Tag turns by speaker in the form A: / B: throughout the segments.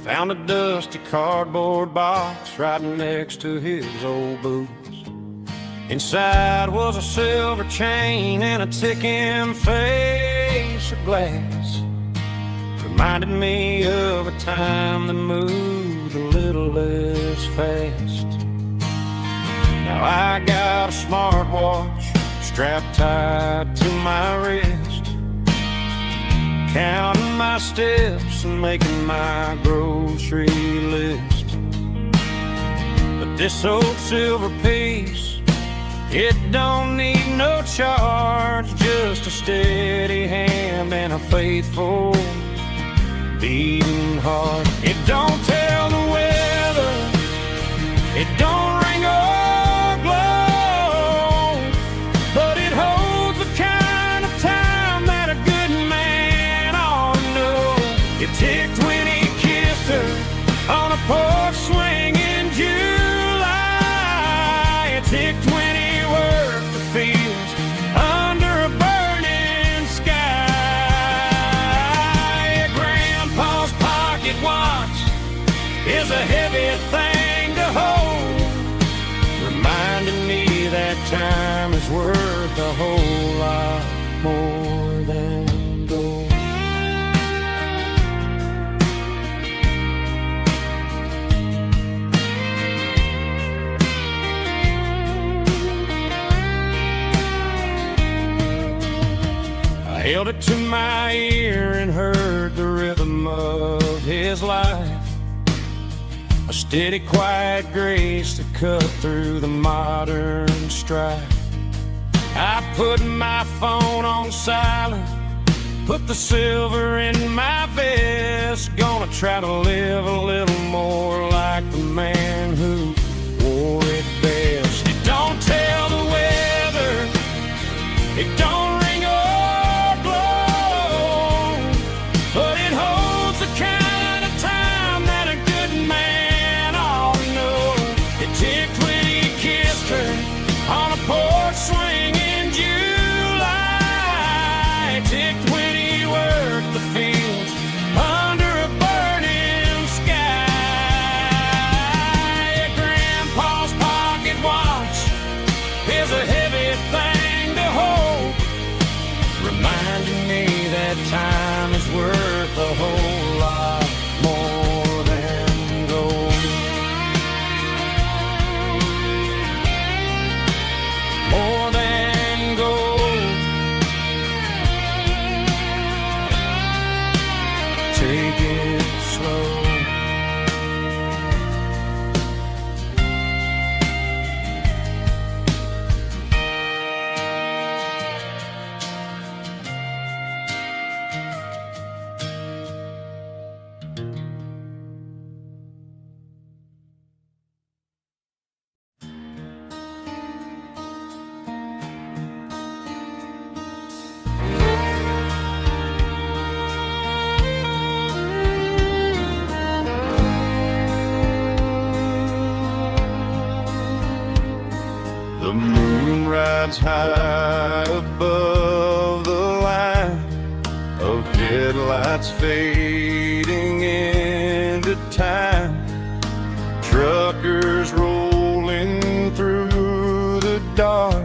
A: Found a dusty cardboard box right next to his old boots. Inside was a silver chain and a ticking face of glass. Reminded me of a time that moved a little less fast. Now I got a smartwatch strapped tight to my wrist, counting my steps and making my grocery list. But this old silver piece, it don't need no charge, just a steady hand and a faithful beating heart. It don't tell the weather, it don't ring or glow, but it holds the kind of time that a good man ought to know. It ticked when he kissed her on a porch swing in July. It ticked when he worked the fields under a burning sky. Grandpa's pocket watch is a heavy thing to hold, reminding me that time is worth a whole lot more than gold. I held it to my ear and heard the rhythm of his life, a steady, quiet grace that cut through the modern strife. I put my phone on silent, put the silver in my vest. Gonna try to live a little more like the man who wore it best. It don't tell the weather, it don't ring or blow, but it holds the kind of time that a good man ought to know. It ticked when he kissed her on a porch swing in July. It ticked when he worked the fields under a burning sky. Grandpa's pocket watch is a heavy thing to hold, reminding me that time is worth a whole lot more than gold. More than gold. Take it slow. The moon rides high above the line of headlights fading into time. Truckers rolling through the dark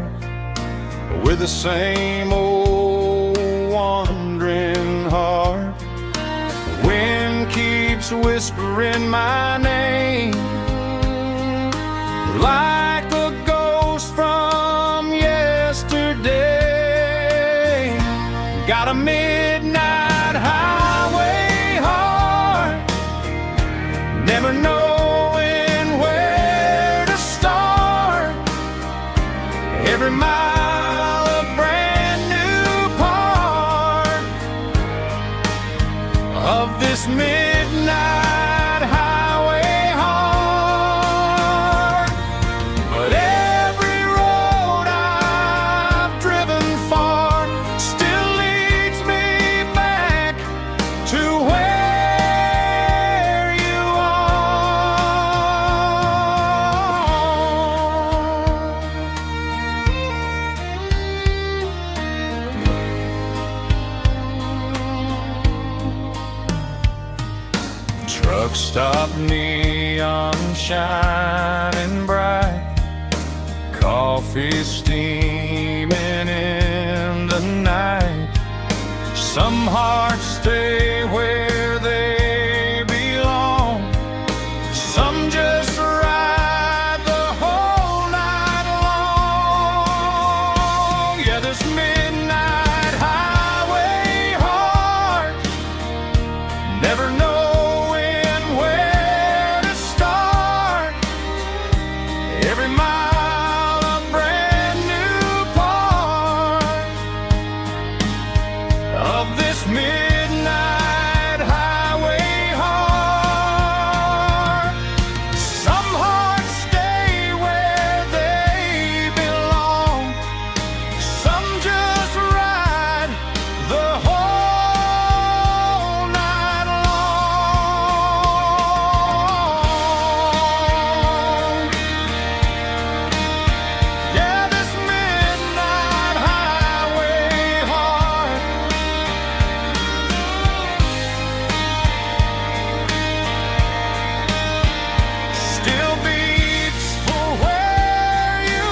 A: with the same old wandering heart. The wind keeps whispering my name like a ghost from yesterday. Got a midnight highway heart, never knowing where to start. Every mile a brand new part of this midnight highway heart. But every road I've driven far still leads me back to where you are. truck stop neon shining bright, coffee steaming in the night. Some hearts stay where they belong, some just ride the whole night long. Yeah, this midnight highway heart, never knowing where to start. Every mile a brand new part of this midnight highway heart. Some hearts stay where they belong, some just ride the whole night long. Yeah, this midnight highway heart still beats for where you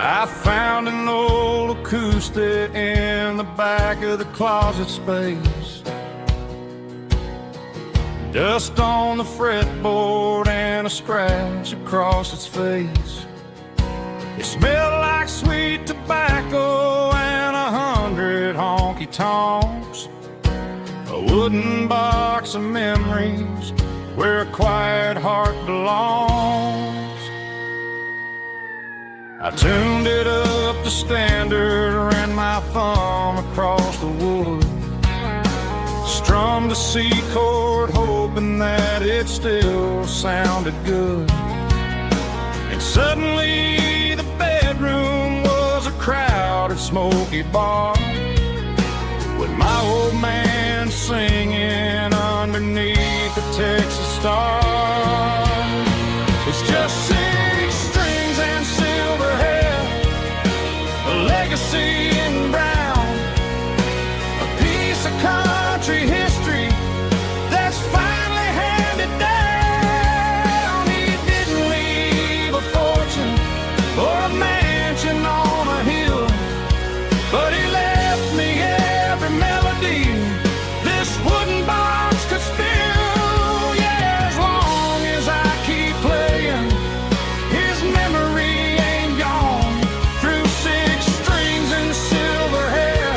A: I found an old acoustic in the back of the closet space. Dust on the fretboard and a scratch across its face. It smelled like sweet tobacco and 100 honky-tonks. A wooden box of memories where a quiet heart belongs. I tuned it up to standard, ran my thumb across the wood, strummed a C chord hoping that it still sounded good. And suddenly the bedroom was a crowded smoky bar, with my old man singing underneath the Texas stars. It's just 6 strings and silver hair, a legacy in brown, a piece of country history that's finally handed down. He didn't leave a fortune or a mansion on a hill, but he left me every melody this wooden box could spill. Yeah, as long as I keep playing, his memory ain't gone. Through 6 strings and silver hair,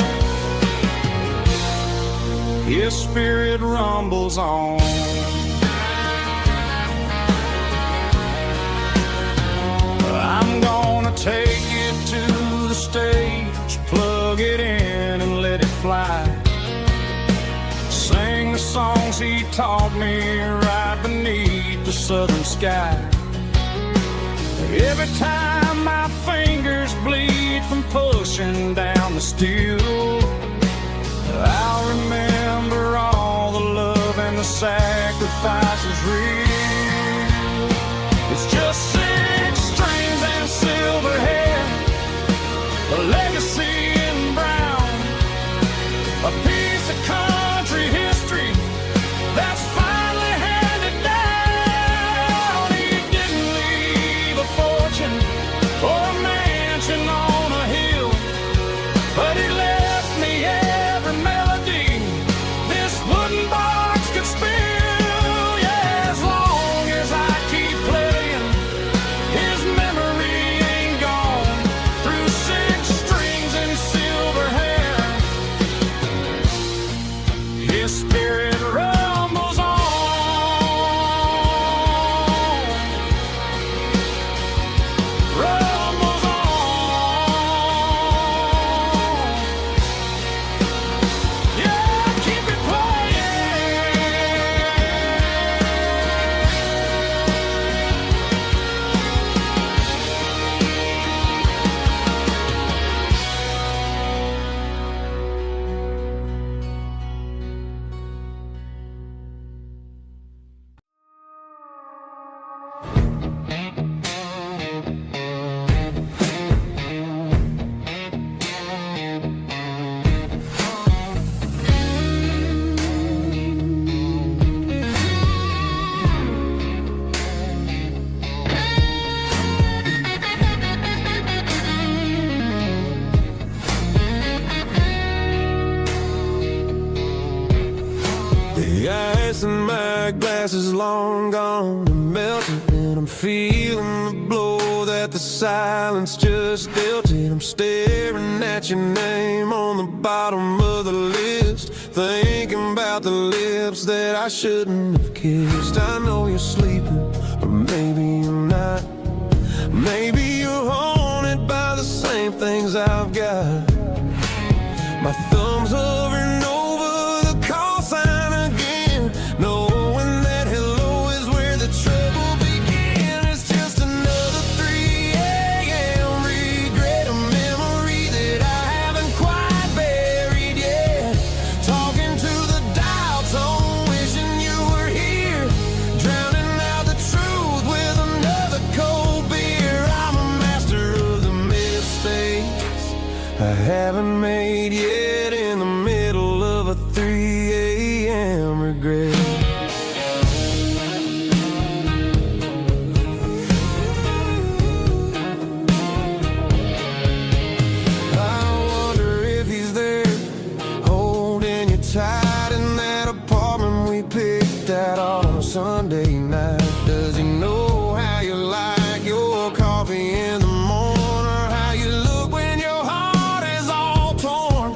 A: his spirit rumbles on. I'm gonna take it to the stage, plug it in and let it fly. Sing the songs he taught me right beneath the southern sky. Every time my fingers bleed from pushing down the steel, I'll remember all the love and the sacrifices real. It's just 6 strings and silver hair, a legacy in brown, a piece of country history that's finally handed down. He didn't leave a fortune or a mansion on a hill, but he left me every melody this wooden box could spill. Yeah, as long as I keep playing, his memory ain't gone. Through 6 strings and silver hair, his spirit rumbles on. Rumbles on. glass is long gone and melted, and I'm feeling the blow that the silence just dealt it. I'm staring at your name on the bottom of the list, thinking about the lips that I shouldn't have kissed. I know you're sleeping, or maybe you're not. Maybe you're haunted by the same things I've got. My thumb's hovering over the call sign again, knowing that hello is where the trouble began. It's just another 3 a.m. regret, a memory that I haven't quite buried yet. Talking to the dial tone, wishing you were here, drowning out the truth with another cold beer. I'm a master of the mistakes I haven't made yet, in the middle of a 3 a.m. regret. I wonder if he's there, holding you tight in that apartment we picked out on a Sunday night. Does he know how you like your coffee in the morning, or how you look when your heart is all torn?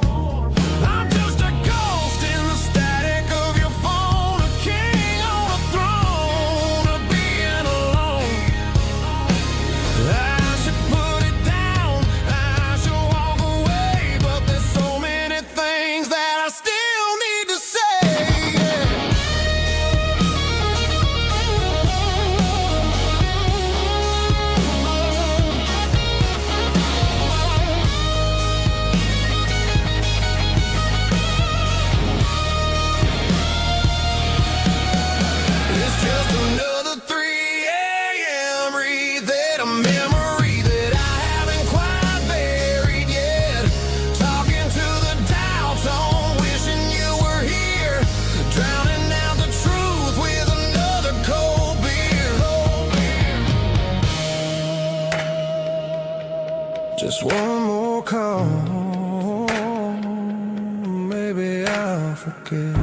A: I'm just a ghost in the static of your phone, a king on a throne of being alone. I should put it down, I should walk away, but there's so many things that I still need to say. It's just another 3 a.m. read that, a memory that I haven't quite buried yet. Talking to the dial tone, wishing you were here, drowning out the truth with another cold beer. Just one more call, maybe I'll forget.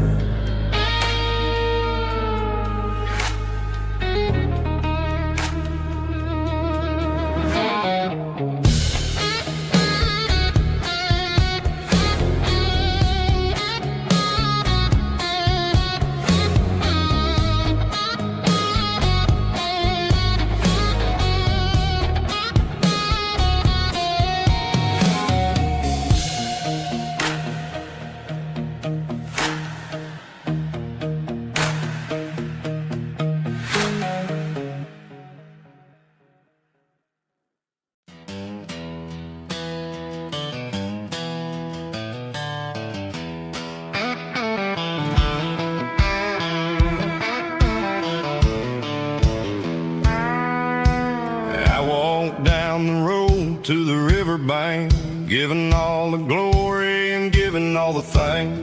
A: I walked down the road to the riverbank, giving all the glory and giving all the thanks.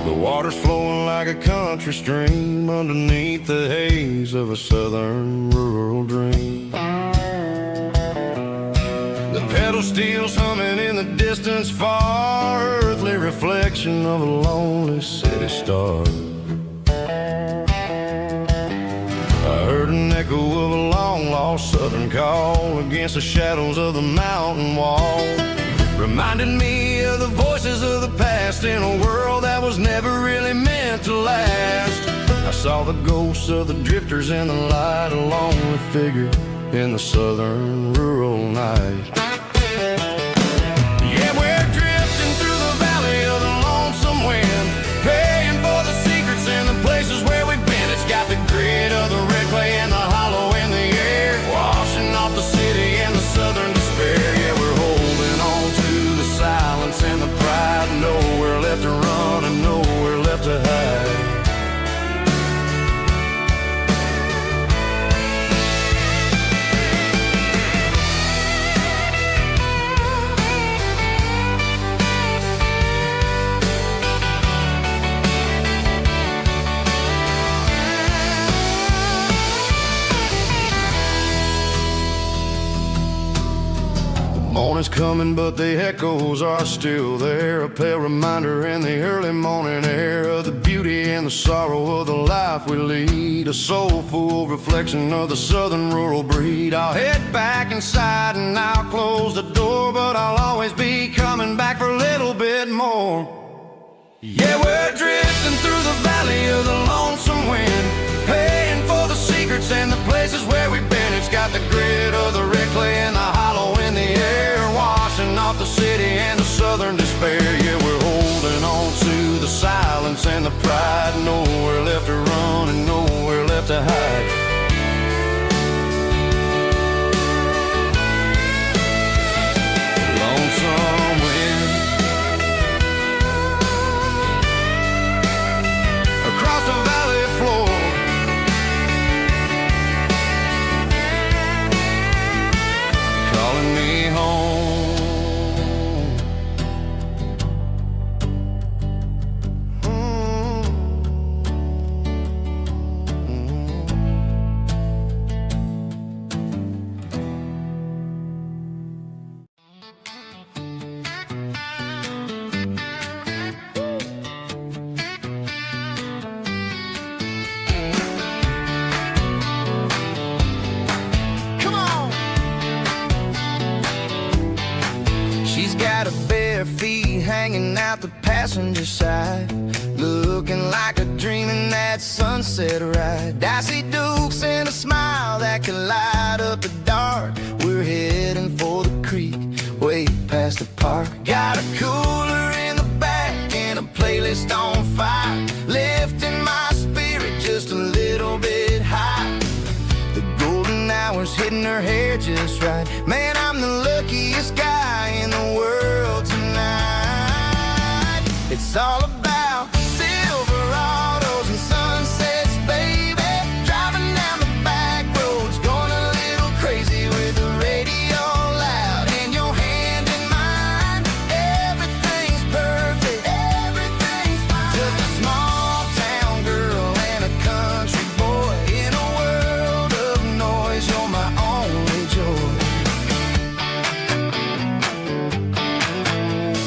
A: The water's flowing like a country stream underneath the haze of a southern rural dream. The pedal steel's humming in the distance far, earthly reflection of a lonely city star. I heard an echo of a long-lost southern call against the shadows of the mountain wall, reminded me of the voices of the past in a world that was never really meant to last. I saw the ghosts of the drifters in the light, a lonely figure in the southern rural night. Yeah, we're drifting through the valley of the lonesome wind, paying for the secrets and the places where we've been. It's got the grit of the red clay and the hollow in the air, washing off the city and the southern despair. Yeah, we're holding on to the silence and the pride, nowhere left to run and nowhere left to hide. coming, but the echoes are still there. A pale reminder in the early morning air of the beauty and the sorrow of the life we lead. A soulful reflection of the southern rural breed. I'll head back inside and I'll close the door, but I'll always be coming back for a little bit more. Yeah, we're drifting through the valley of the lonesome wind, paying for the secrets and the places where we've been. It's got the grit of the red clay and the hollow in the air, washing off the city and the southern despair. Yeah, we're holding on to the silence and the pride. Nowhere left to run and nowhere left to hide. Lonesome wind across the valley floor, calling me home. Feet hanging out the passenger side, looking like a dream in that sunset ride. I see Dukes and a smile that can light up the dark. We're heading for the creek, way past the park. Got a cooler in the back and a playlist on fire, lifting my spirit just a little bit high. The golden hour's hitting her hair just right. Man, I'm the luckiest guy in the world tonight. It's all about Silverados and sunsets, baby. Driving down the back roads, going a little crazy with the radio loud and your hand in mine. Everything's perfect, everything's fine. Just a small town girl and a country boy in a world of noise. You're my only joy.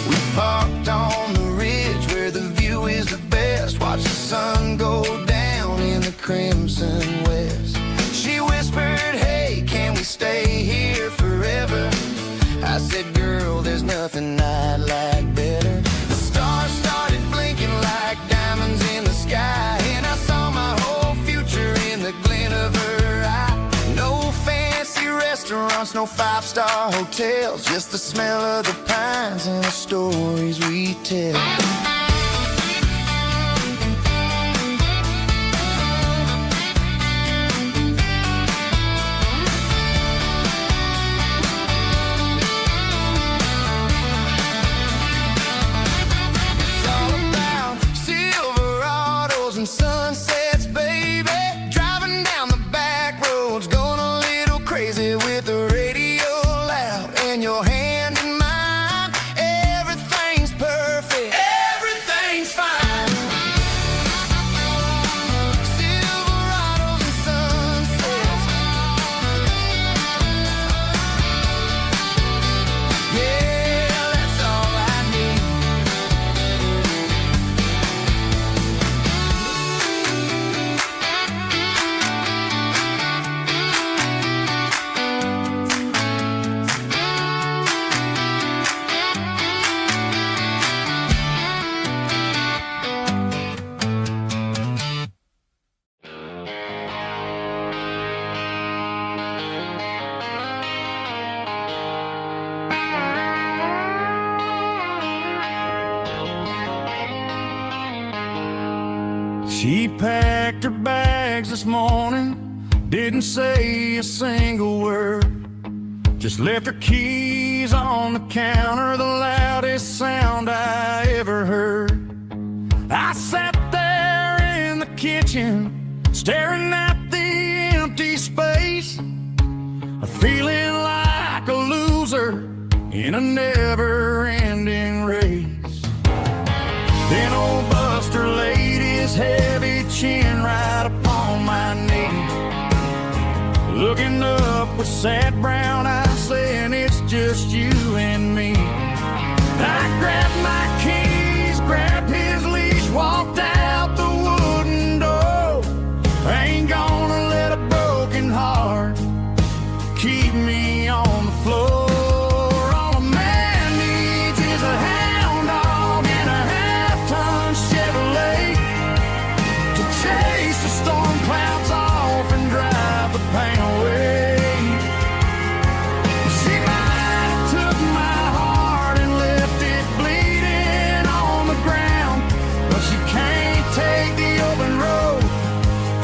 A: We parked on the ridge where the view is the best. Watch the sun go down in the crimson west. She whispered, hey, can we stay here forever? I said, girl, there's nothing I'd like better. The stars started blinking like diamonds in the sky, and I saw my whole future in the glint of her eye. No fancy restaurants, no five-star hotels, just the smell of the pines and the stories we tell. It's all about Silverados and sunsets, baby. Driving down the back roads, going a little crazy with the radio loud and your hand in mine. Everything's perfect, everything's fine. Silverados and sunsets, yeah, that's all I need. She packed her bags this morning, didn't say a single word, just left her keys on the counter, the loudest sound I ever heard. I sat there in the kitchen, staring at the empty space, feeling like a loser in a never-ending race. Then old Buster laid his heavy chin right upon my knee, looking up with sad brown eyes, saying it's just just you and me. I grabbed my keys, grabbed his leash, walked out the wooden door. I ain't gonna let a broken heart keep me on the floor. All a man needs is a hound dog and a half-ton Chevrolet to chase the storm clouds off and drive the pain away. She might have took my heart and left it bleeding on the ground, but she can't take the open road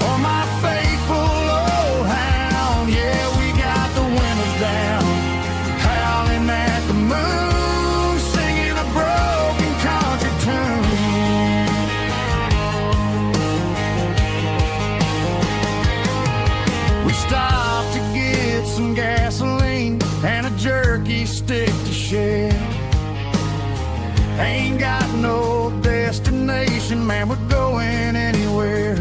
A: or my faithful old hound. Yeah, we got the windows down, howling at the moon, singing a broken country tune. We stopped to get some gasoline and a jerky stick to share. Ain't got no destination, man, we're going anywhere.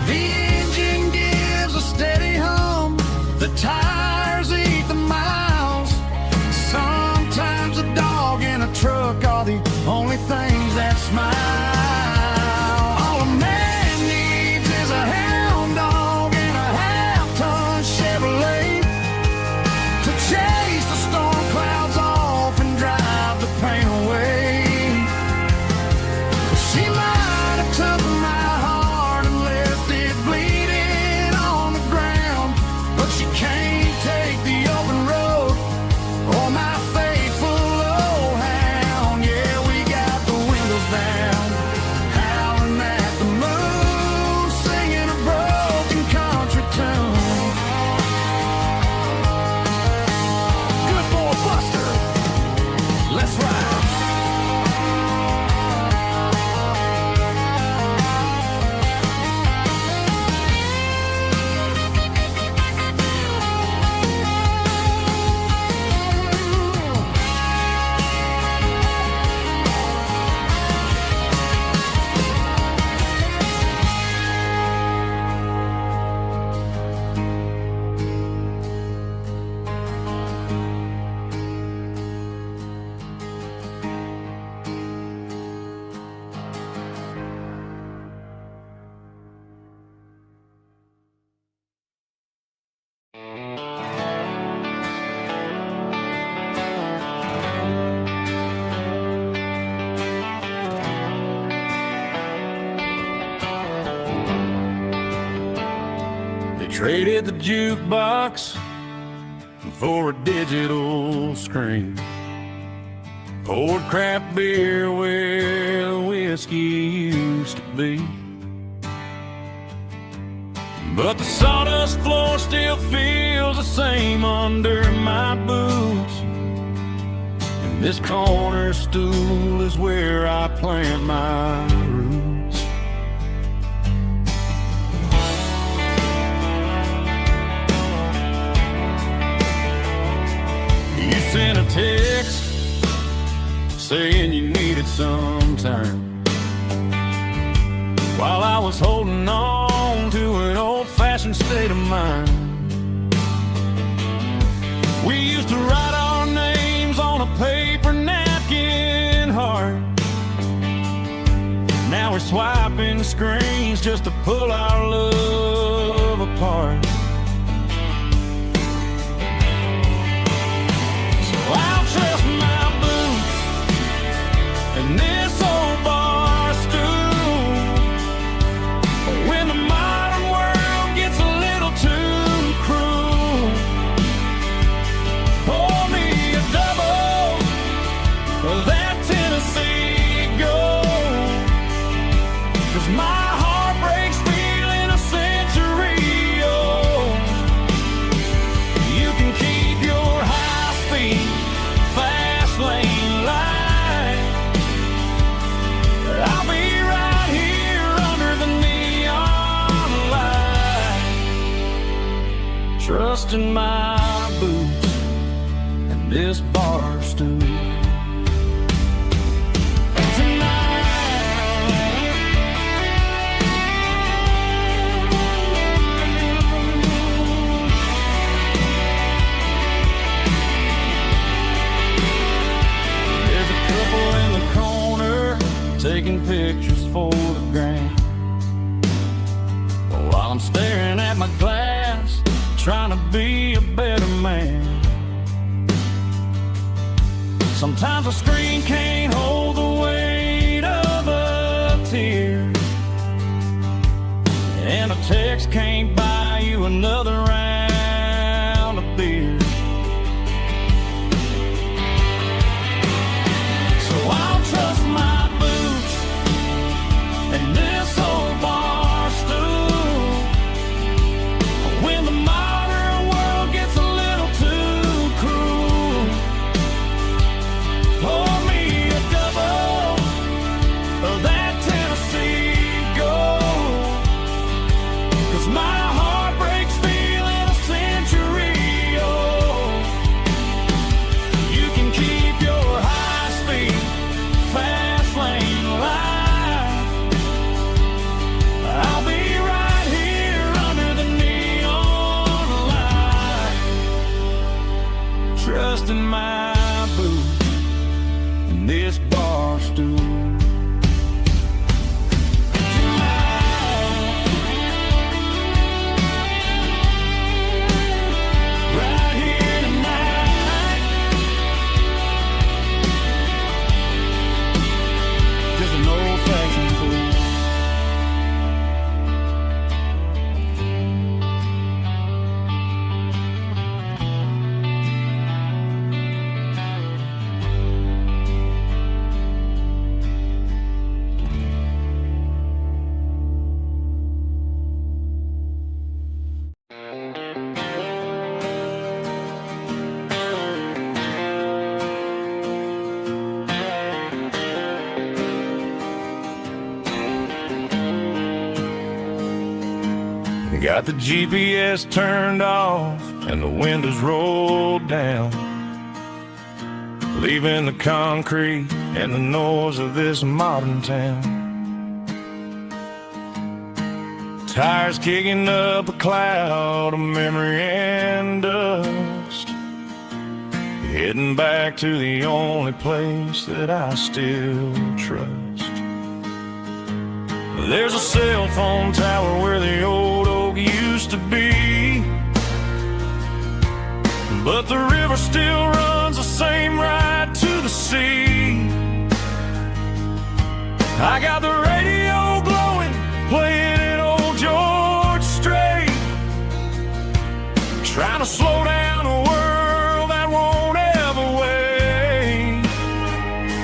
A: The engine gives a steady hum, the tires eat the miles. Sometimes a dog and a truck are the only things that smile. All a man needs is a hound dog and a half-ton Chevrolet to chase the storm clouds off and drive the pain away. She might have took my heart and left it bleeding on the ground, but she can't take the open road or my faithful old hound. Yeah, we got the windows down, howling at the moon, singing a broken country tune. Good boy Buster, let's ride. They traded the jukebox for a digital screen, poured craft beer where the whiskey used to be. But the sawdust floor still feels the same under my boots, and this corner stool is where I plant my roots. You sent a text saying you needed some time, while I was holding on to an old-fashioned state of mind. We used to write our names on a paper napkin heart. Now we're swiping screens just to pull our love apart. So I'll trust my boots and this old bar stool. When the modern world gets a little too cruel, pour me a double of that Tennessee Gold, 'cause my heart breaks feeling a century old. You can keep your high-speed, fast lane light, but I'll be right here under the neon light, trusting my boots and this bar stool. taking pictures for the gram. While I'm staring at my glass, trying to be a better man. Sometimes a screen can't hold the weight of a tear, and a text can't buy you another round of beer. So I'll trust my boots and this old bar stool when the modern world gets a little too cruel. Pour me a double of that Tennessee Gold, 'cause my heart breaks feeling a century old. You can keep your high-speed, fast lane life. I'll be right here under the neon light, trusting my boots and this bar stool. Right here tonight, just an old-fashioned fool. Got the GPS turned off and the windows rolled down, leaving the concrete and the noise of this modern town. Tires kicking up a cloud of memory and dust, heading back to the only place that I still trust. There's a cell phone tower where the old oak used to be, but the river still runs the same right to the sea. I got the radio glowing, playing it old George Strait, trying to slow down a world that won't ever wait.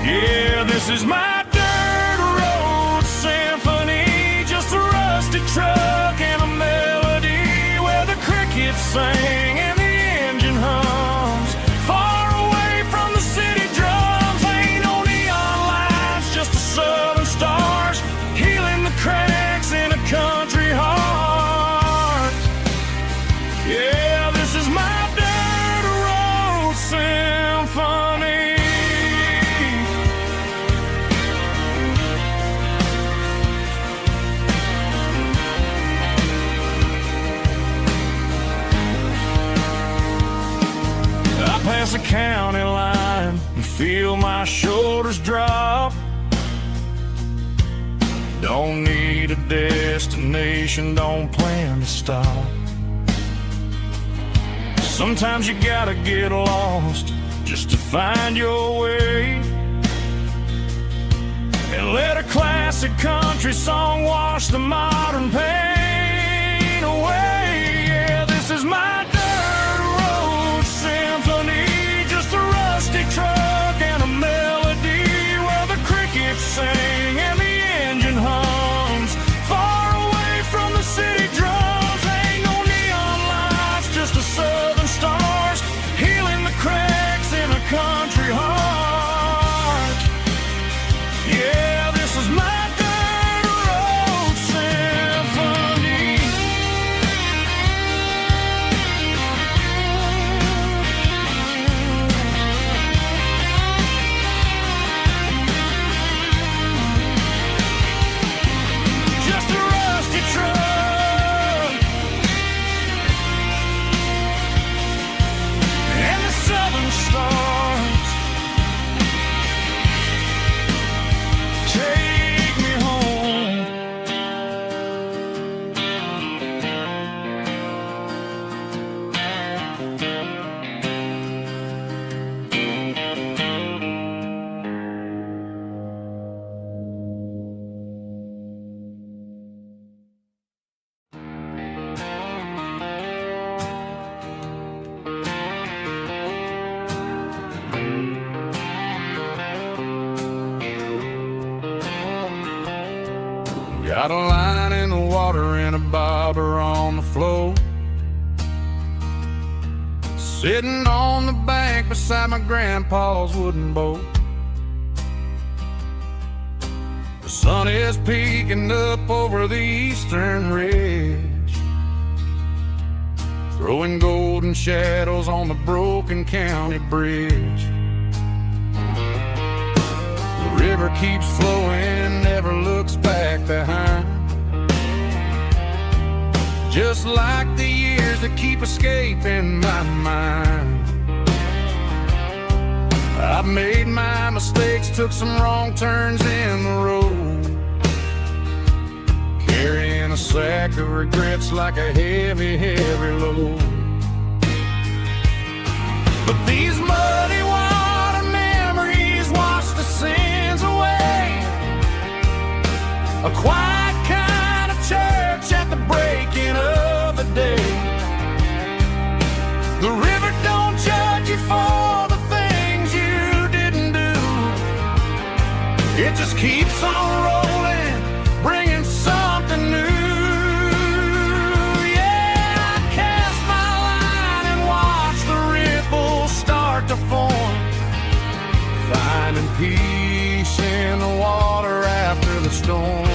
A: Yeah, this is my dirt road symphony, just a rusty truck and a melody where the crickets sing and the engine hums. Far away from the city drums, ain't no neon lights, just the southern stars healing the cracks in a country heart. Yeah, this is my dirt road symphony. I pass the county line and feel my shoulders drop. Don't need a destination, don't plan to stop. Sometimes you gotta get lost just to find your way, and let a classic country song wash the modern pain away. Yeah, this is my dirt road symphony, just a rusty truck and a melody where the crickets sing and the engine hums. Far away from the city drums, ain't no neon lights, just the southern stars healing the cracks in a country heart. Yeah, this is my dirt road symphony. Just a rusty truck and the southern stars Got a line in the water and a bobber on the floor. Sitting on the bank beside my grandpa's wooden boat. The sun is peeking up over the eastern ridge, throwing golden shadows on the broken county bridge. The river keeps flowing, never looks back behind, just like the years that keep escaping my mind. I've made my mistakes, took some wrong turns in the road, carrying a sack of regrets like a heavy, heavy load. But these muddy water memories wash the sins away. A quiet kind of church at the breaking of the day. The river don't judge you for the things you didn't do. It just keeps on rolling, bringing something new. Yeah, I cast my line and watch the ripples start to form, finding peace in the water after the storm.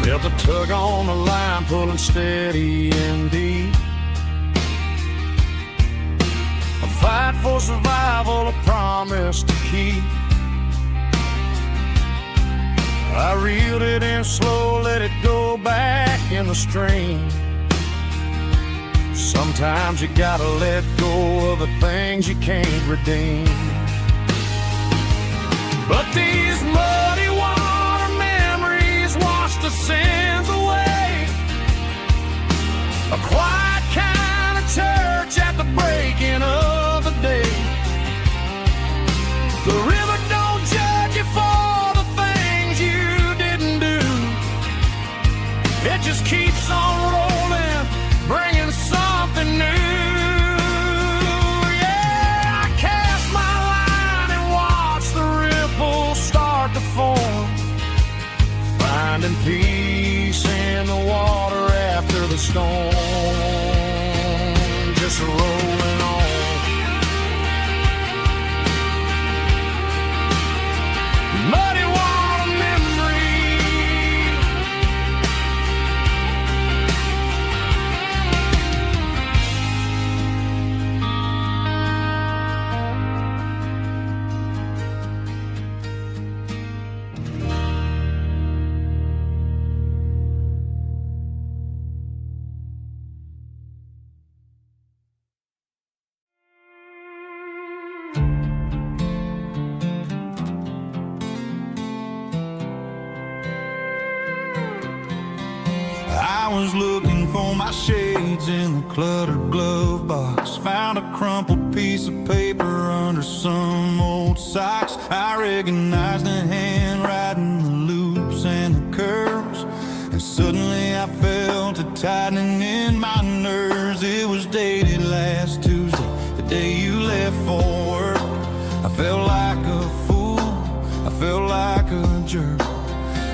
A: Felt a tug on the line, pulling steady and deep. A fight for survival, a promise to keep. I reeled it in slow, let it go back in the stream. Sometimes you gotta let go of the things you can't redeem. But these muddy water memories wash the sins away. A quiet kind of church at the breaking of the day. The river don't judge you for the things you didn't do. It just keeps on rolling, bringing something new. Yeah, I cast my line and watch the ripples start to form, finding peace in the water after the storm. Just rolling on. Muddy water memory.
B: I was looking for my shades in the cluttered glove box. Found a crumpled piece of paper under some old socks. I recognized the handwriting, the loops and the curves, and suddenly I felt a tightening in my nerves. It was dated last Tuesday, the day you left for work. I felt like a fool, I felt like a jerk.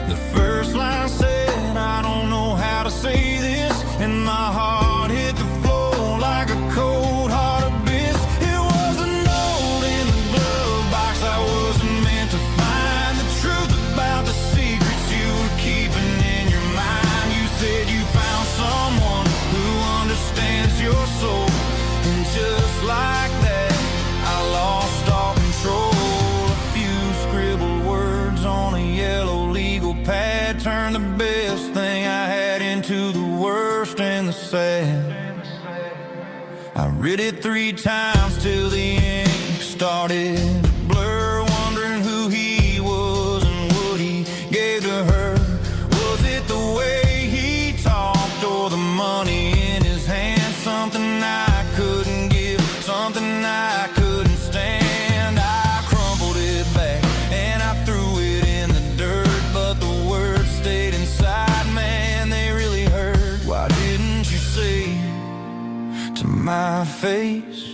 B: The first line said, I don't know how to say this, and my heart hit the floor like a cold heart abyss. It was a note in the glove box I wasn't meant to find. The truth about the secrets you were keeping in your mind. You said you found someone who understands your soul, and just like that I lost all control. A few scribbled words on a yellow legal pad turned the best thing I had into the worst and the sad. I read it 3 times till the ink started to blur, wondering who he was and what he gave to her. Was it the way he talked or the money in his hand? Something I couldn't give, something I couldn't stand. I crumpled it back and I threw it in the dirt, but the words stayed inside. face,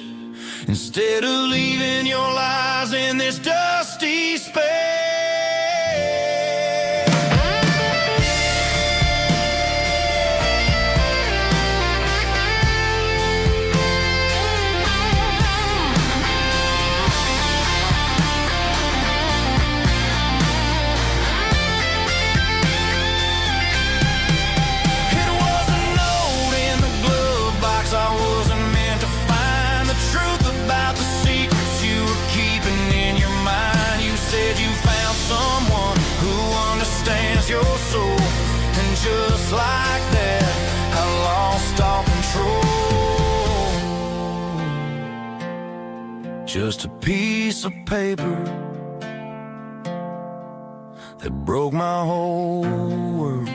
B: instead of leaving your lies in this dusty space. Your soul, and just like that, I lost all control. Just a piece of paper that broke my whole world.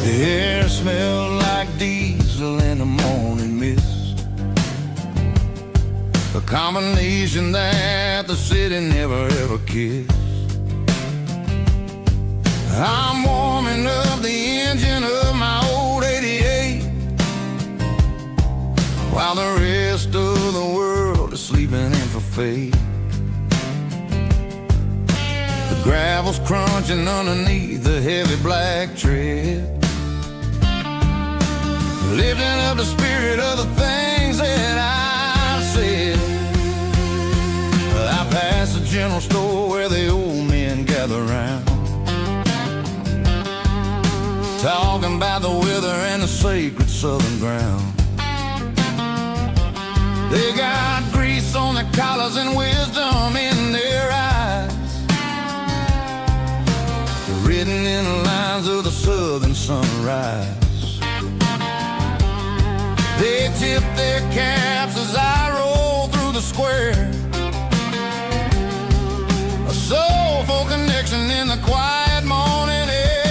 B: The air smelled like diesel in the morning mist, a combination that the city never ever kissed. I'm warming up the engine of my old 88, while the rest of the world is sleeping in for fate. The gravel's crunching underneath the heavy black tread, lifting up the spirit of the things that I've said. I passed the general store where the old men gather round, talking about the weather and the sacred southern ground. They got grease on their collars and wisdom in their eyes, written in the lines of the southern sunrise. They tip their caps as I roll through the square, a soulful connection in the quiet morning air.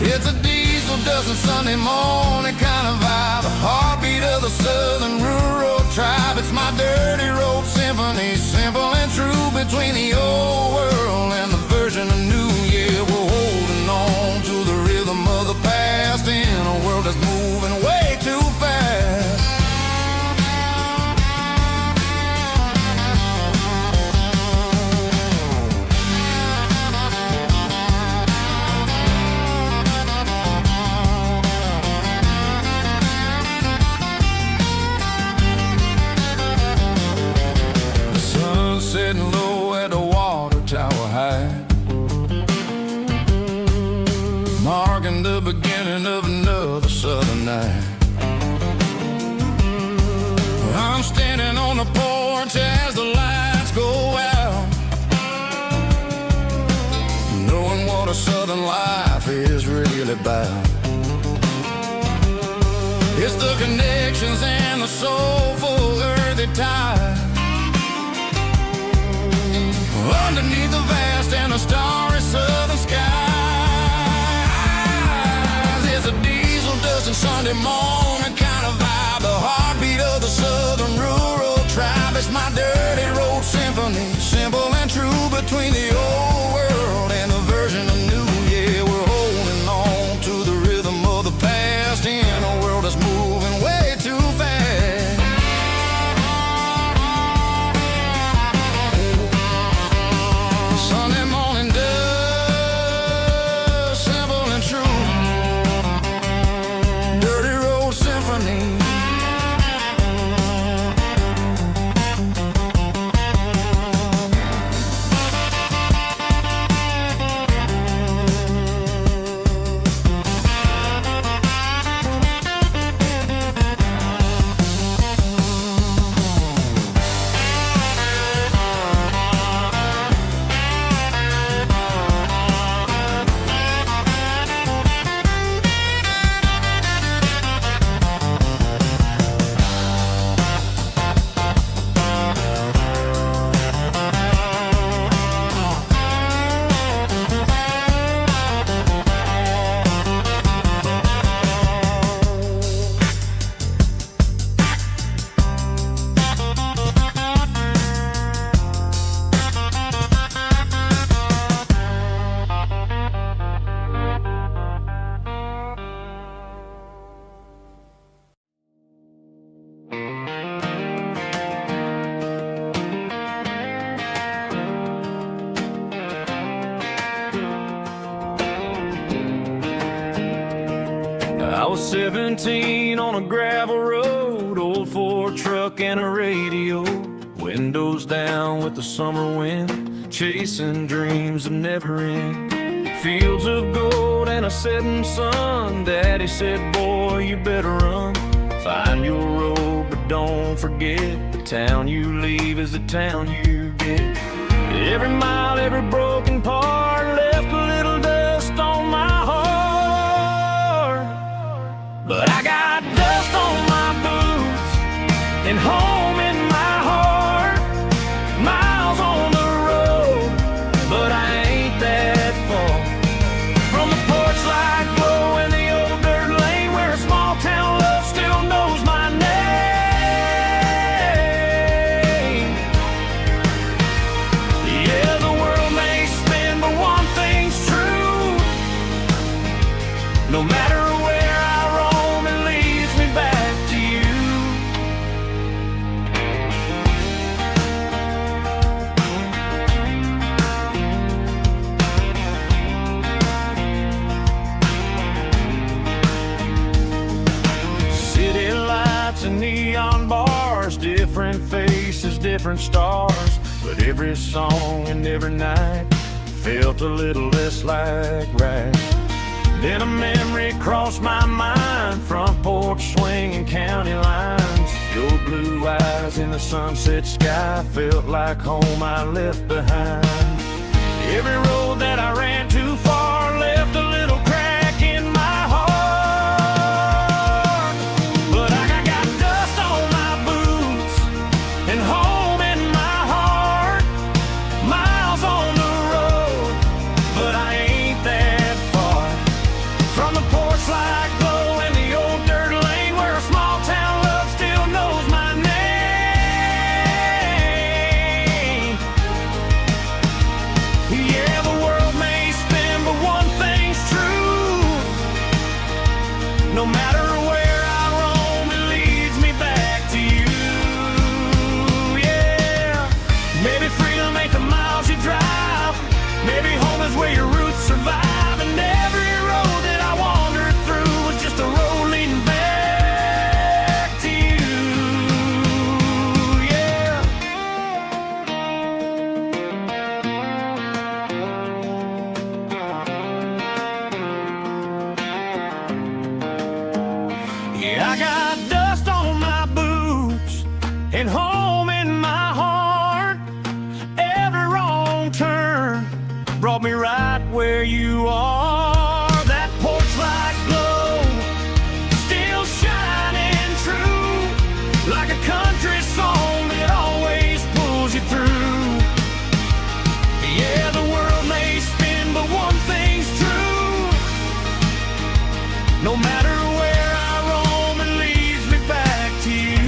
B: It's a diesel dusting Sunday morning kind of vibe, the heartbeat of the southern rural tribe. It's my dirty road symphony, simple and true, between the old world and the version of new. Yeah, we're holding on to the rhythm of the past in a world that's moving way too fast. The sun's setting low at the water tower high, marking the beginning of another southern night. I'm standing on the porch as the lights go out, knowing what a southern life is really about. It's the connections and the soulful earthy tide, underneath the vast and the starry southern skies. It's a diesel dusting Sunday morning kind of vibe, the heartbeat of the southern rural tribe. It's my dirty road symphony, simple and true, between the old world and the version of new. Yeah, we're holding on to the rhythm of the past in a world that's moving way too fast. Sunday morning dust, simple and true, dirty road
A: was 17 on a gravel road, old Ford truck and a radio, windows down with the summer wind, chasing dreams of never end. Fields of gold and a setting sun. Daddy said, boy, you better run. Find your road, but don't forget, the town you leave is the town you get. Every mile, every broken part left a little dust on my heart. But I got dust on my boots and home in my heart. Miles on the road, but I ain't that far from the porch light glow and the old dirt lane where a small town love still knows my name. Yeah, the world may spin, but one thing's true. No matter where I roam, it leads me back to you. City lights and neon bars, different faces, different stars, but every song and every night felt a little less like right. Then a memory crossed my mind, front porch swinging county lines. Your blue eyes in the sunset sky felt like home I left behind. Every road that I ran too far left a little crack in my heart. But I got dust on my boots and home in my heart. Miles on the road, but I ain't that far from the porch light glow and the old dirt lane where a small town love still knows my name. Yeah, the world may spin, but one thing's true. No matter where I roam, it leads me back to you. Yeah, maybe freedom ain't the miles you drive. Maybe home is where your roots survive. And every road that I wandered through was just a road leading back to you. Yeah. Yeah, I got dust on my boots and home in my heart. Every wrong turn brought me right where you are. That porch light glow still shining true, like a country song that always pulls you through. Yeah, the world may spin, but one thing's true. No matter where I roam, it leads me back to you.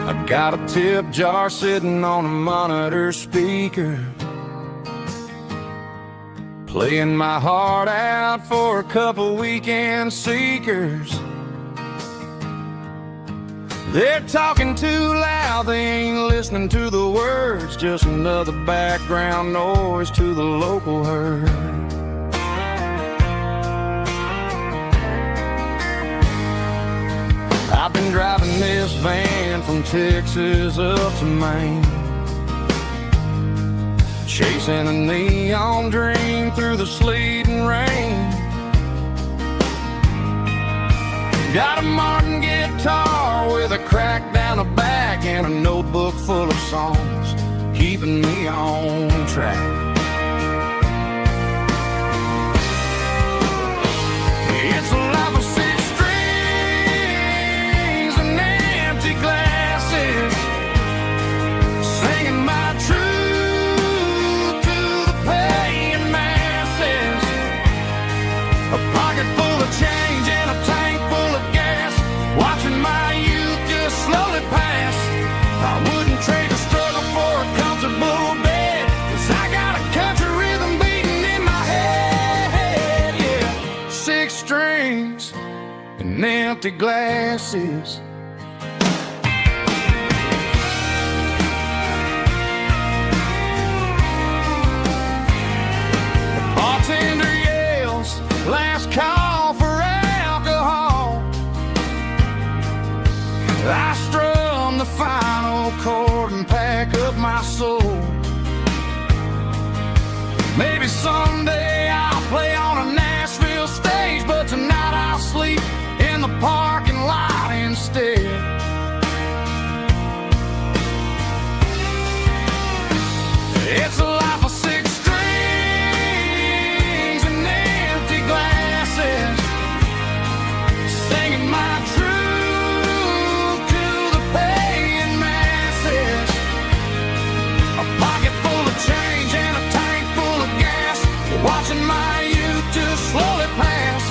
A: I got a tip jar sitting on a monitor speaker, playing my heart out for a couple weekend seekers. They're talking too loud, they ain't listening to the words, just another background noise to the local herd. I've been driving this van from Texas up to Maine, chasing a neon dream through the sleet and rain. Got a Martin guitar with a crack down the back and a notebook full of songs, keeping me on track. It's a life of six strings and empty glasses, singing my truth to the past. empty glasses. The bartender yells, last call for alcohol. I strum the final chord and pack up my soul. Maybe someday I'll play on a Nashville stage, but tonight I'll sleep in the parking lot instead. It's a life of 6 strings and empty glasses, singing my truth to the paying masses. A pocket full of change and a tank full of gas, watching my youth just slowly pass.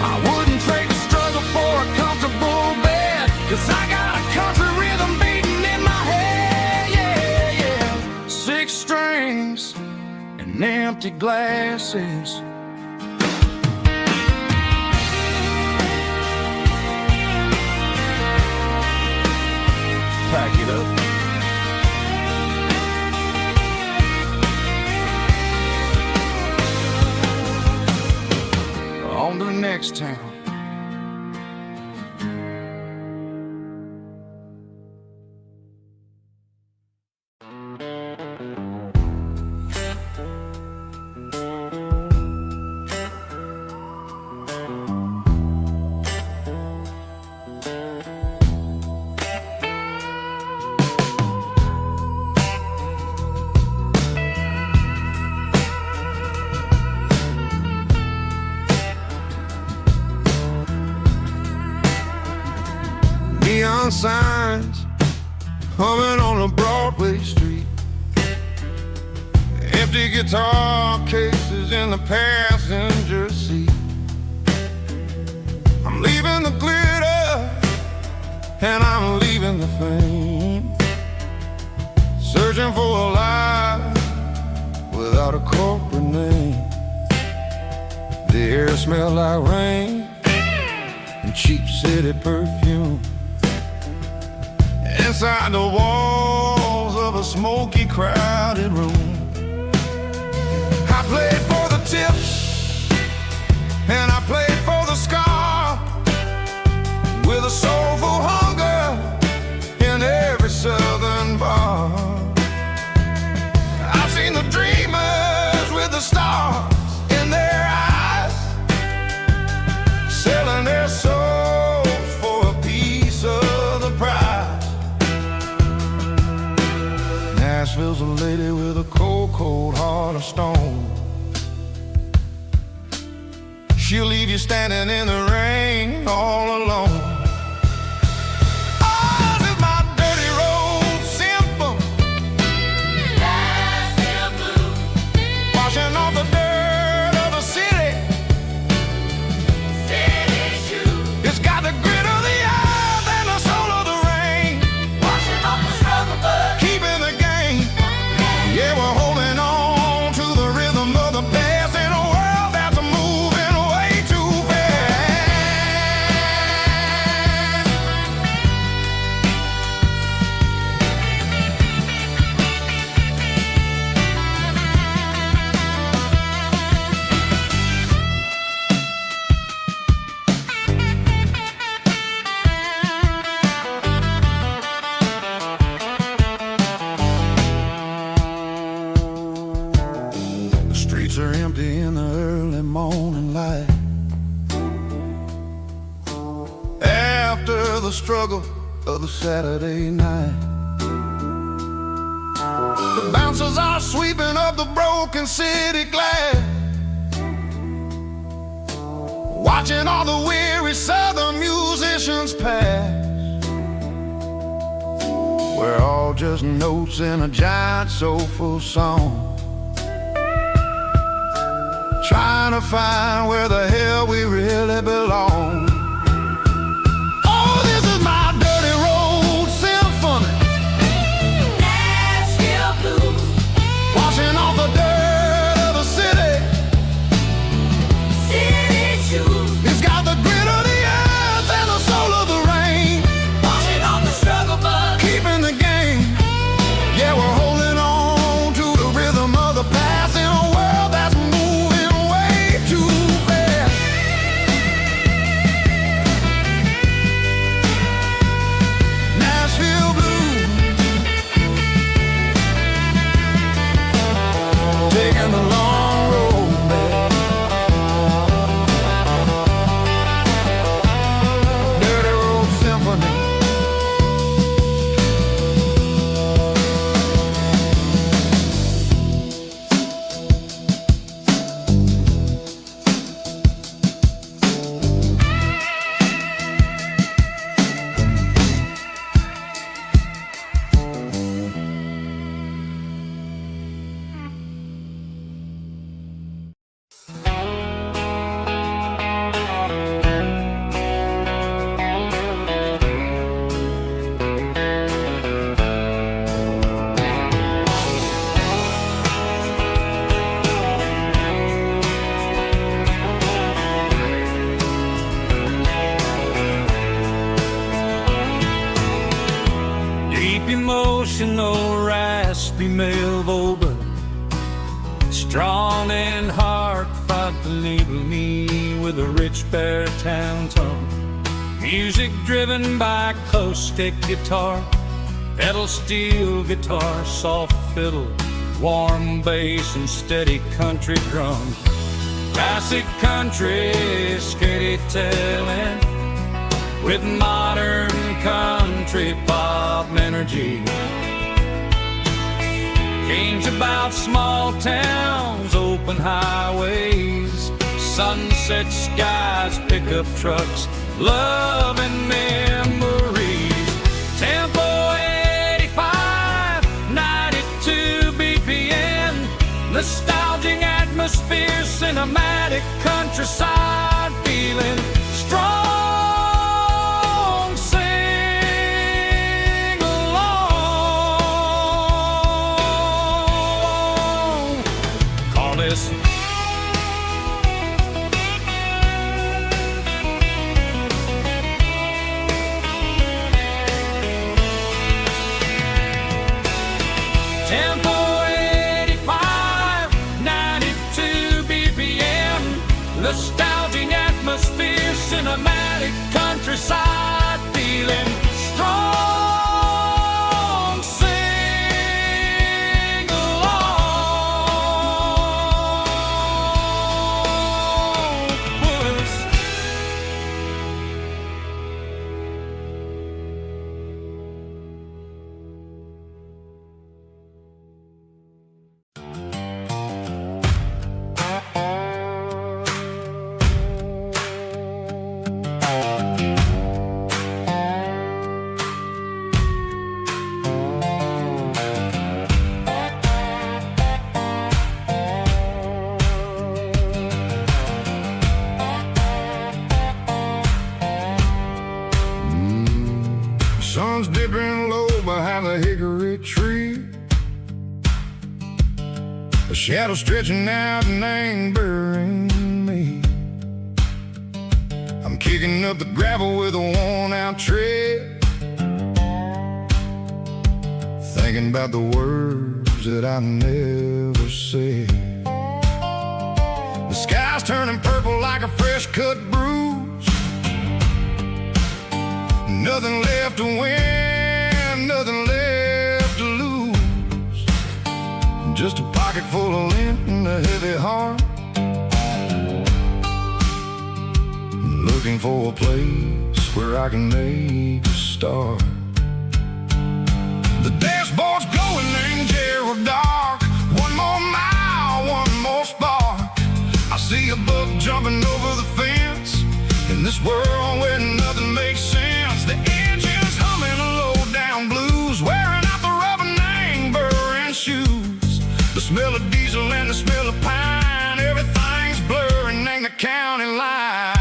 A: I wouldn't trade the struggle for a comfortable bed, 'cause I got a country rhythm beating in my head, yeah, yeah. 6 strings and empty glasses. Pack it up. On to the next town. Neon signs humming on a Broadway street, empty guitar cases in the passenger seat. I'm leaving the glitter and I'm leaving the fame, searching for a life without a corporate name. The air smells like rain and cheap city perfume. Inside the walls of a smoky, crowded room, I played for the tips and I played for the scar, with a soulful hunger in every southern bar. I've seen the dreamers with the stars in their eyes, selling their souls for a piece of the prize. Nashville's a lady with a cold, cold heart of stone. She'll leave you standing in the rain all alone. Oh, this is my dirty road symphony, Nashville blues, washing off the dirt of the city, city shoes. It's got the grit of the earth and the soul of the rain, washing off the struggle, but keeping the game. Yeah, we're holding on to the rhythm of the past in a world that's moving way too fast. The streets are empty in the early morning light, after the struggle of the Saturday night. The bouncers are sweeping up the broken city glass, watching all the weary southern musicians pass. We're all just notes in a giant soulful song, trying to find where the hell we really belong. Oh, this is my dirty road symphony, Nashville blues, washing off the dirt of the city, city shoes. It's got the grit of the earth and the deep emotional, raspy male vocal, strong and heartfelt delivery with a rich baritone tone. Music driven by close stick guitar, pedal steel guitar, soft fiddle, warm bass and steady country drums. Classic country storytelling with modern country pop energy. Games about small towns, open highways, sunset skies, pickup trucks, love and memories. Tempo 85, 92 BPM, nostalgic atmosphere, cinematic countryside feeling, strong, sing along. Call this Tempo 85, 92 BPM, nostalgic atmosphere, cinematic countryside feeling, strong, sing along. Puss.
B: Sun's dipping low behind the hickory tree, a shadow stretching out and angering me. I'm kicking up the gravel with a worn-out tread, thinking about the words that I never said. The sky's turning purple like a fresh-cut bruise. Nothing left to win, nothing left to lose. Just a pocket full of lint and a heavy heart, looking for a place where I can make a start. The dashboard's glowing in Gerald dark. One more mile, one more spark. I see a buck jumping over the fence in this world where nothing makes sense. The engine's humming a low-down blues, wearing out the rubber name, burring shoes. The smell of diesel and the smell of pine, everything's blurring, ain't the county line.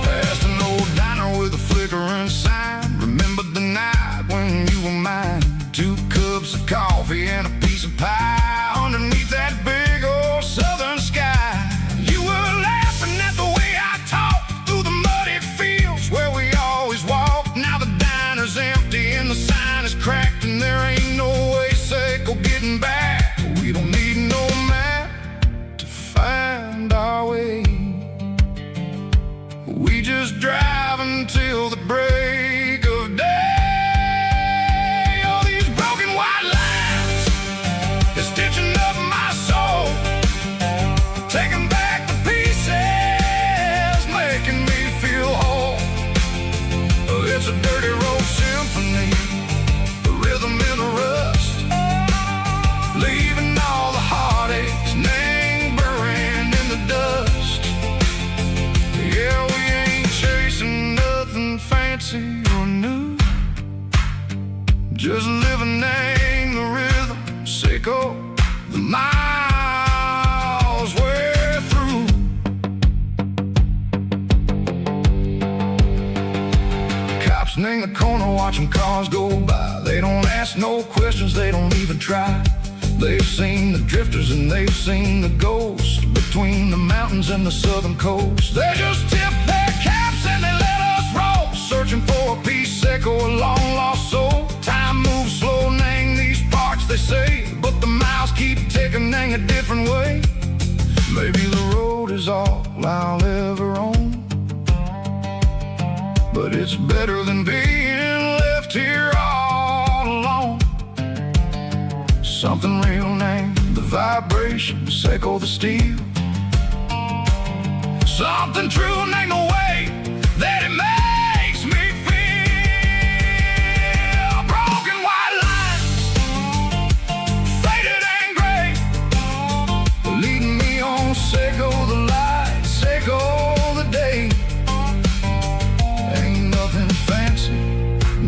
B: Past an old diner with a flickering sign, remembered the night when you were mine. 2 cups of coffee and a piece of pie underneath that big old southern sky. You were laughing at the way I talked through the muddy fields where we always walked. Now the diner's empty and the sign is cracked, and there ain't no way safe or getting back. We don't need no map to find our way. We just drive until the break of day. Stitching up my soul, taking back the pieces, making me feel whole. It's a dirty road symphony, the rhythm in the rust, leaving all the heartaches lingering in the dust. Yeah, we ain't chasing nothing fancy or new, just living in the rhythm, sicko. The miles we're through. Cops in the corner watching cars go by. They don't ask no questions, they don't even try. They've seen the drifters and they've seen the ghosts between the mountains and the southern coast. They just tip their caps and they let us roll, searching for a piece echo, a long lost soul. Time moves slow, Nang, these parts they say, but the miles keep ticking, Nang, a different way. Maybe the road is all I'll ever own, but it's better than being left here all alone. Something real, Nang, the vibrations echo the steel. Something true, Nang, the way that it makes me feel. Broken white lines, faded and gray, leading me on, Seco the light, Seco the day. Ain't nothing fancy,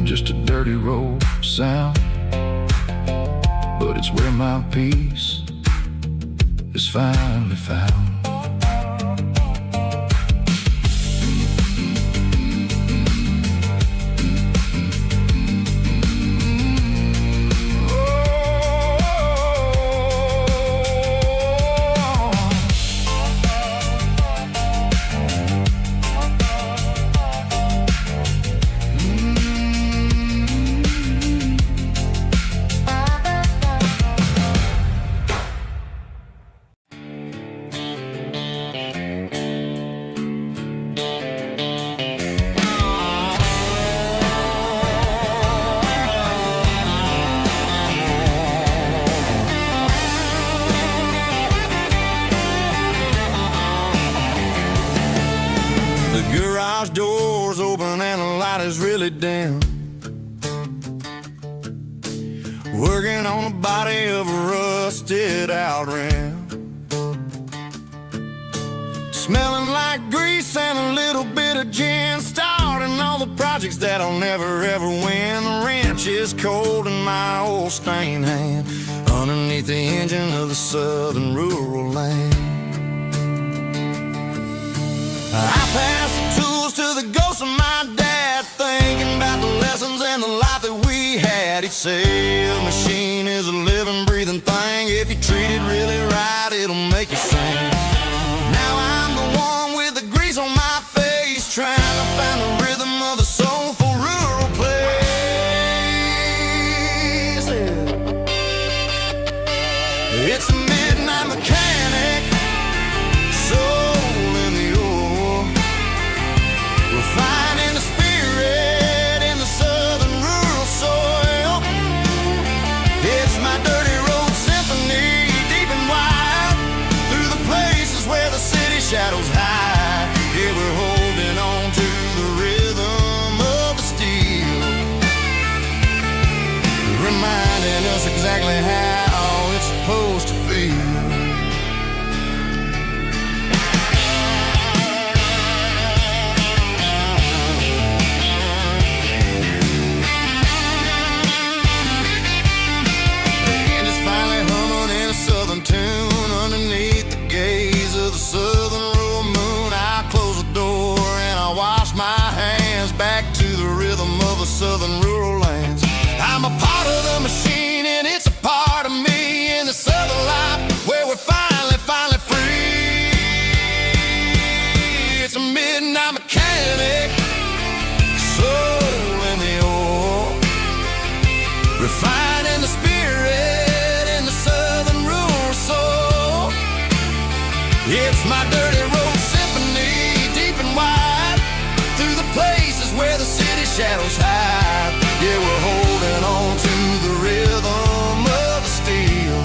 B: just a dirty road sound, but it's where my peace is finally found.
C: Garage doors open and the light is really dim. Working on the body of a rusted out rim, smelling like grease and a little bit of gin. Starting all the projects that I'll never ever win. The wrench is cold in my old stained hand underneath the engine of the southern rural land. I pass the tools to the ghost of my dad, thinking about the lessons and the life that we had. He'd say a machine is a living, breathing thing. If you treat it really right, it'll make you sing. Now I'm the one with the grease on my face, trying to find the rhythm of the soulful rural place. It's a midnight mechanic, soul in the ore, refining the spirit in the southern rural soil. It's my dirty road symphony, deep and wide, through the places where the city shadows hide. Yeah, we're holding on to the rhythm of the steel, reminding us exactly how it's supposed to feel. Tune underneath the gaze of the southern rural moon. I close the door and I wash my hands back to the rhythm of the southern rural lands. I'm a part of the machine and it's a part of me in the southern life where we're finally free. It's a midnight mechanic, soul in the ore, refining the spirit in the southern rural soul. It's my dirty road symphony, deep and wide, through the places where the city shadows hide. Yeah, we're holding on to the rhythm of the steel,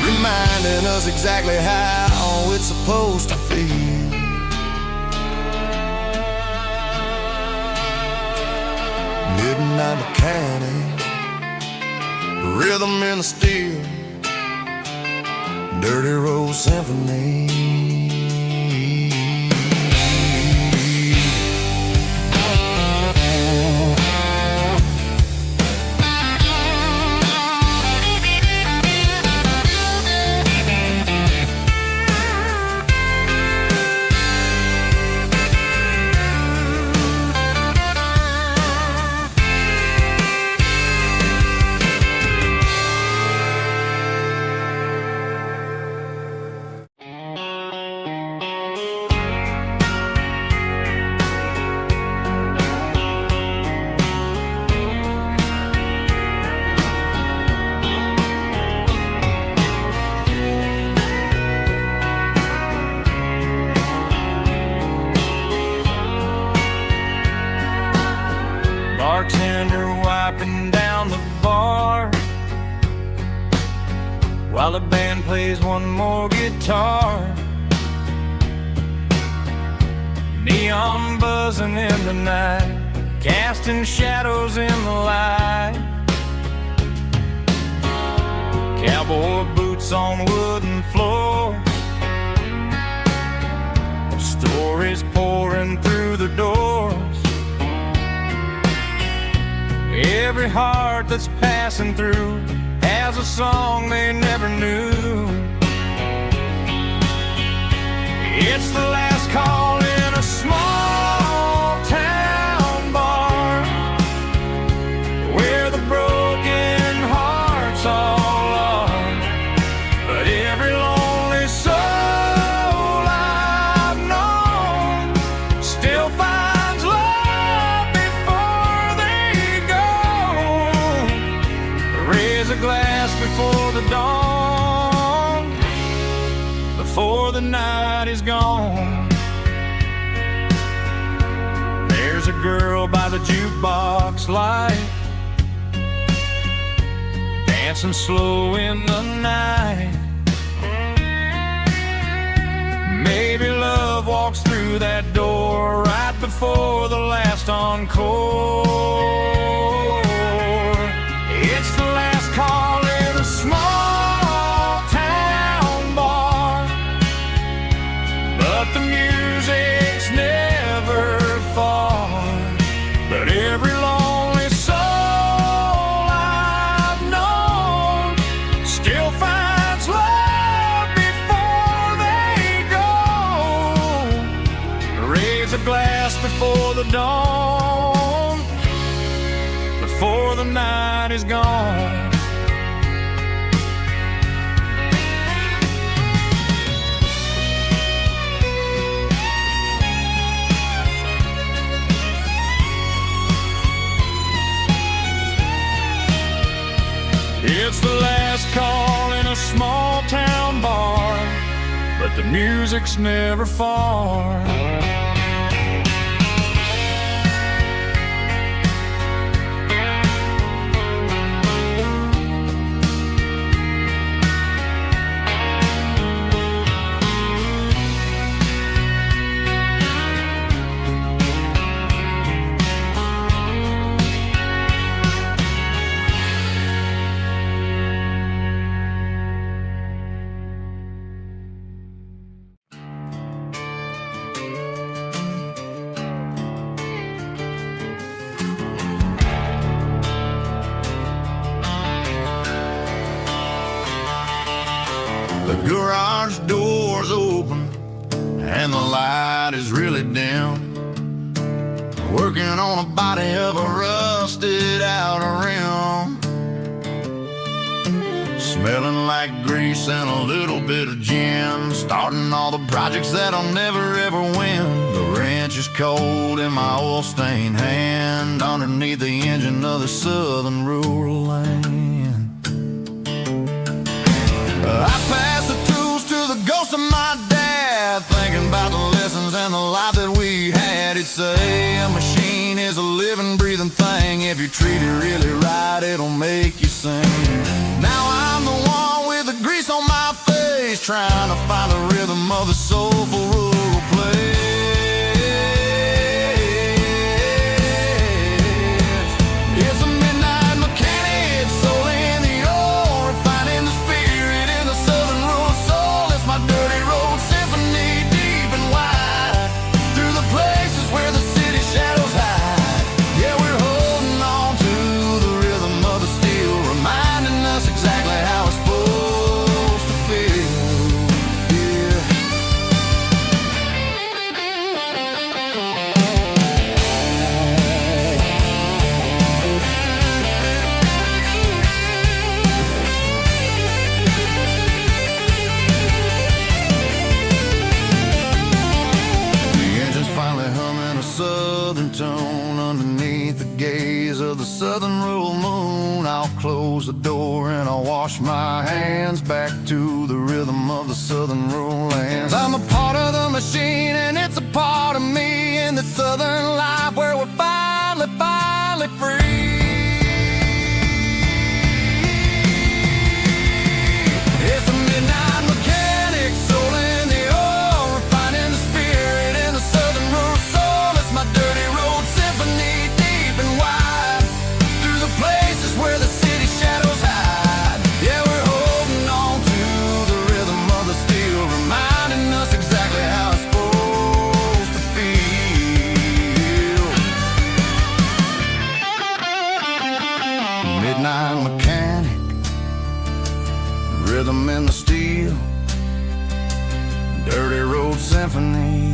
C: reminding us exactly how it's supposed to feel. Midnight mechanic, rhythm in the steel, dirty road symphony.
A: while the band plays one more guitar. Neon buzzing in the night, casting shadows in the light. Cowboy boots on wooden floors, stories pouring through the doors. Every heart that's passing through has a song they never knew. It's the last call in a small town bar, where the broken hearts all are. But every lonely soul I've known still finds love before they go. Raise a glass before the dawn, before the night is gone. There's a girl by the jukebox light, dancing slow in the night. Maybe love walks through that door right before the last encore. It's the last call in a small town bar, but the music's never far. But every lonely soul I've known still finds love before they go. Raise a glass before the dawn, before the night is gone. It's the last call in a small town bar, but the music's never far.
C: The garage door's open and the light is really dim. Working on a body of a rusted out rim, smelling like grease and a little bit of gin. Starting all the projects that I'll never ever win. The wrench is cold in my oil-stained hand, underneath the engine of the southern rural land. I pass the tools to the ghost of my dad, thinking about the lessons and the life that we had. He'd say a machine is a living, breathing thing. If you treat it really right, it'll make you sing. Now I'm the one with the grease on my face, trying to find the rhythm of the soulful rural place. It's a midnight mechanic, soul in the ore, refining the spirit in the southern rural soul. It's my dirty road symphony, deep and wide, through the places where the city shadows hide. Yeah, we're holding on to the rhythm of the steel, reminding us exactly how it's supposed to feel. Yeah. The engine's finally humming a southern tone underneath the gaze of the southern rural moon. I'll close the door and I'll wash my hands, back to the rhythm of the southern rural lands. I'm a part of the machine and it's a part of me, in the southern life where we're finally free. rhythm in the steel, dirty road symphony.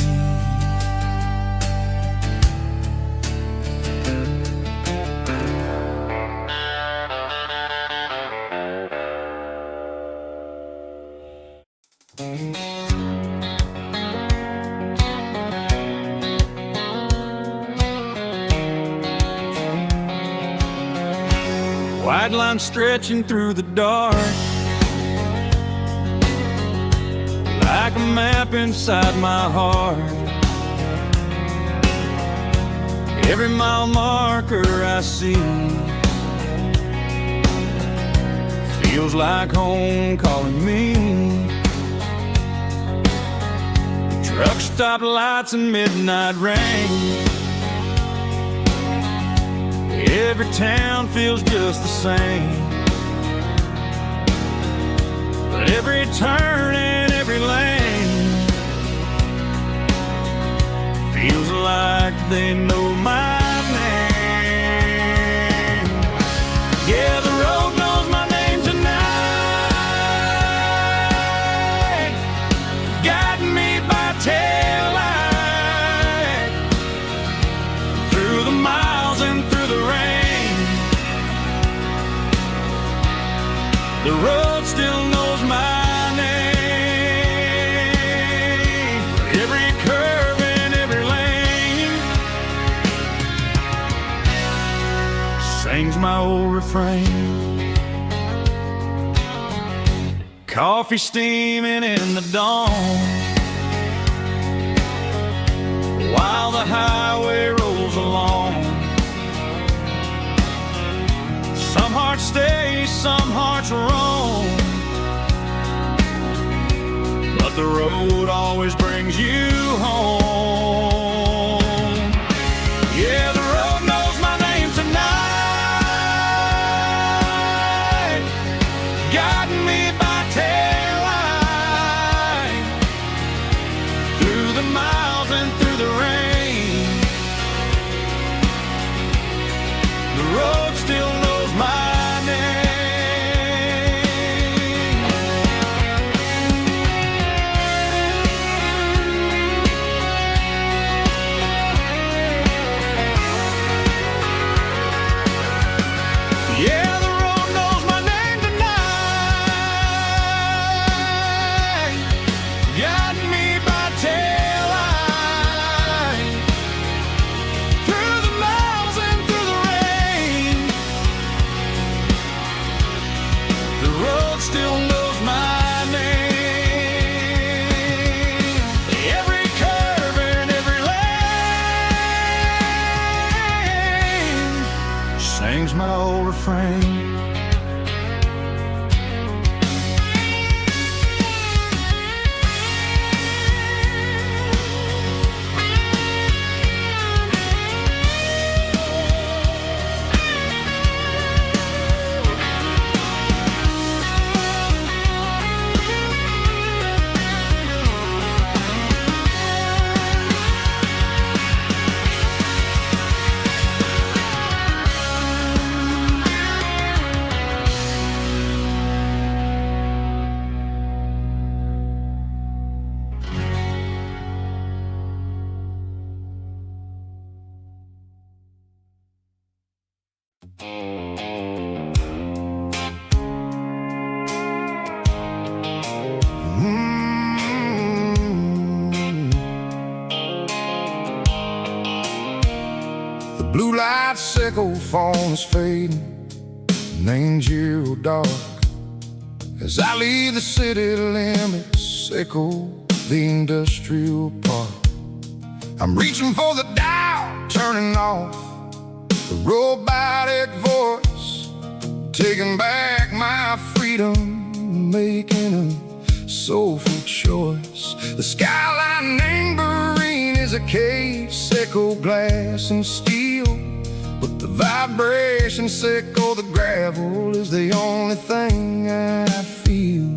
A: White line stretching through the dark, like a map inside my heart. Every mile marker I see feels like home calling me. Truck stop lights and midnight rain, every town feels just the same. But every turn and every lane feels like they know my name. Yeah, the road knows my name tonight, guiding me by taillight through the miles and through the rain. The road still knows my name. Every curve and every lane sings my old refrain. Coffee steaming in the dawn, while the highway rolls along. Some hearts stay, some hearts roam, but the road always brings you home. Yeah, the road knows my name tonight, guiding me by taillight through the miles and through the rain. The road still knows my name. Yeah, the road knows my name tonight, guiding me by taillight through the miles and through the rain. The road still knows my name. Every curve and every lane sings my old refrain.
C: The blue light sickle phone is fading, named zero dark. As I leave the city limits, sickle the industrial park. I'm reaching for the dial, turning off the robotic voice, taking back my freedom, making a soulful choice. The skyline named Marine is a cage, sickle glass and steel, but the vibration sickle, the gravel is the only thing I feel.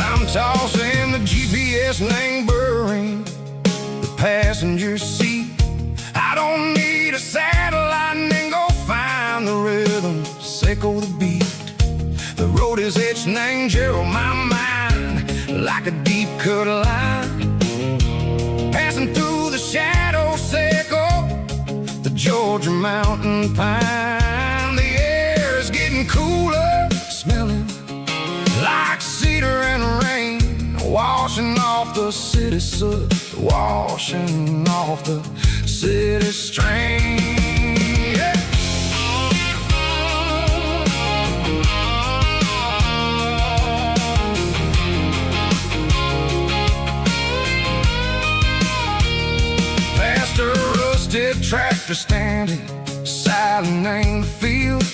C: I'm tossing the GPS name whispering the passenger seat. I don't need a satellite and go find the rhythm, echo the beat. The road is etched and angel on my mind like a deep cut line, passing through the shadow circle, the Georgia mountain pine. The air is getting cooler, smelling like cedar and rain, washing off the city soot, washing off the city strain. Yeah. Past a rusted tractor standing silent in the field,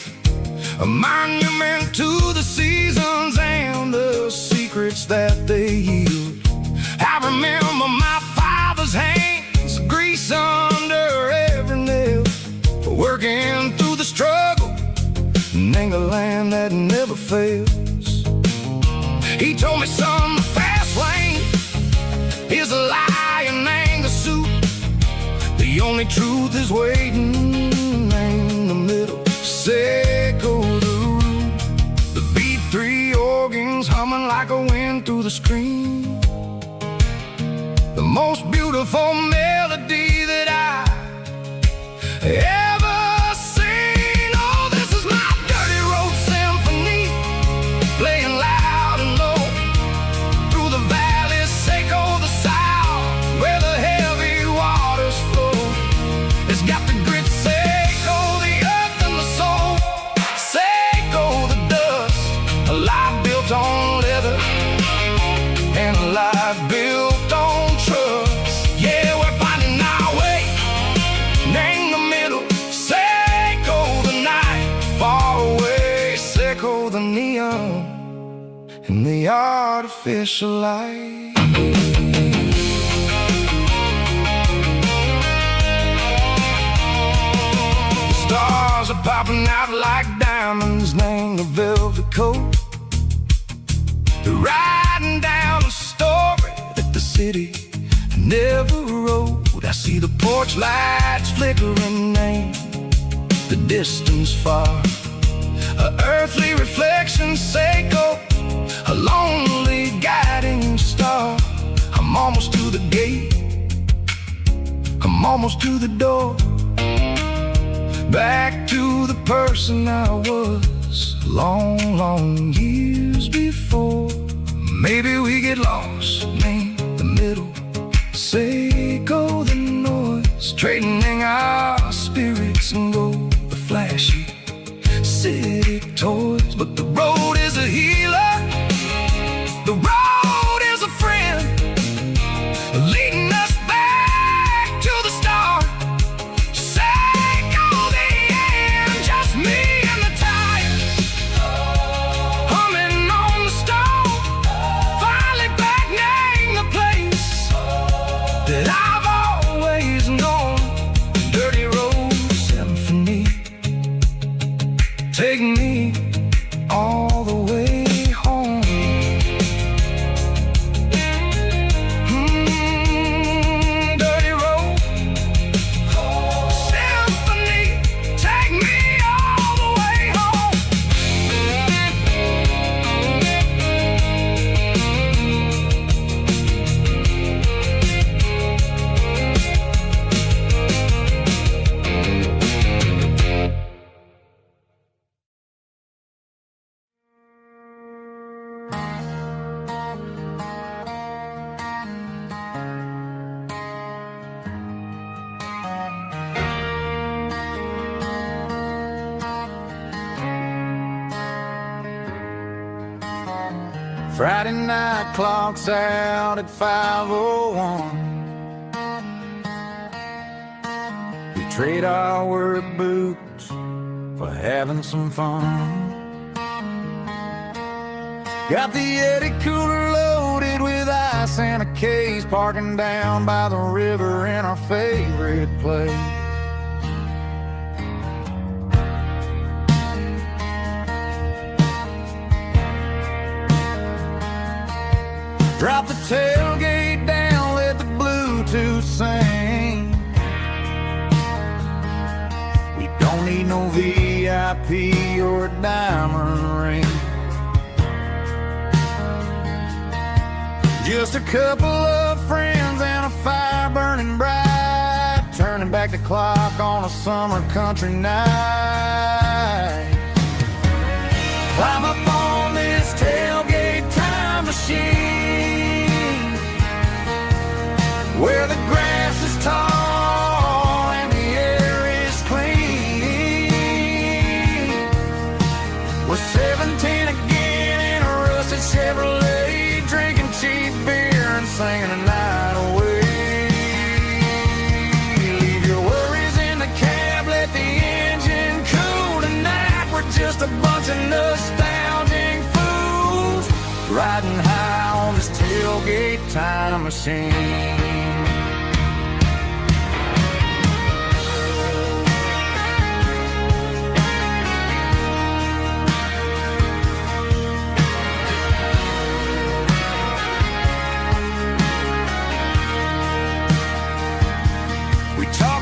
C: a monument to the seasons and the secrets that they yield. I remember my father's hands, grease under every nail, working through the struggle, and the land that never fails. He told me, son, the fast lane is a lion and the suit. The only truth is waiting in the middle. Echo the root, the B3 organs humming like a wind through the screen. The most beautiful melody that I ever seen. Oh, this is my dirty road symphony, playing loud and low through the valleys, echo the south, where the heavy waters flow. It's got the grit, echo the earth and the soul, echo the dust, a life built on leather and a life built on trust. Yeah, we're finding our way in the middle, echo the night far away, echo the neon and the artificial light. Stars are popping out like diamonds, named the velvet coat. They're riding down a story that the city never wrote. I see the porch lights flickering, name the distance far, a earthly reflection, echo a lonely guiding star. I'm almost to the gate, I'm almost to the door, back to the person I was long, long years before. Maybe we get lost in the middle, echo the noise, trading our spirits and go the flashy city toys. But the road is a healer, the road is a friend, leading us back to the start. I've always known, dirty road symphony, take me all the way home. Dirty road symphony, take me all the way home. Friday night clock's out at 5:01. We trade our work boots for having some fun. Got the Yeti cooler loaded with ice and a case, parking down by the river in our favorite place. Drop the tailgate down
B: to sing. We don't need no VIP or a diamond ring. Just a couple of friends and a fire burning bright, turning back the clock on a summer country night. Climb up on this tailgate time machine, where the grass is tall and the air is clean. We're 17 again in a rusted Chevrolet, drinking cheap beer and singing the night away. Leave your worries in the cab, let the engine cool tonight. We're just a bunch of nostalgic fools, riding high on this tailgate time machine.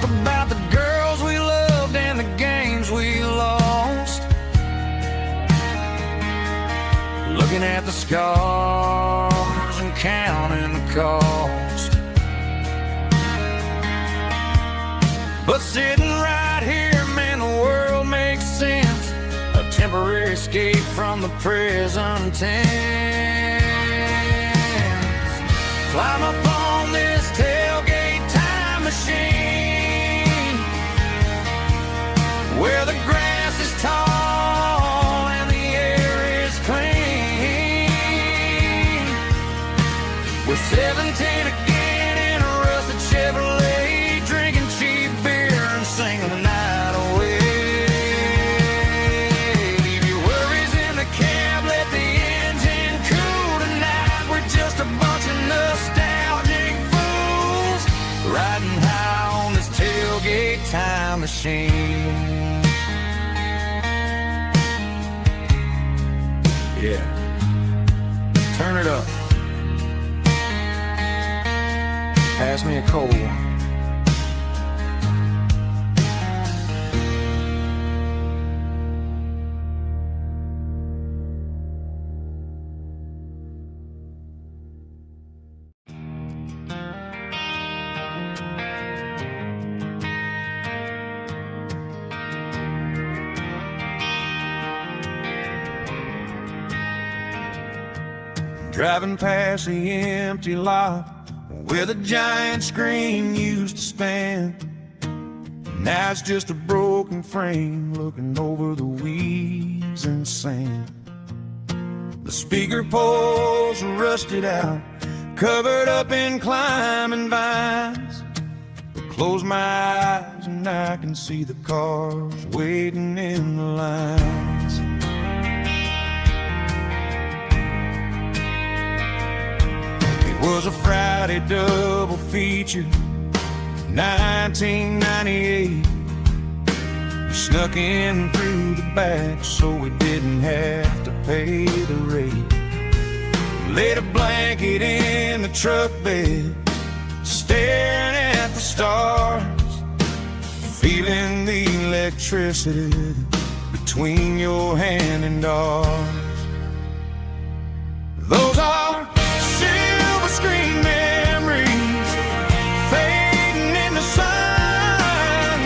B: About the girls we loved and the games we lost, looking at the scars and counting the cost. But sitting right here, man, the world makes sense, a temporary escape from the present tense. Climb up on this tailgate time machine, where the grass is tall and the air is clean. We're 17 again in a rusted Chevrolet, drinking cheap beer and singing the night away. Leave your worries in the cab, let the engine cool tonight. We're just a bunch of nostalgic fools, riding high on this tailgate time machine. Yeah, turn it up. Pass me a cold one. Driving past the empty lot where the giant screen used to stand. Now it's just a broken frame looking over the weeds and sand. The speaker poles are rusted out, covered up in climbing vines. But close my eyes and I can see the cars waiting in the lines. It was a Friday double feature, 1998. We snuck in through the back so we didn't have to pay the rate. Laid a blanket in the truck bed, staring at the stars, feeling the electricity between your hand and ours. Those are silver screen memories fading in the sun.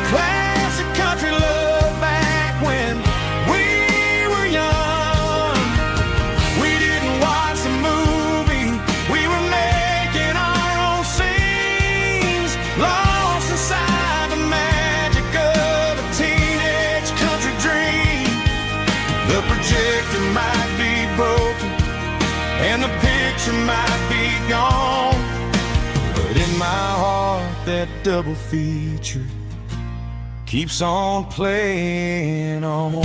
B: Classic country love back when we were young. We didn't watch the movie, we were making our own scenes, lost inside the magic of a teenage country dream. The projector might be broken and the picture might be gone, but in my heart that double feature keeps on playing on.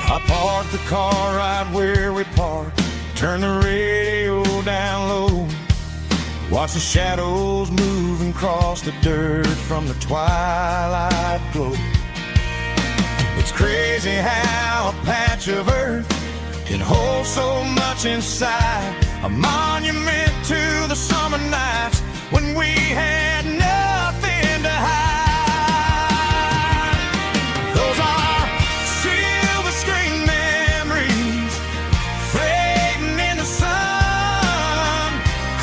B: I parked the car right where we parked, turned the radio down low, watch the shadows moving across the dirt from the twilight glow. It's crazy how a patch of earth
C: can hold so much inside. A monument to the summer nights when we had nothing to hide. Those are silver screen memories fading in the sun.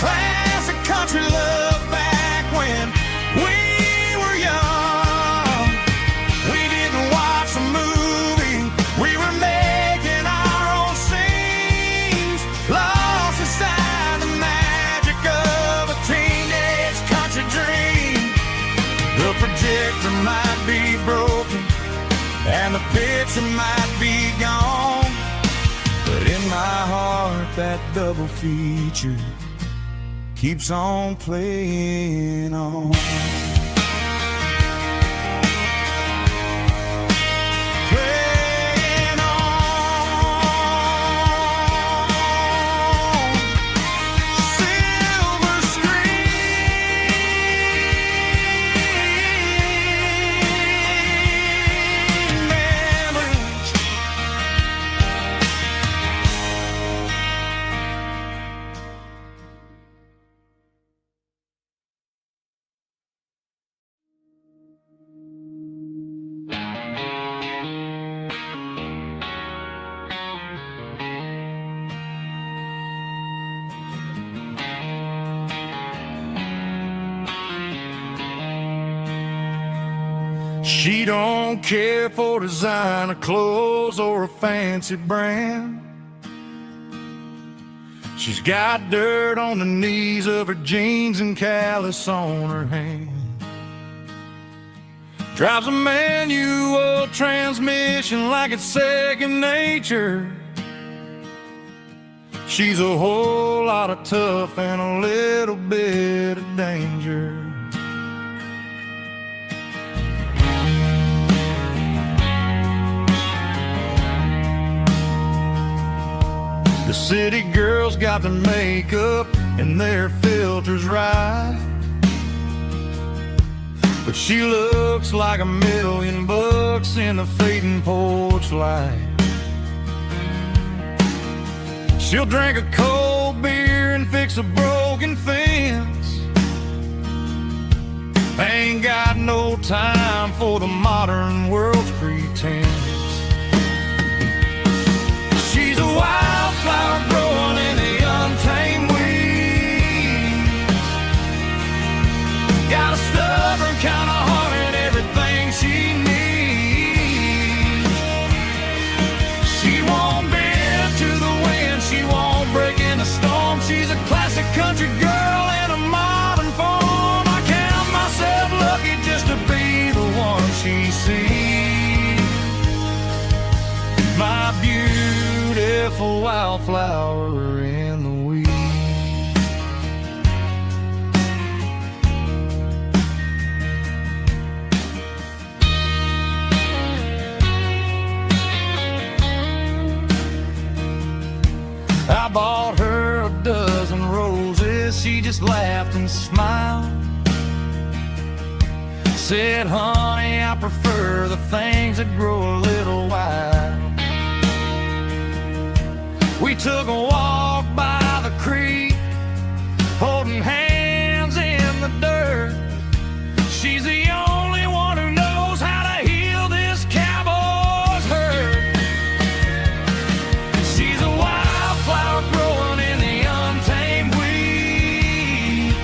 C: Classic country love back when we were young. We didn't watch a movie, we were making our own scenes, lost inside the magic of a teenage country dream. The projector might be broken and the picture might be gone, but in my heart that double feature keeps on playing on. Playing on. Silver screen memories. She don't care for designer clothes or a fancy brand. She's got dirt on the knees of her jeans and callus on her hand. Drives a manual transmission like it's second nature. She's a whole lot of tough and a little bit of danger. The city girls got their makeup and their filters right, but she looks like $1,000,000 in the fading porch light. She'll drink a cold beer and fix a broken fence. Ain't got no time for the modern world's pretense. She's a wildflower growing in the untamed weeds. Got a stubborn kind of heart and everything she needs. She won't bend to the wind, she won't break in the storm. She's a classic country girl in a modern form. I count myself lucky just to be the one she sees. My beautiful wildflower in the weeds. I bought her a dozen roses, she just laughed and smiled. Said, honey, I prefer the things that grow a little wild. We took a walk by the creek, holding hands in the dirt. She's the only one who knows how to heal this cowboy's hurt. She's a wildflower growing in the untamed weed.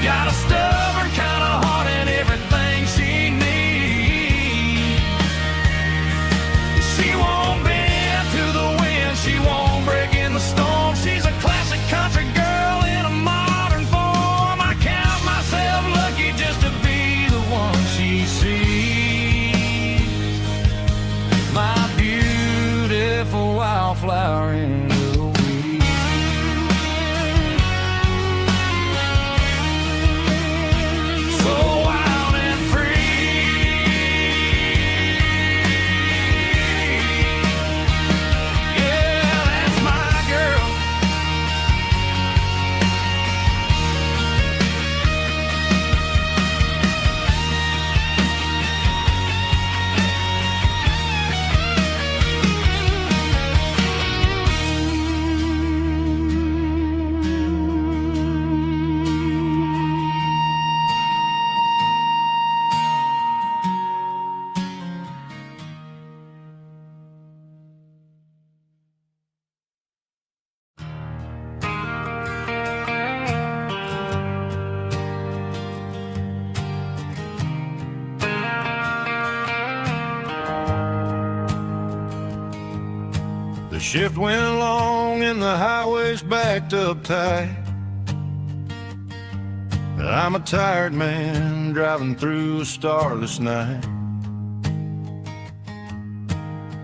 C: Got a stubborn kind of heart and everything she needs. She won't bend to the wind, she won't
A: The shift went along and the highway's backed up tight. I'm a tired man driving through a starless night,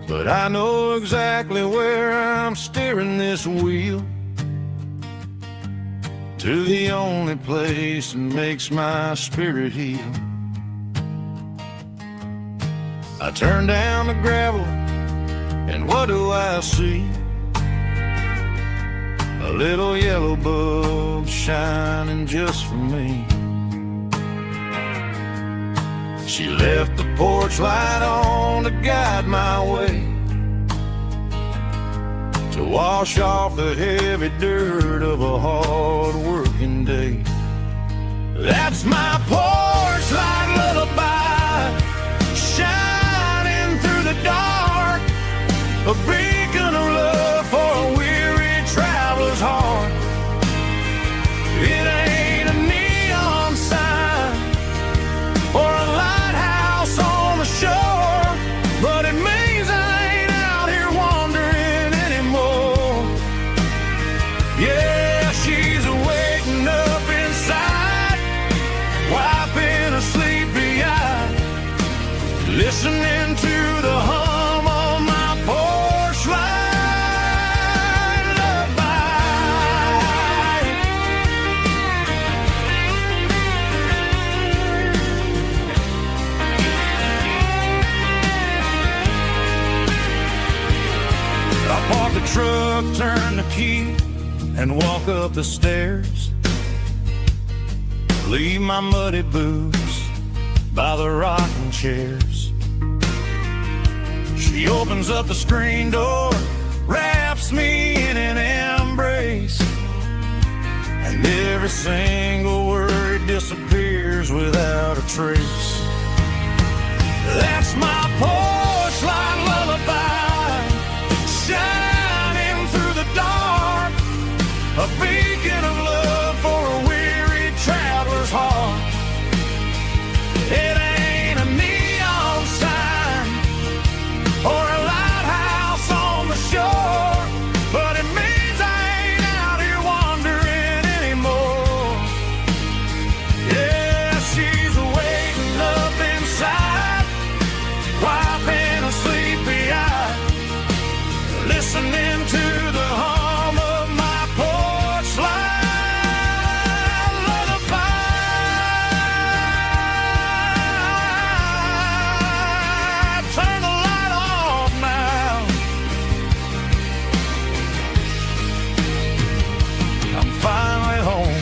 A: but I know exactly where I'm steering this wheel, to the only place that makes my spirit heal. I turn down the gravel, and what do I see? A little yellow bulb shining just for me. She left the porch light on to guide my way, to wash off the heavy dirt of a hard working day. That's my porch light lullaby, shining through the dark, a beacon of love for a weary traveler's heart. It ain't a neon sign or a lighthouse on the shore, but it means I ain't out here wandering anymore. Yeah, she's waking up inside, wiping a sleepy eye, listening to the hum of my porch light lullaby. I park the truck, turn the key, and walk up the stairs. Leave my muddy boots by the rocking chairs. She opens up the screen door, wraps me in an embrace, and every single word disappears without a trace. That's my porch light lullaby, shining through the dark, a beacon of love for a weary traveler's heart. It ain't a neon sign or a lighthouse on the shore, but it means I ain't out here wandering anymore. Yeah, she's waking up inside, wiping a sleepy eye, listening to the hum of my porch light lullaby. Turn the light off now. I'm finally home.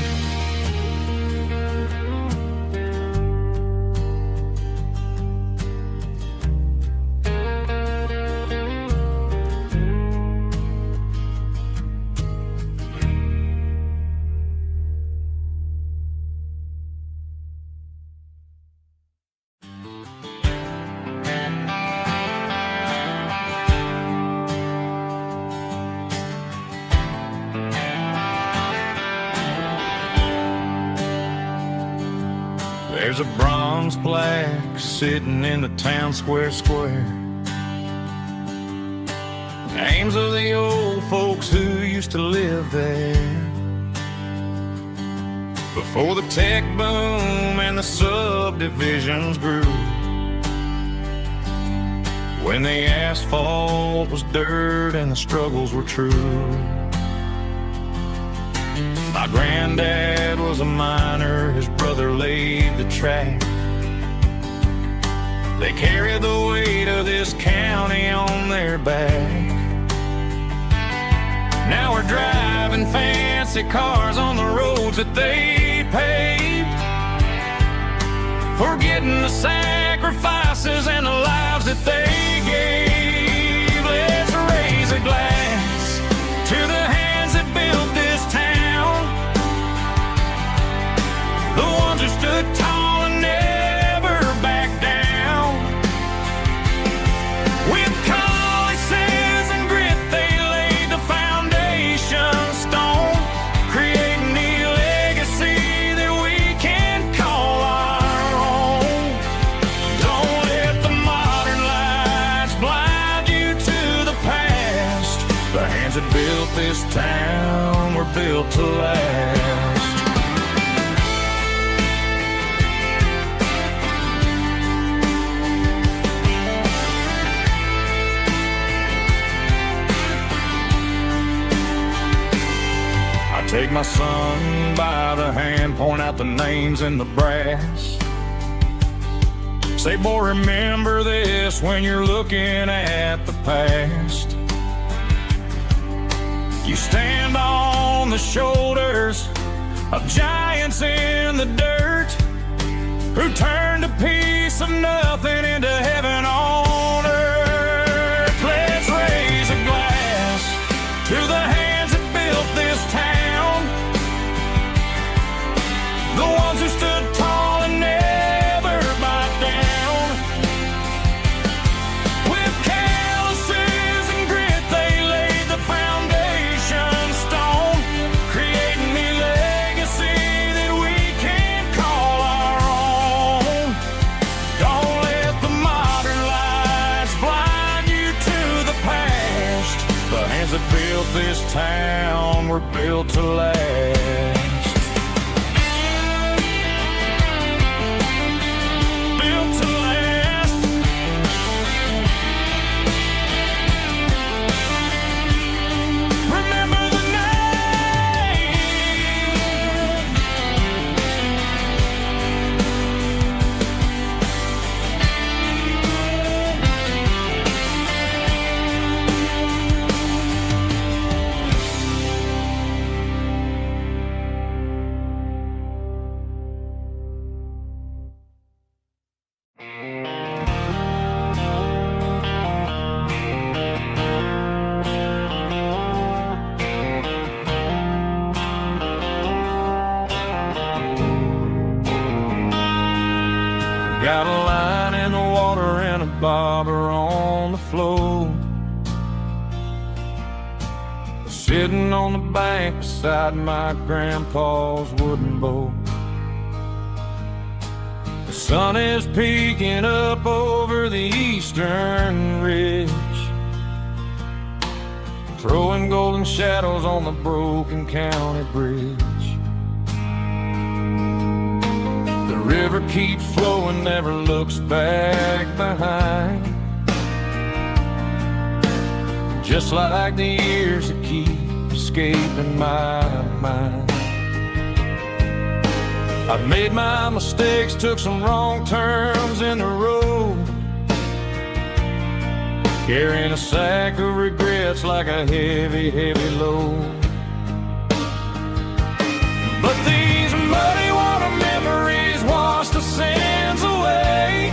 A: There's a bronze plaque sitting in the town square. Names of the old folks who used to live there before the tech boom and the subdivisions grew, when the asphalt was dirt and the struggles were true. My granddad was a miner, his brother laid the track. They carried the weight of this county on their back. Now we're driving fancy cars on the roads that they paved, forgetting the sacrifices and the lives that they gave. Let's raise a glass to the hands that built this town, the ones who stood tall and never backed down. With calluses and grit, they laid the foundation stone, creating the legacy that we can call our own. Don't let the modern life hands that built this town were built to last. I take my son by the hand, point out the names in the brass. Say, boy, remember this when you're looking at the past. You stand on the shoulders of giants in the dirt who turned a piece of nothing into heaven on earth. Let's raise a glass to the hands that built this town, the ones who stood tall and never bowed down. With calluses and grit, they laid the foundation stone, creating a legacy that we can call our own. Don't let the modern lights blind you to the past. The hands that built this town were built to last. Got a line in the water and a bobber on the floor, sitting on the bank beside my grandpa's wooden boat. The sun is peeking up over the eastern ridge, throwing golden shadows on the broken county bridge. The river keeps flowing, never looks back behind, just like the years that keep escaping my mind. I've made my mistakes, took some wrong turns in the road, carrying a sack of regrets like a heavy, heavy load. But these muddy water memories wash the sins away.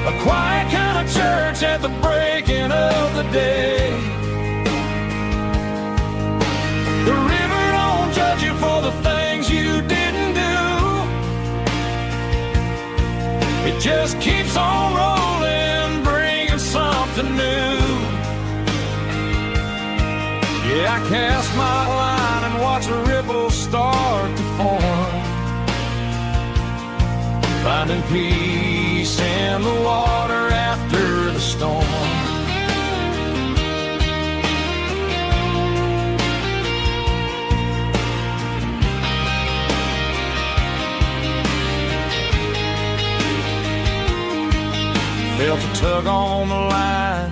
A: A quiet kind of church at the breaking of the day. The river don't judge you for the things you didn't do. It just keeps on rolling, bringing something new. Yeah, I cast my line and watch a ripple start to form, finding peace in the water after the storm. Felt a tug on the line,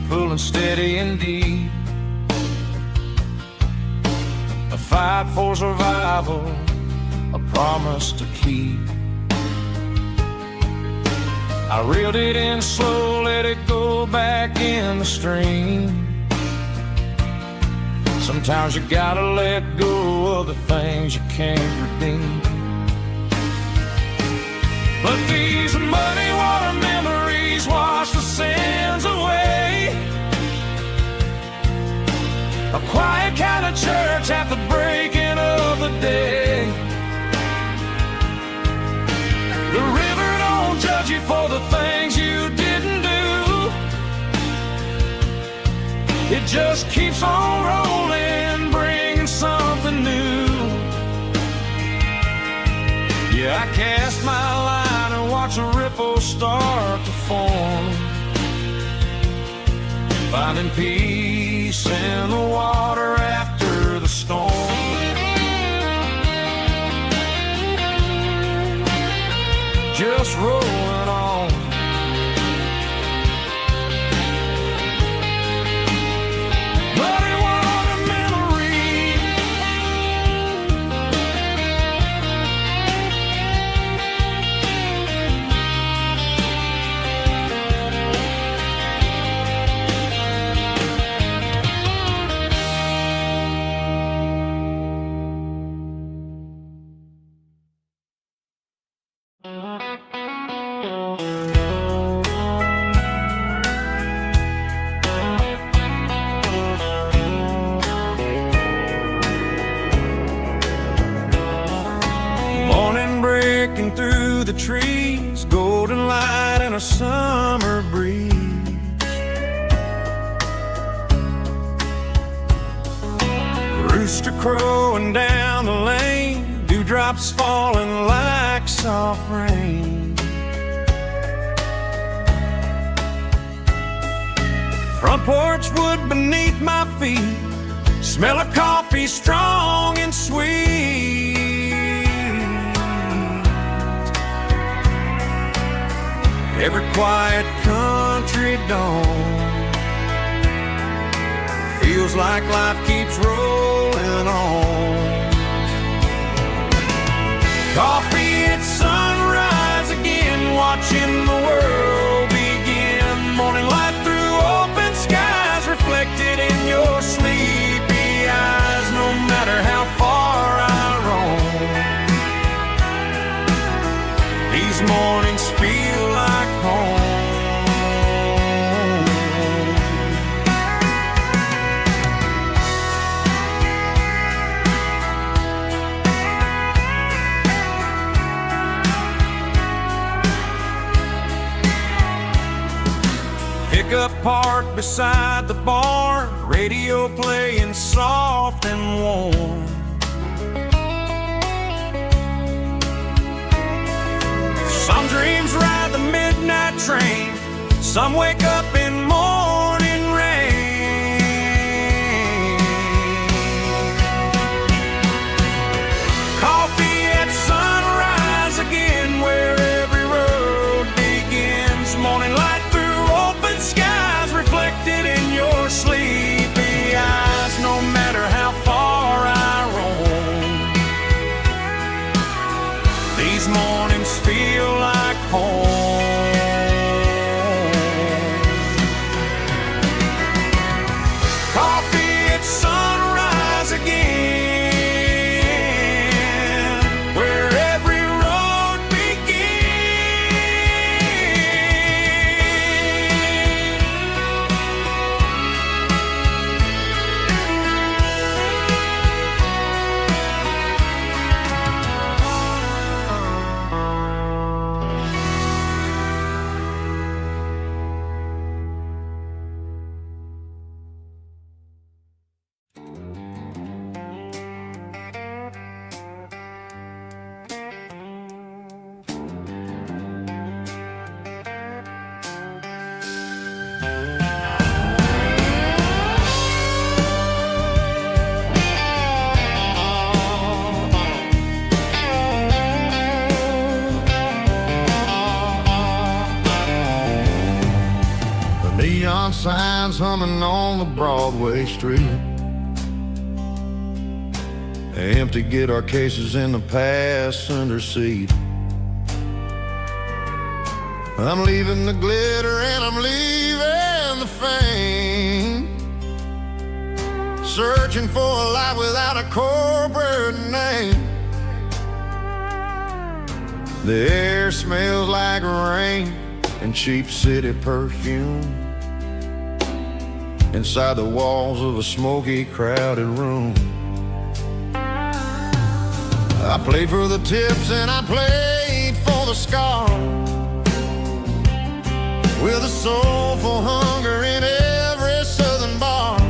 A: pulling steady and deep. A fight for survival, a promise to keep. I reeled it in slow, let it go back in the stream. Sometimes you gotta let go of the things you can't redeem. But these muddy water memories wash the sins away. A quiet kind of church at the breaking of the day. The river don't judge you for the things you didn't do. It just keeps on rolling, bringing something new. Yeah, I cast my line and watch a ripple start to form, finding peace in the water after the storm. Just rolling on. But it was a memory. Morning breaking through the trees, golden light and a summer breeze. Rooster crowing down the lane, dewdrops falling like soft rain. Front porch wood beneath my feet, smell of coffee strong and sweet. Every quiet country dawn feels like life keeps rolling on. Coffee at sunrise again, watching the world begin. Morning light through open skies, reflected in your sleepy eyes. No matter how far I roam, these mornings feel like home. Pickup parked beside the barn, radio playing soft and warm. Some dreams ride the midnight train, some wake up in morning rain. Coffee at sunrise again, where every road begins. Morning light through open skies, reflected in your sleepy eyes. No matter how far I roam, these mornings feel like home. Coffee at sunrise again, where every road
C: Neon signs humming on the Broadway street. Empty guitar cases in the passenger seat. I'm leaving the glitter and I'm leaving the fame, searching for a life without a corporate name. The air smells like rain and cheap city perfume inside the walls of a smoky, crowded room. I played for the tips and I played for the scars, with a soulful hunger in every southern bar.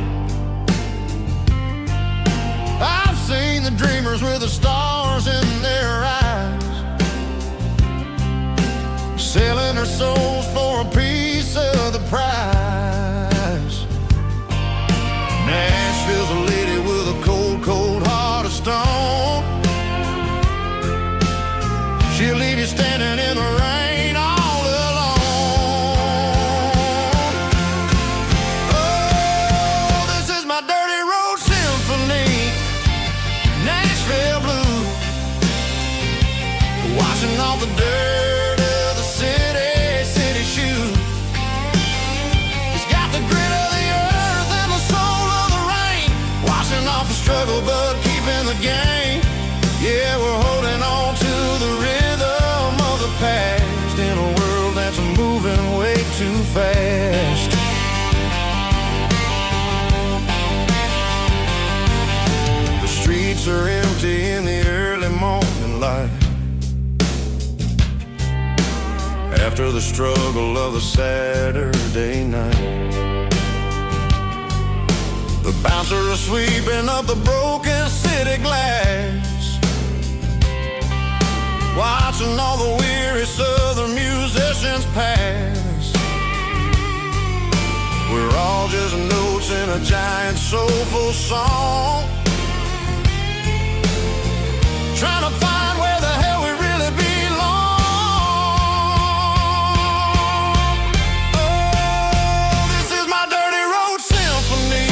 C: I've seen the dreamers with the stars in their eyes, selling their souls for a piece of the prize. struggle but keeping the game. Yeah, we're holding on to the rhythm of the past in a world that's moving way too fast. The streets are empty in the early morning light, after the struggle of the Saturday night. The bouncer is sweeping up the broken city glass, watching all the weary southern musicians pass. We're all just notes in a giant soulful song, trying to find where the hell we really belong. Oh, this is my dirty road symphony,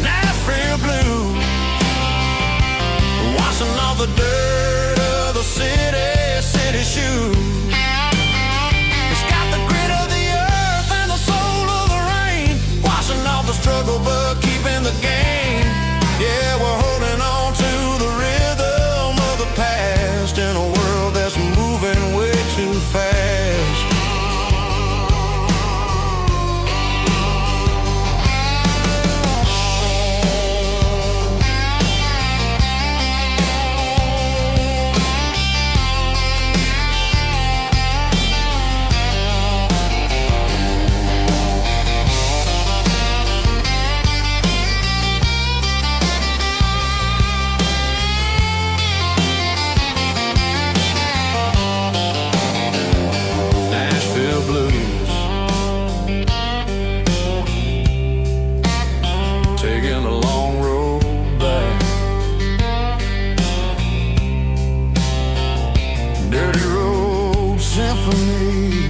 C: Nashville blues, washing off the dirt of the city shoes. It's got the grit of the earth and the soul of the rain, washing off the struggle but keeping the game. Yeah, we're holding on to the rhythm of the past in a world that's moving way too fast. Taking a long road back, dirty road symphony.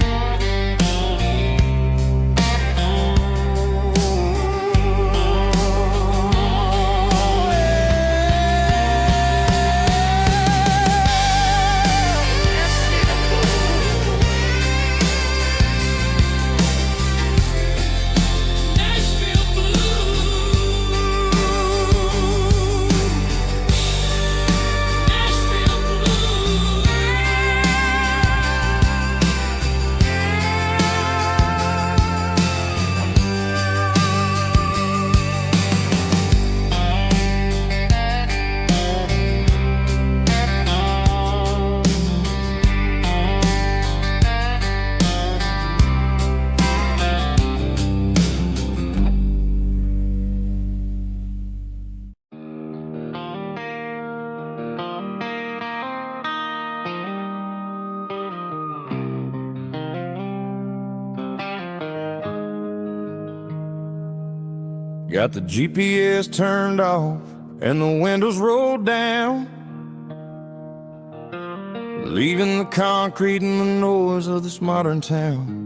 C: Got the GPS turned off and the windows rolled down, leaving the concrete and the noise of this modern town.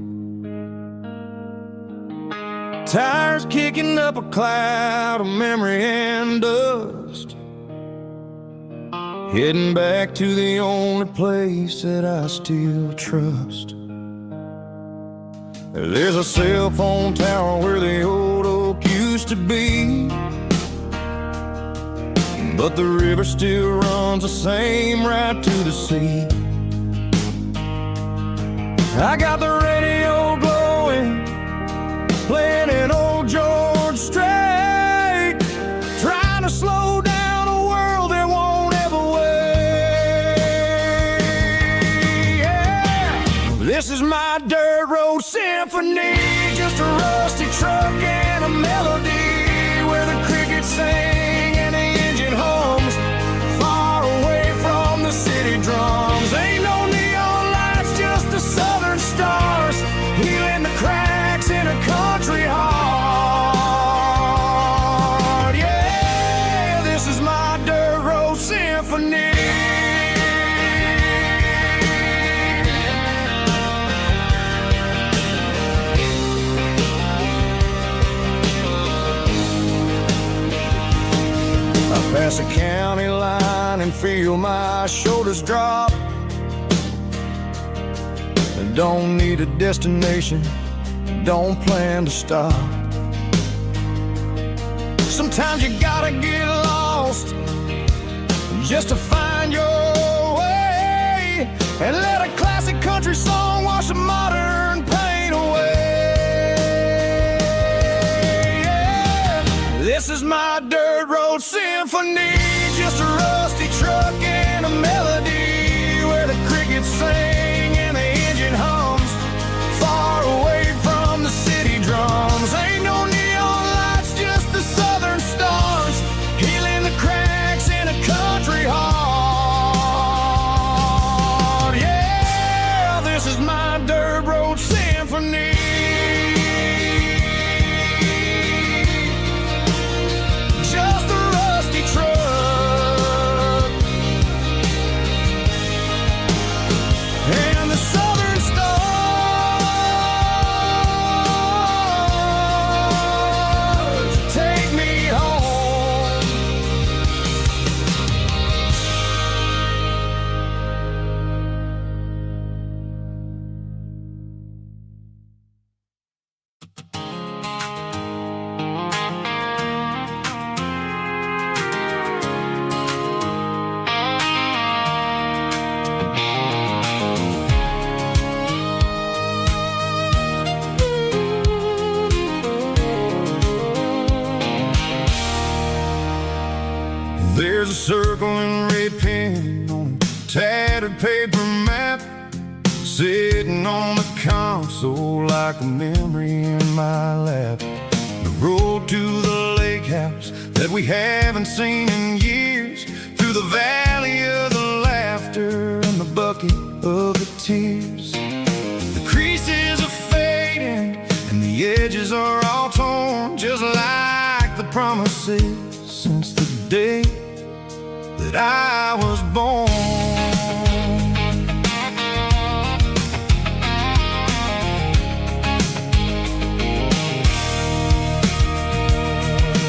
C: Tires kicking up a cloud of memory and dust, heading back to the only place that I still trust. There's a cell phone tower where the old oak used to be, but the river still runs the same right to the sea. I got the radio glowing, playing an old George Strait, trying to slow down a world that won't ever wait. Yeah. This is my dirt road symphony, just a rusty truck and a melody where the crickets sing and the engine hums, far away from the city drums. Ain't no neon lights, just the southern stars, healing the cracks in a country heart. Yeah, this is my dirt road symphony. Pass a county line and feel my shoulders drop. Don't need a destination, don't plan to stop.
A: Sometimes you gotta get lost just to find your way, and let a classic country song wash a modern pain away. Yeah. This is my dirt road symphony, just a rusty truck and a melody where the crickets sing and the engine hums, far away from the city drums. Ain't no neon lights, just the southern stars, healing the cracks in a country heart. Yeah, this is my dirt road symphony. Just a rusty truck and the southern stars take me home.
B: There's a circle and red pen on a tattered paper map, sitting on the console like a memory in my lap. The road to the lake house that we haven't seen in years, through the valley of the laughter and the bucket of the tears. The creases are fading and the edges are all torn, just like the promises since the day that I was born.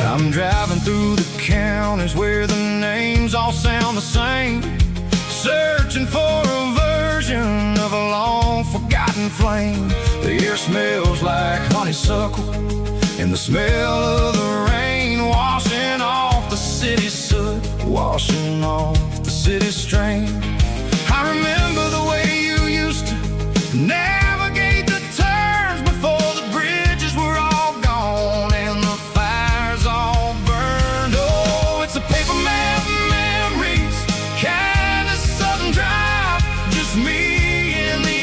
B: I'm driving through the counties where the names all sound the same, searching for a version of a long forgotten flame. The air smells like honeysuckle and the smell of the rain, washing off the city's soot, washing off the city's strain. I remember the way you used to navigate the turns before the bridges were all gone and the fires all burned. Oh, it's a paper map memories, kind of southern drive, just me and the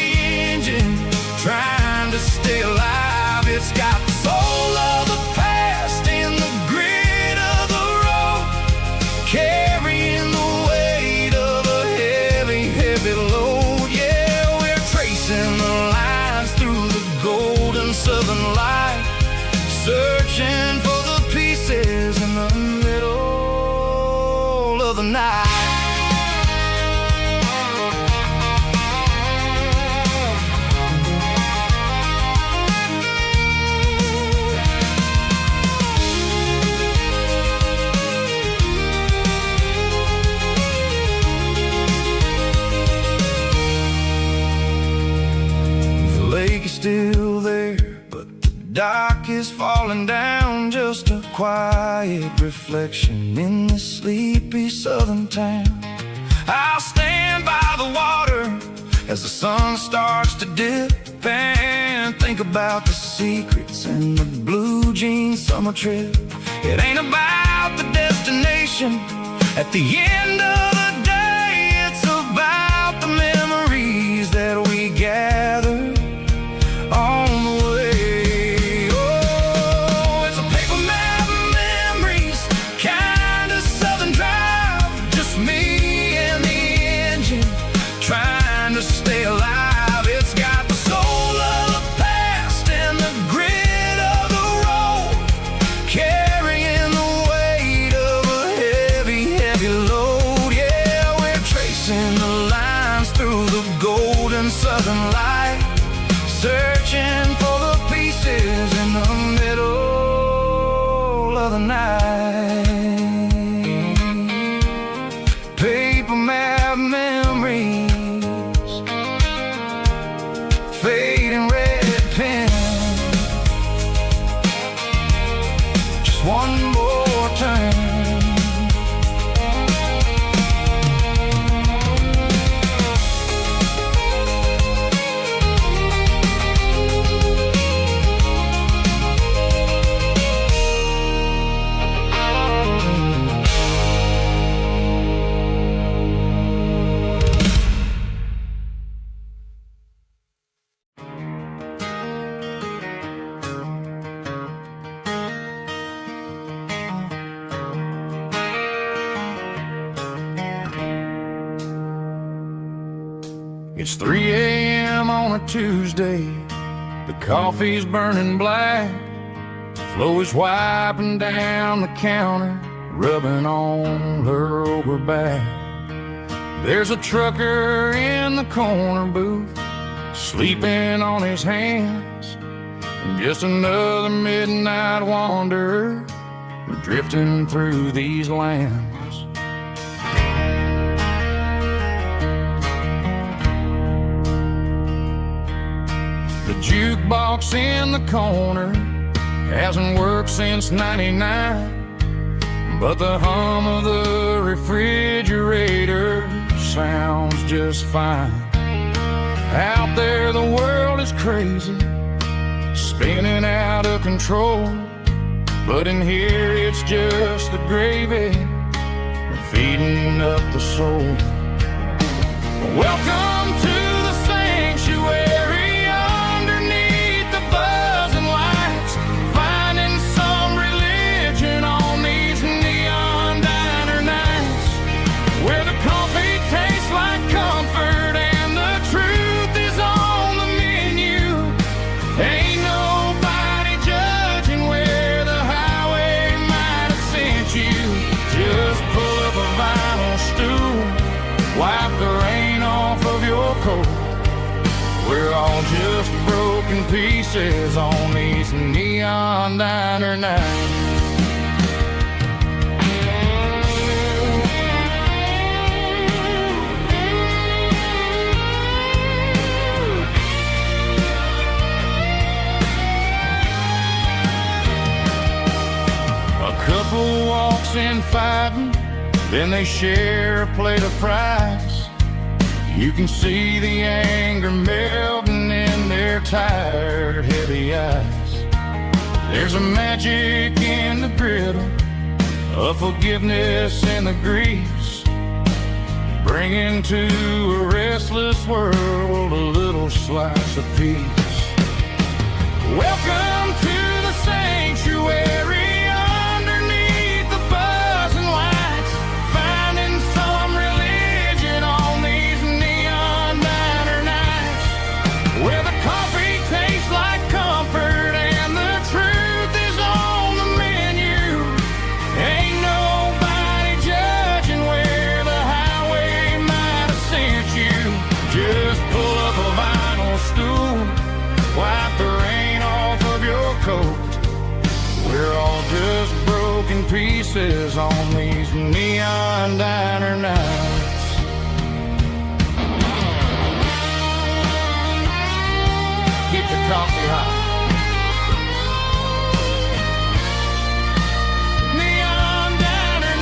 B: engine trying to stay alive. It's got the soul of the past and the grit of the road, carrying the weight of a heavy, heavy load. Yeah, we're tracing the lines through the golden southern light, searching for the pieces in the middle of the night. The lake is still there, but the dock is falling down, just a quiet reflection in this sleepy southern town. I'll stand by the water as the sun starts to dip and think about the secrets and the blue jean summer trip. It ain't about the destination at the end of the day, it's about the memories that we gather on the way. Oh, it's a paper map memories, kind of southern drive, just me and the engine trying to stay alive. It's got the soul of the past and the grit of the road, carrying the weight of a heavy, heavy load. Yeah, we're tracing the lines through the golden southern light, searching for the pieces in the middle of the night. Paper map memories, fading red pen, just one more
A: It's 3 a.m. on a Tuesday. The coffee's burning black. Flo is wiping down the counter, rubbing on her over back. There's a trucker in the corner booth, sleeping on his hands. And just another midnight wanderer, drifting through these lands. The jukebox in the corner hasn't worked since '99, but the hum of the refrigerator sounds just fine. Out there the world is crazy, spinning out of control, but in here it's just the gravy feeding up the soul. Welcome to the sanctuary underneath the buzzing lights, finding some religion on these neon diner nights, where the coffee tastes like comfort and the truth is on the menu. Ain't nobody judging where the highway might have sent you. Just pull up a vinyl stool, wipe the rain off of your coat. We're all just broken pieces on these neon diner nights. A couple walks in fighting, then they share a plate of fries. You can see the anger melting in their tired, heavy eyes. There's a magic in the griddle, a forgiveness in the grease, bringing to a restless world a little slice of peace. Welcome to the sanctuary. We're all just broken pieces on these neon diner nights. Keep the coffee hot. Neon diner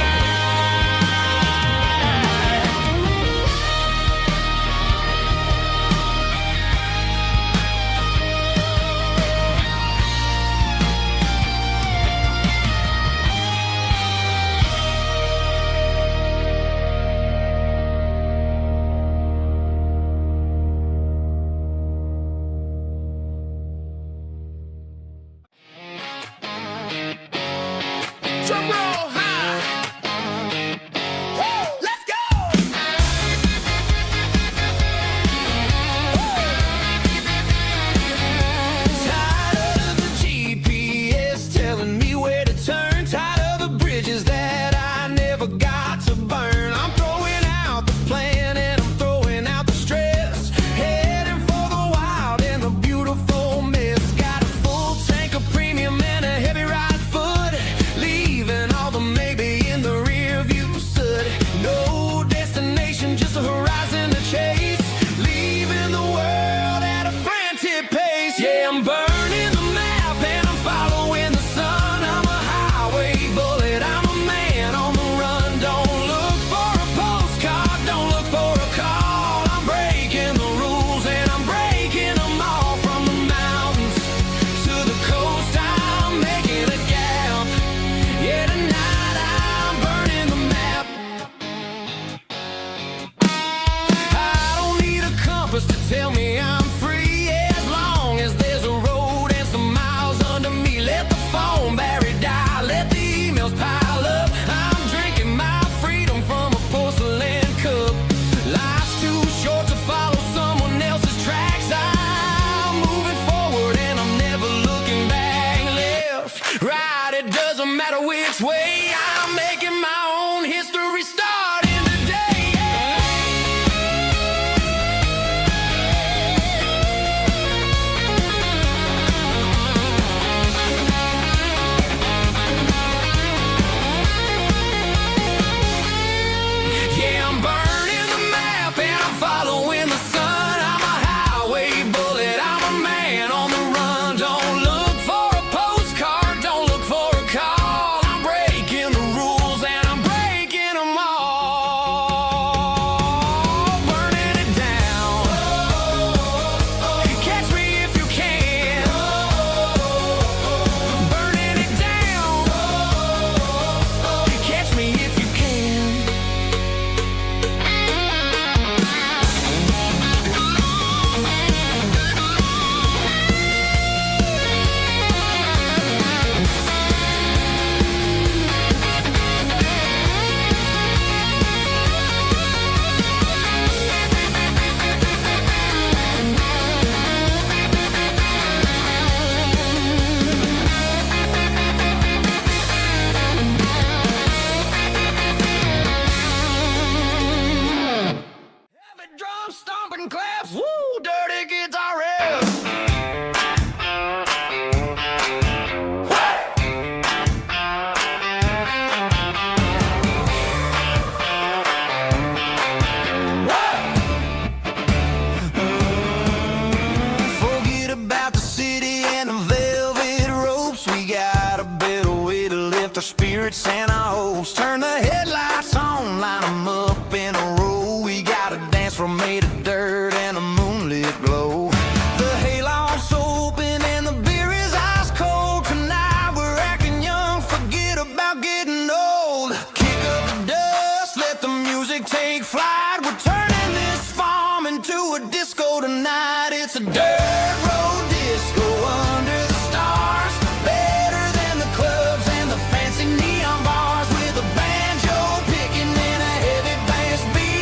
A: it doesn't matter which way. I'm making my own history starting today. Yeah, I'm burning the map and I'm following the sun. I'm a highway bullet, I'm a man on the run. Don't look for a postcard, don't look for a call. I'm breaking the rules and I'm breaking them all. Burning it down. Catch me if you can. Burning it down. Catch me if you can. Heavy drum stomping claps, woo, dirty guitar riffs.
C: Forget about the city and the velvet ropes. We got a better way to lift our spirits and our hopes. Turn the headlights on, line 'em up in a row. We got a dance floor made of dirt and a moonlit glow. The hayloft's open and the beer is ice cold. Tonight we're acting young, forget about getting old. Kick up the dust, let the music take flight. We're turning this farm into a disco tonight. It's a dirt road disco under the stars. Better than the clubs and the fancy neon bars. With a banjo picking and a heavy bass beat.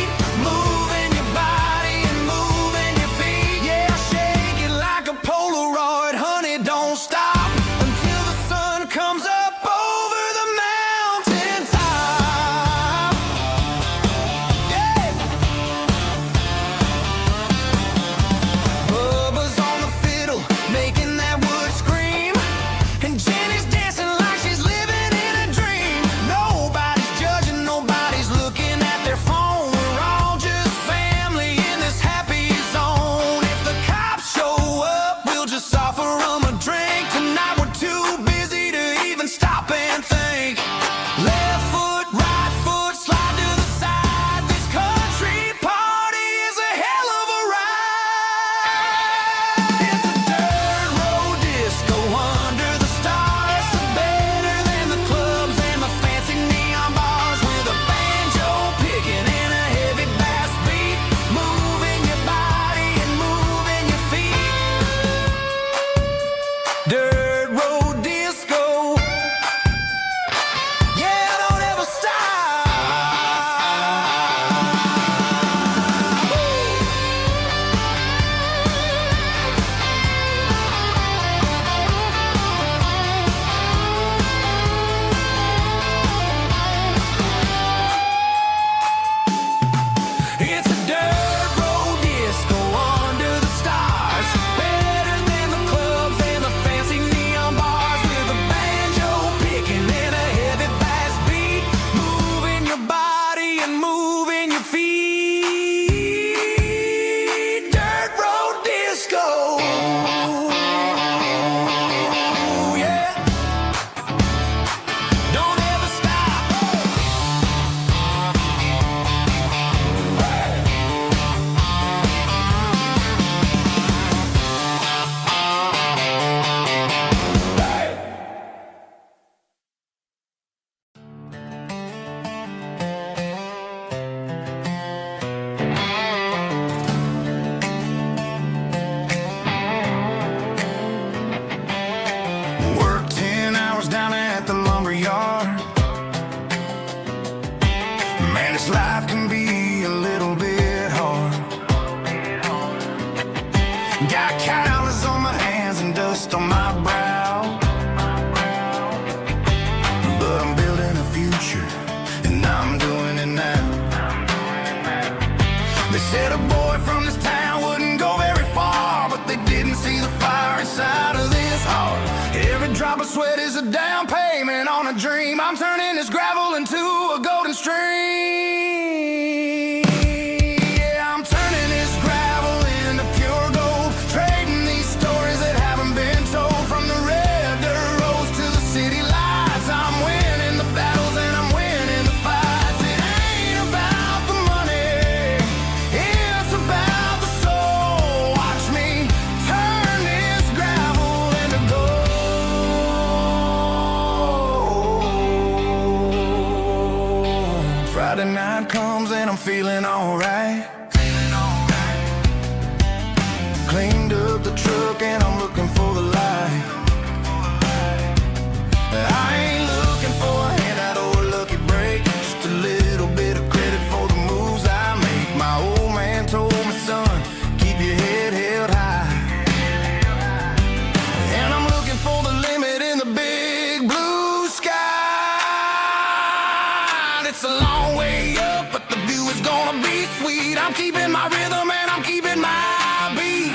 C: a down payment on a dream. I'm turning this gravel into a golden stream. Yeah, I'm turning this gravel into pure gold, trading these stories that haven't been told. From the red dirt roads to the city lights, I'm winning the battles and I'm winning the fights. It ain't about the money, it's about the soul. Watch me turn this gravel into gold. Friday night comes and I'm feeling alright. Cleaned up the truck and I'm looking for the light. I ain't looking for a handout or a lucky break, just a little bit of credit for the moves I make. My old man told me, son, keep your head held high. And I'm looking for the limit in the big blue sky. It's a long way up, but the view is gonna be sweet. I'm keeping my rhythm and I'm keeping my beat.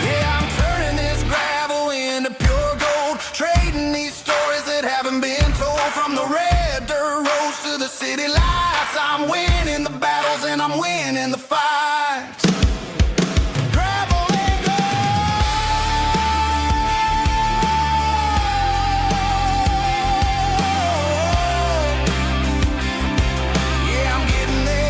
C: Yeah, I'm turning this gravel into pure gold, trading these stories that haven't been told. From the red dirt roads to the city lights, I'm winning the battles and I'm winning the fights. Gravel and gold. Yeah, I'm getting there.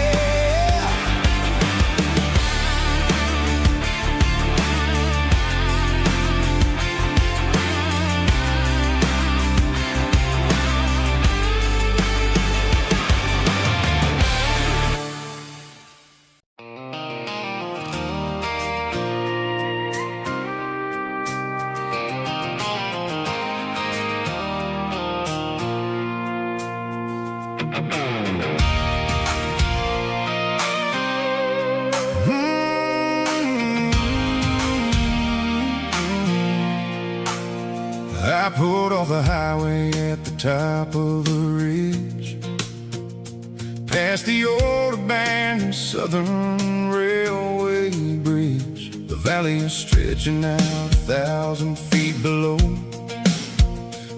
C: I pulled off the highway at the top of the ridge, past the old abandoned Southern Railway bridge. The valley is stretching out 1,000 feet below,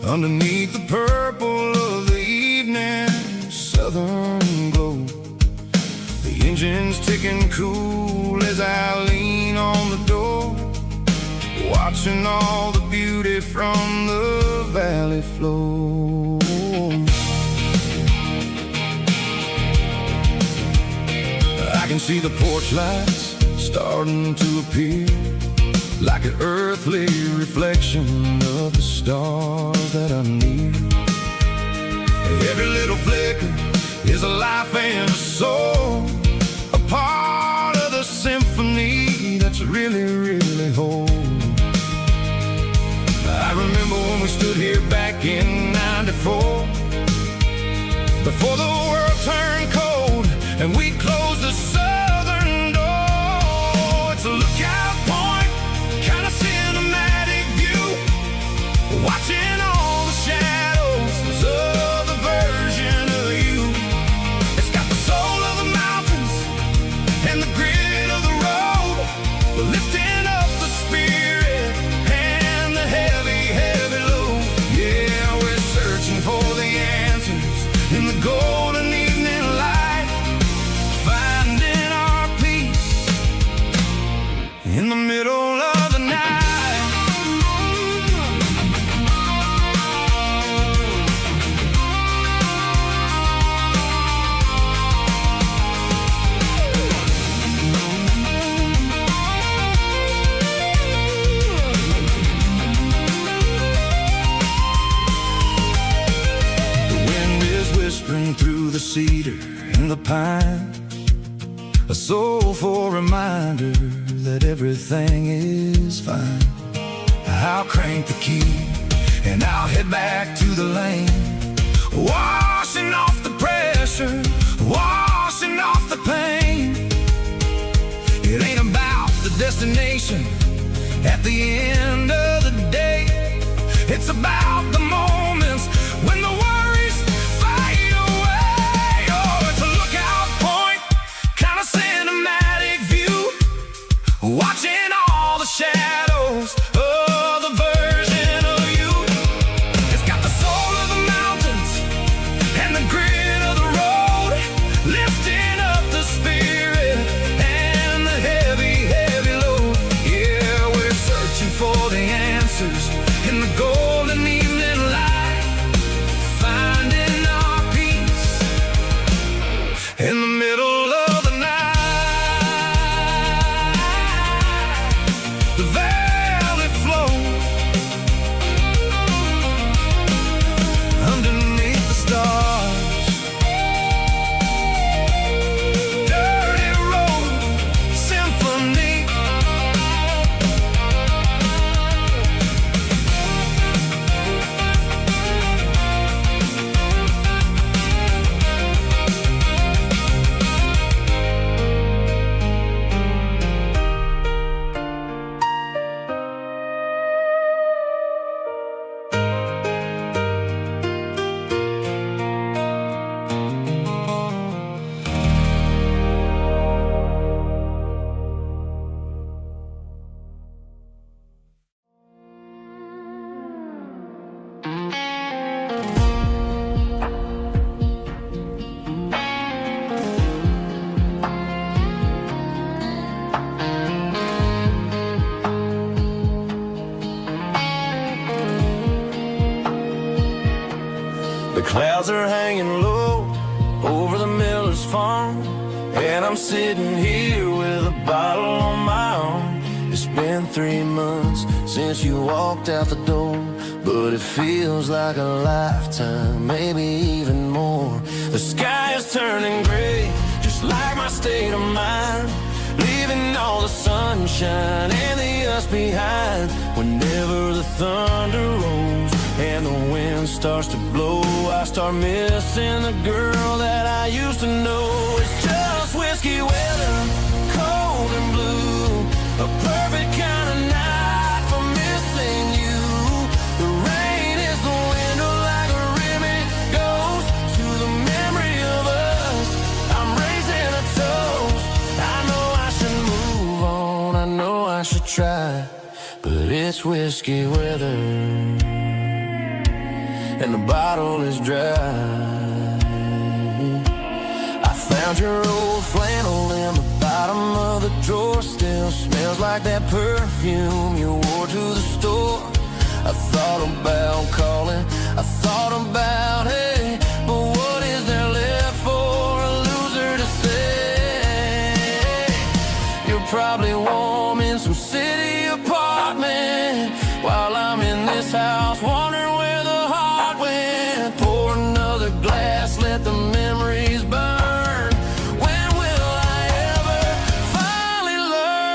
C: underneath the purple of the evening southern glow. The engine's ticking cool as I lean on the door, watching all the beauty from the valley flow. I can see the porch lights starting to appear, like an earthly reflection of the stars that are near. Every little flicker is a life and a soul, a part of the symphony that's really, really whole. I remember when we stood here back in '94, before the world turned cold and we closed the southern door. It's a lookout point, kind of cinematic view, watching all the shadows of the version of you. It's got the soul of the mountains and the grit of the road, lifting up the spirit and the heavy, heavy load. Yeah, we're searching for the answers in the golden evening light, finding our peace in the middle of the night. Through the cedar and the pine, a soulful reminder that everything is fine. I'll crank the key and I'll head back to the lane, washing off the pressure, washing off the pain. It ain't about the destination at the end of the day. It's about the moments when the worries fade away. Oh, it's a lookout point, kind of cinematic view, watching all the shadows of the version of you. It's got the soul of the mountains and the grit of the road, lifting up the spirit and the heavy, heavy load. Yeah, we're searching for the answers in the golden evening light, finding our peace in the middle of the night. The valley flows underneath the stars. Dirty road symphony. The clouds are hanging low over the miller's farm, and I'm sitting here with a bottle on my arm. It's been 3 months since you walked out the door, but it feels like a lifetime, maybe even more. The sky is turning gray, just like my state of mind, leaving all the sunshine and the us behind. Whenever the thunder rolls and the wind starts to blow, I start missing the girl that I used to know. It's just whiskey weather, cold and blue, a perfect kind of night for missing you. The rain is the window like a ribbon goes to the memory of us. I'm raising a toast. I know I should move on, I know I should try, but it's whiskey weather and the bottle is dry. I found your old flannel in the bottom of the drawer, still smells like that perfume you wore to the store. I thought about calling, I thought about, hey, but what is there left for a loser to say? You're probably warm in some city apartment while I'm in this house wondering where the heart went. Pour another glass, let the memories burn. When will I ever finally learn?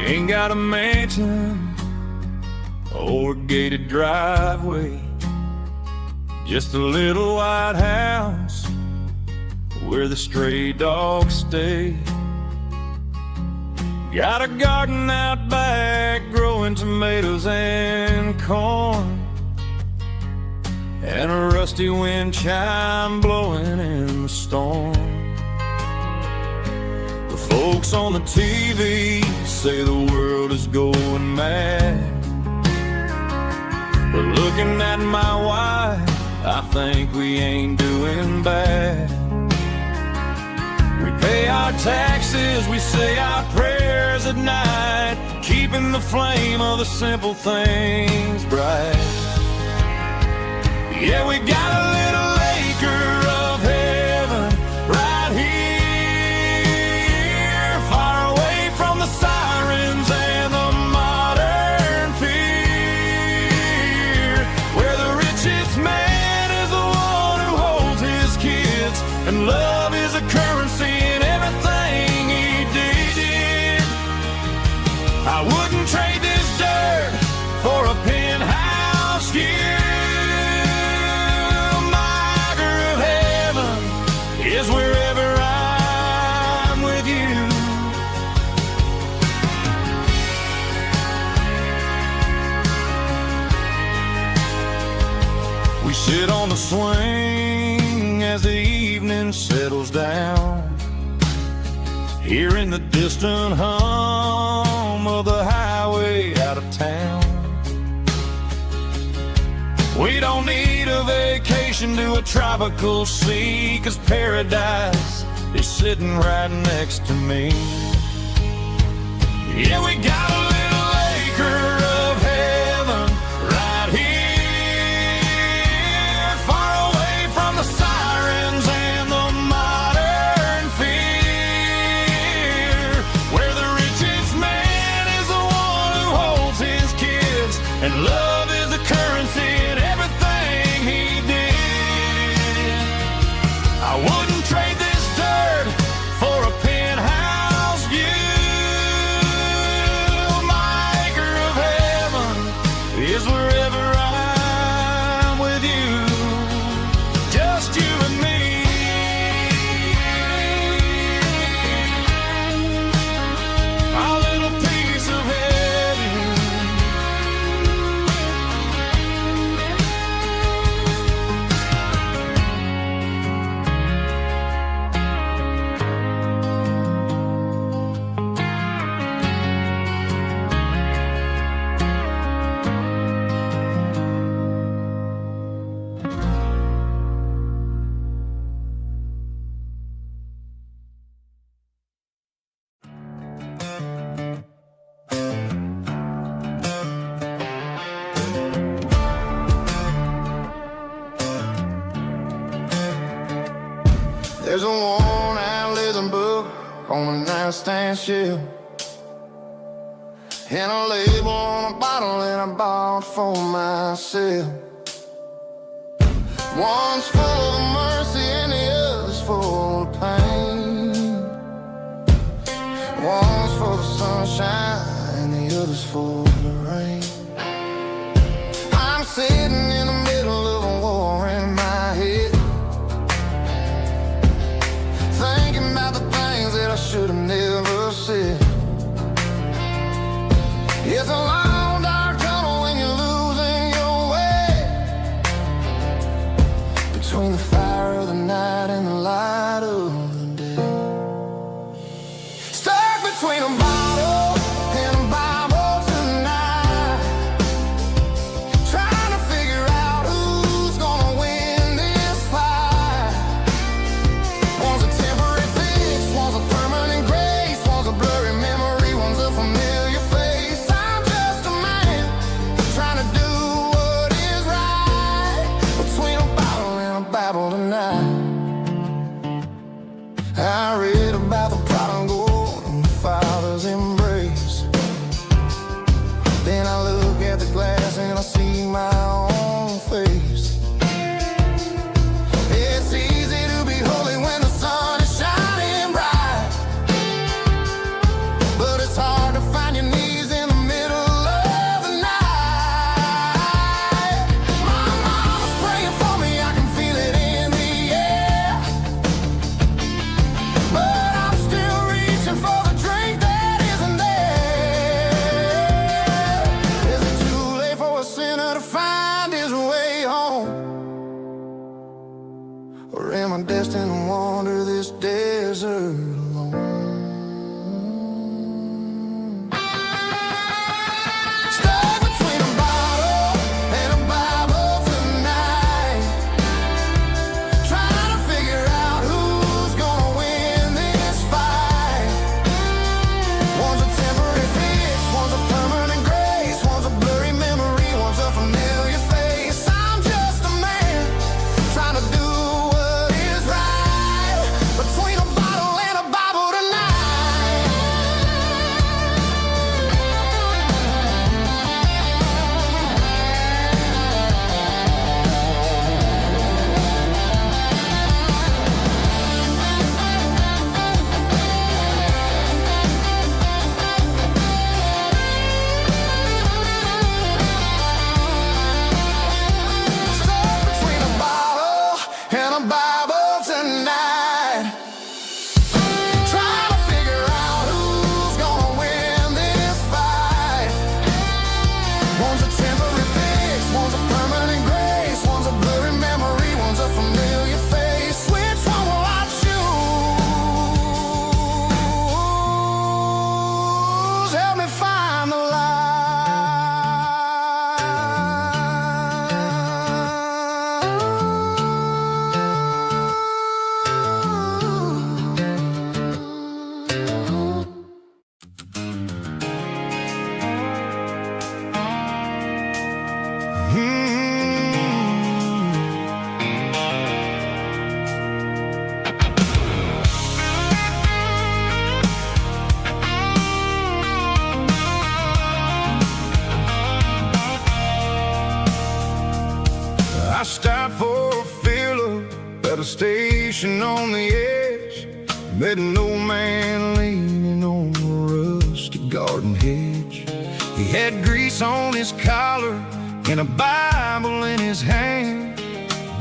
A: ain't got a mansion or a gated driveway, just a little white house where the stray dogs stay. Got a garden out back growing tomatoes and corn, and a rusty wind chime blowing in the storm. The folks on the TV say the world is going mad, but looking at my wife, I think we ain't doing bad. We pay our taxes, we say our prayers at night, keeping the flame of the simple things bright. Yeah, we got a little acre of heaven right here, far away from the sirens and the modern fear, where the richest man is the one who holds his kids, and love is a currency in everything he did. I wouldn't trade this dirt for a penthouse view. Is wherever I'm with you. We sit on the swing as the evening settles down, hearing the distant hum of the highway out of town. We don't need a vacation to a tropical sea, 'cause paradise is sitting right next to me. Yeah, we got a little acre of heaven right here, far away from the sirens and the modern fear, where the richest man is the one who holds his kids, and love is the currency in everything he did. I wouldn't trade this dirt for a penthouse view. My acre of heaven is wherever I'm with you, just you and me. Our little piece of heaven.
C: There's a worn-out leather book on a nightstand shelf, and a label on a bottle that I bought for myself. One's full of mercy and the other's full of pain. One's full of sunshine and the other's full of rain. I'm sitting in the middle of a war in my head, thinking about the things that I should have never said. It's a long dark tunnel when you're losing your way, between the fire of the night and the light of the day. Stuck between a bottle and a Bible tonight, trying to figure out who's gonna win this fight. One's a temporary fix, one's a permanent grace, one's a blurry memory, one's a familiar face. I'm just station on the edge, met an old man leaning on a rusty garden hedge. He had grease on his collar and a Bible in his hand,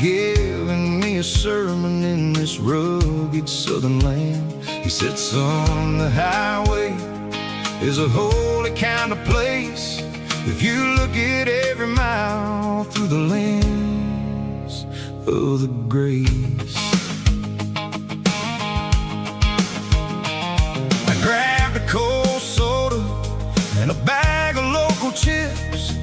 C: giving me a sermon in this rugged southern land. He said, son, the highway is a holy kind of place if you look at every mile through the lens of the grace. I grabbed a cold soda and a bag of local chips,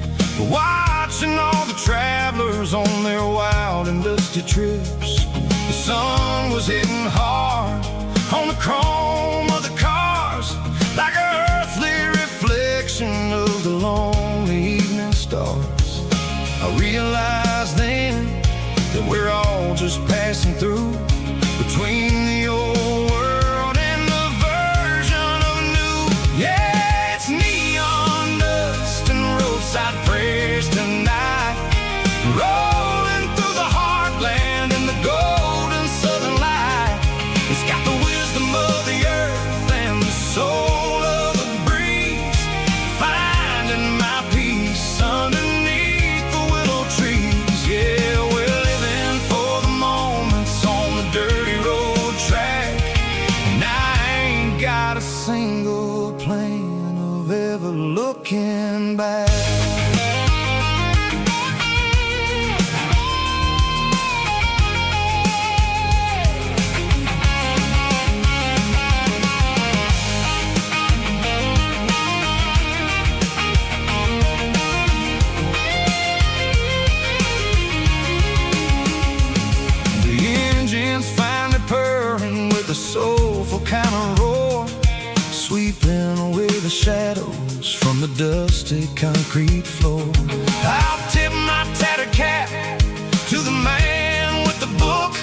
C: watching all the travelers on their wild and dusty trips. The sun was hitting hard on the chrome of the cars, like an earthly reflection of the lonely evening stars. I realized then that we're all just passing through between the old world and the version of new. Yeah, it's neon dust and roadside prayers tonight, rolling through the heartland in the golden southern light. It's got the wisdom of the earth and the soul of the breeze, finding my peace underneath the willow trees. Yeah, we're living for the moments on the dirty road track, and I ain't got a single plan of ever looking back. A soulful kind of roar, sweeping away the shadows from the dusty concrete floor. I'll tip my tattered cap to the man with the book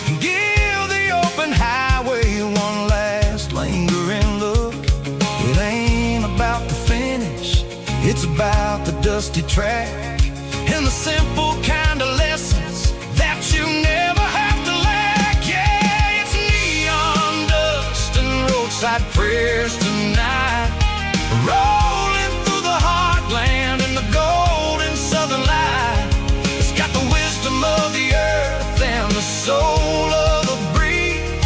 C: and give the open highway one last lingering look. It ain't about the finish, it's about the dusty track and the simple kind of lessons that you never have to lack. Yeah, it's neon dust and roadside prayers tonight, rolling through the heartland in the golden southern light. It's got the wisdom of the earth and the soul of the breeze,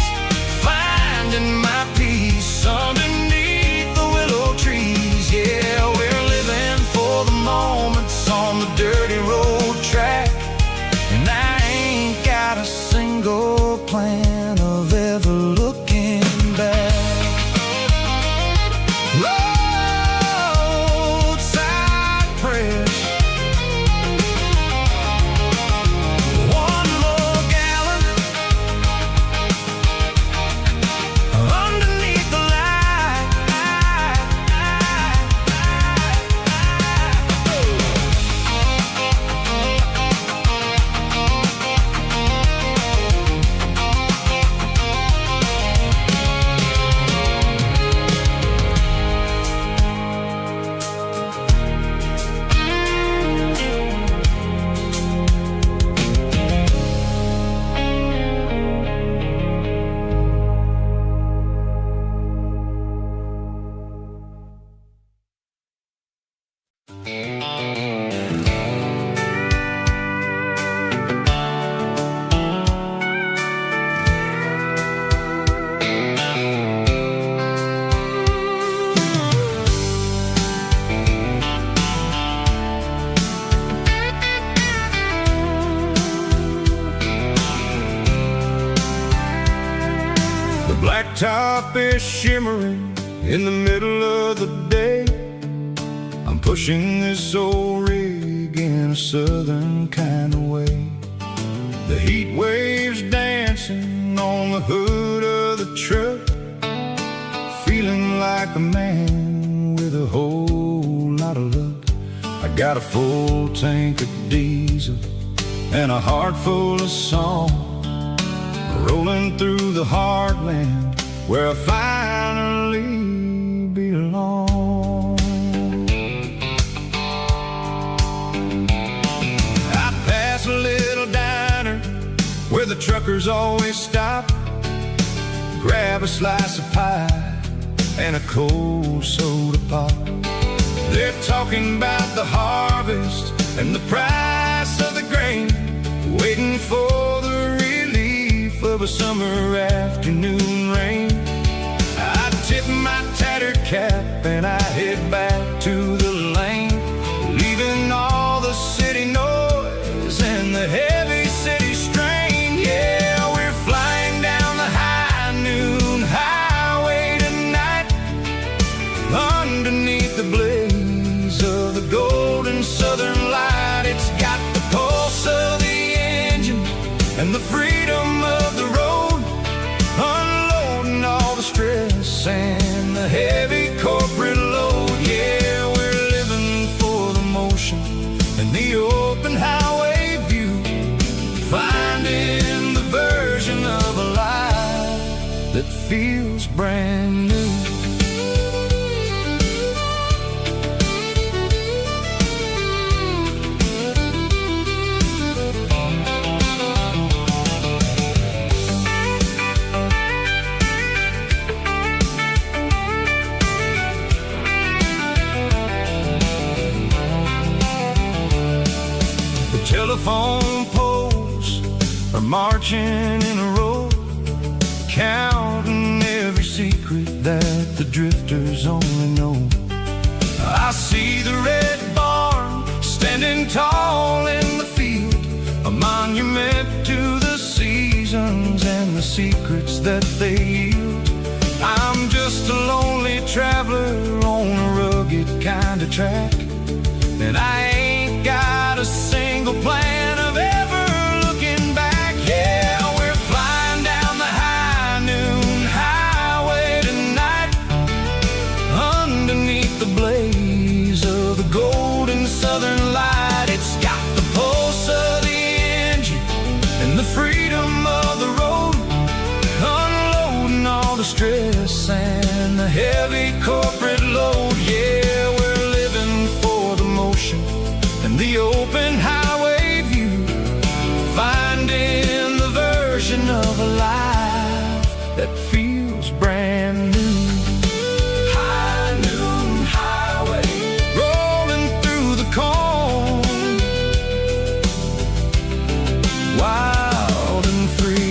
C: finding my peace underneath the willow trees. Yeah, we're living for the moments on the dirty road track, and I ain't got a single plan of ever looking back. Roadside prayers, one more gallon underneath the light. Blacktop is shimmering in the middle of the day. I'm pushing this old rig in a southern kind of way. The heat waves dancing on the hood of the truck, feeling like a man with a whole lot of luck. I got a full tank of diesel and a heart full of song, rolling through the heartland where I finally belong. I pass a little diner where the trucker
B: truckers always stop, grab a slice of pie and a cold soda pop. They're talking about the harvest and the price of the grain, waiting for the relief of a summer afternoon rain. I tip my tattered cap and I head back to the lane, leaving all the city noise and the heavy city strain. Yeah, we're flying down the high noon highway tonight, underneath the blaze of the golden southern light. It's got the pulse of the engine and the freedom of the road, unloading all the stress and the heavy corporate load. Yeah, we're living for the motion and the open highway view, finding the version of a life that feels brand new. Telephone poles are marching in a row, counting every secret that the drifters only know. I see the red barn standing tall in the field, a monument to the seasons and the secrets that they yield. I'm just a lonely traveler on a rugged kind of track, and I ain't got a single plan of ever looking back. Yeah, we're flying down the high noon highway tonight, underneath the blaze of the golden southern light. It's got the pulse of the engine and the freedom of the road, unloading all the stress and the heavy corporate load. Yeah, we're living for the motion and the open highway view, finding the version of a life that feels brand new. High noon highway, rolling through the corn, wild and free.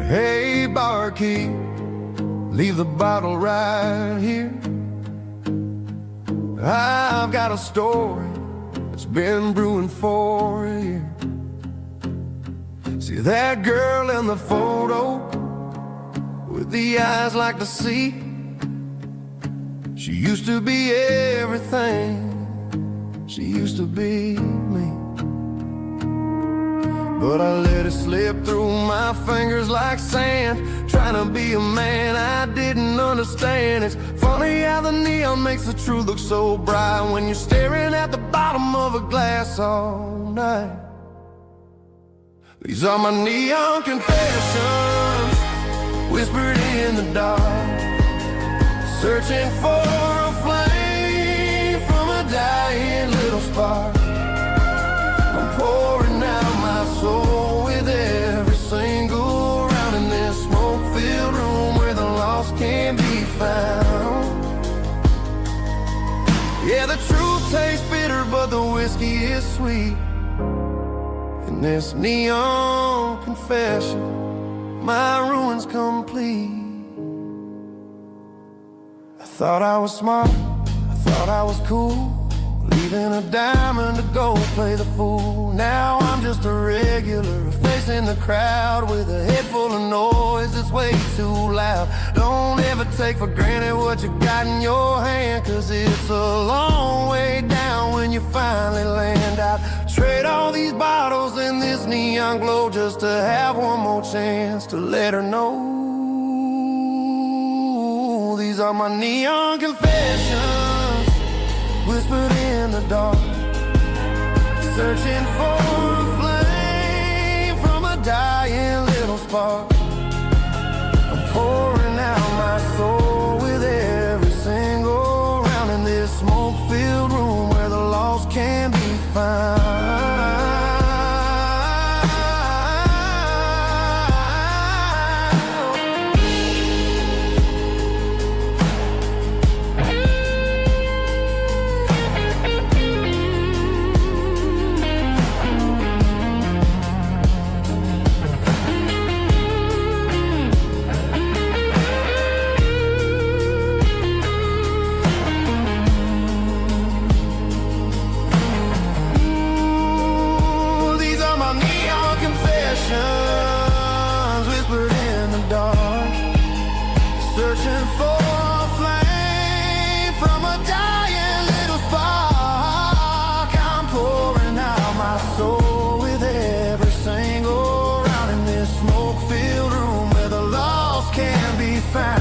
B: Hey, barkeep, leave the bottle right here. I've got a story that's been brewing for a year. See that girl in the photo with the eyes like the sea? She used to be everything, she used to be me. But I let it slip through my fingers like sand, trying to be a man I didn't understand. It's funny how the neon makes the truth look so bright when you're staring at the bottom of a glass all night. These are my neon confessions, whispered in the dark, searching for a flame from a dying little spark. I'm pouring out my soul with every single round in this smoke-filled room where the lost can't be found. Yeah, the truth tastes bitter, but the whiskey is sweet. In this neon confession, my ruin's complete. I thought I was smart, I thought I was cool,
C: leaving a diamond to go play the fool. Now I'm just a regular, facing the crowd with a head full of noise that's way too loud. Don't ever take for granted what you got in your hand, cause it's a long way down when you finally land out. Trade all these bottles and this neon glow just to have one more chance to let her know. These are my neon confessions, whispered in the dark, searching for a flame from a dying little spark. I'm pouring out my soul with every single round in this smoke-filled room where the lost can be found. Whispered in the dark, searching for a flame from a dying little spark. I'm pouring out my soul with every single round in this smoke-filled room where the lost can be found.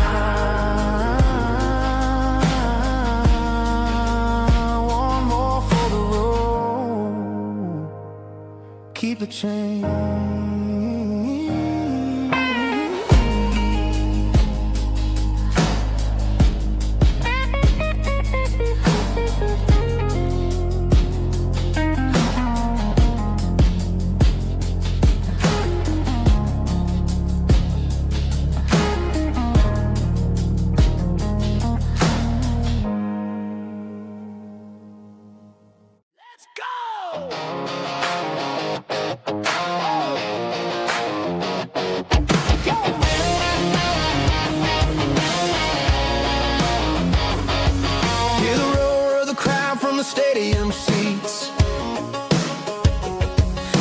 C: One more for the road, keep the change. Stadium seats,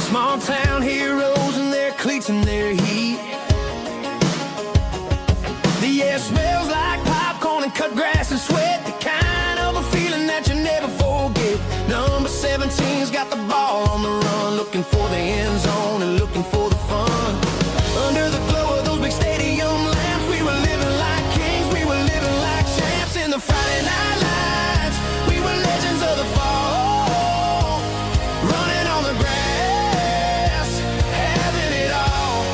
C: small town heroes in their cleats and their heat. The air smells like popcorn and cut grass and sweat, the kind of a feeling that you never forget. Number 17's got the ball on the run, looking for the end zone and looking for the fun. Under the glow of those big stadium lamps, we were living like kings, we were living like champs in the Friday night lights. We were legends of the fall, running on the grass, having it all.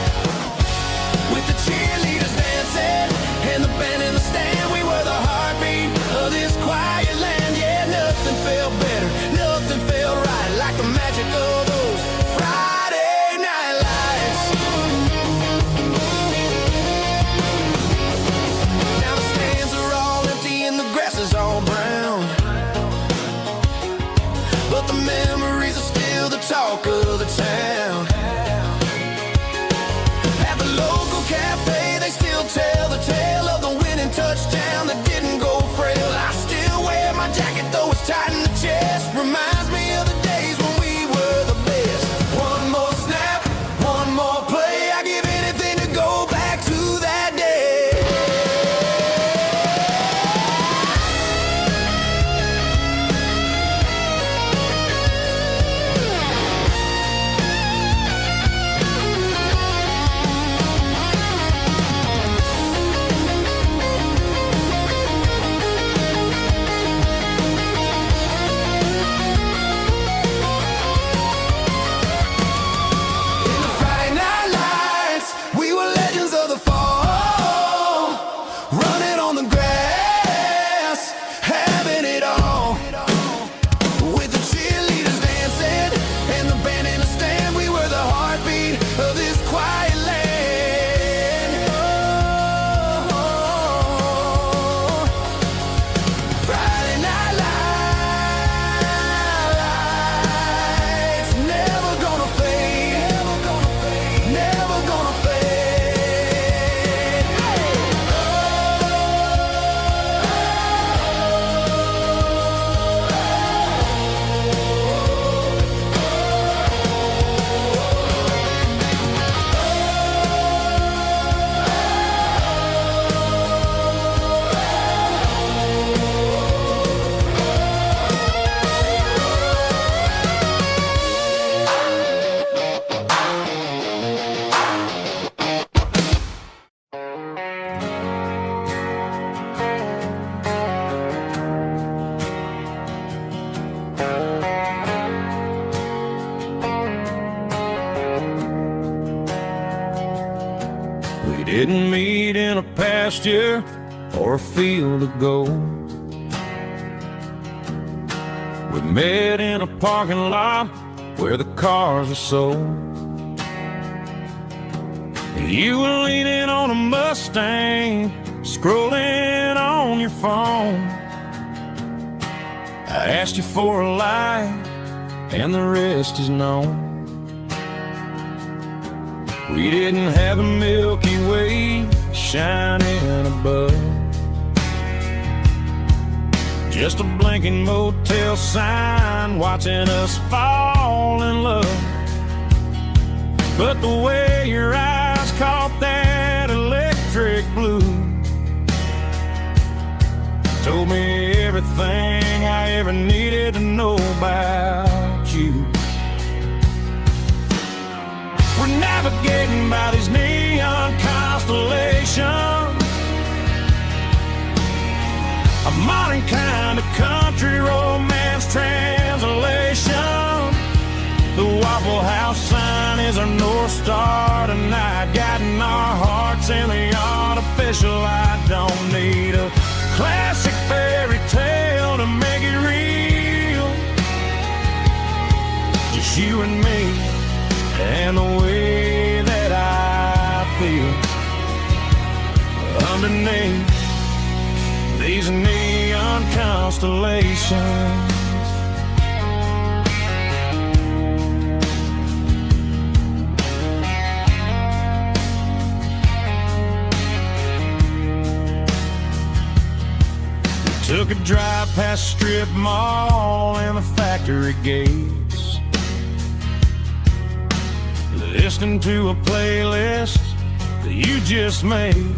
C: With the cheerleaders dancing and the band in the stand, we were the heartbeat of this quiet land. Yeah, nothing felt better, nothing felt right like the magic of those Friday night lights. Now the stands are all empty and the grass is all brown, but the memories are still the talk of the town. At the local cafe, they still tell the tale of the winning touchdown that didn't go frail. I still wear my jacket, though it's tight in the chest. Reminds me of the days when we were the best. One more snap, one more play. I give anything to go back to that day.
A: didn't meet in a pasture or a field of gold. We met in a parking lot where the cars are sold. You were leaning on a Mustang, scrolling on your phone. I asked you for a light, and the rest is known. We didn't have a Milky Way shining above, just a blinking motel sign watching us fall in love. But the way your eyes caught that electric blue told me everything I ever needed to know about you. We're navigating by these neon constellations, a modern kind of country romance translation. The Waffle House sign is our North Star tonight, guiding our hearts in the artificial. I don't need a classic fairy tale to make it real. Just you and me and the way that I feel underneath these neon constellations. Took a drive past Strip Mall and the factory gates, listening to a playlist that you just made.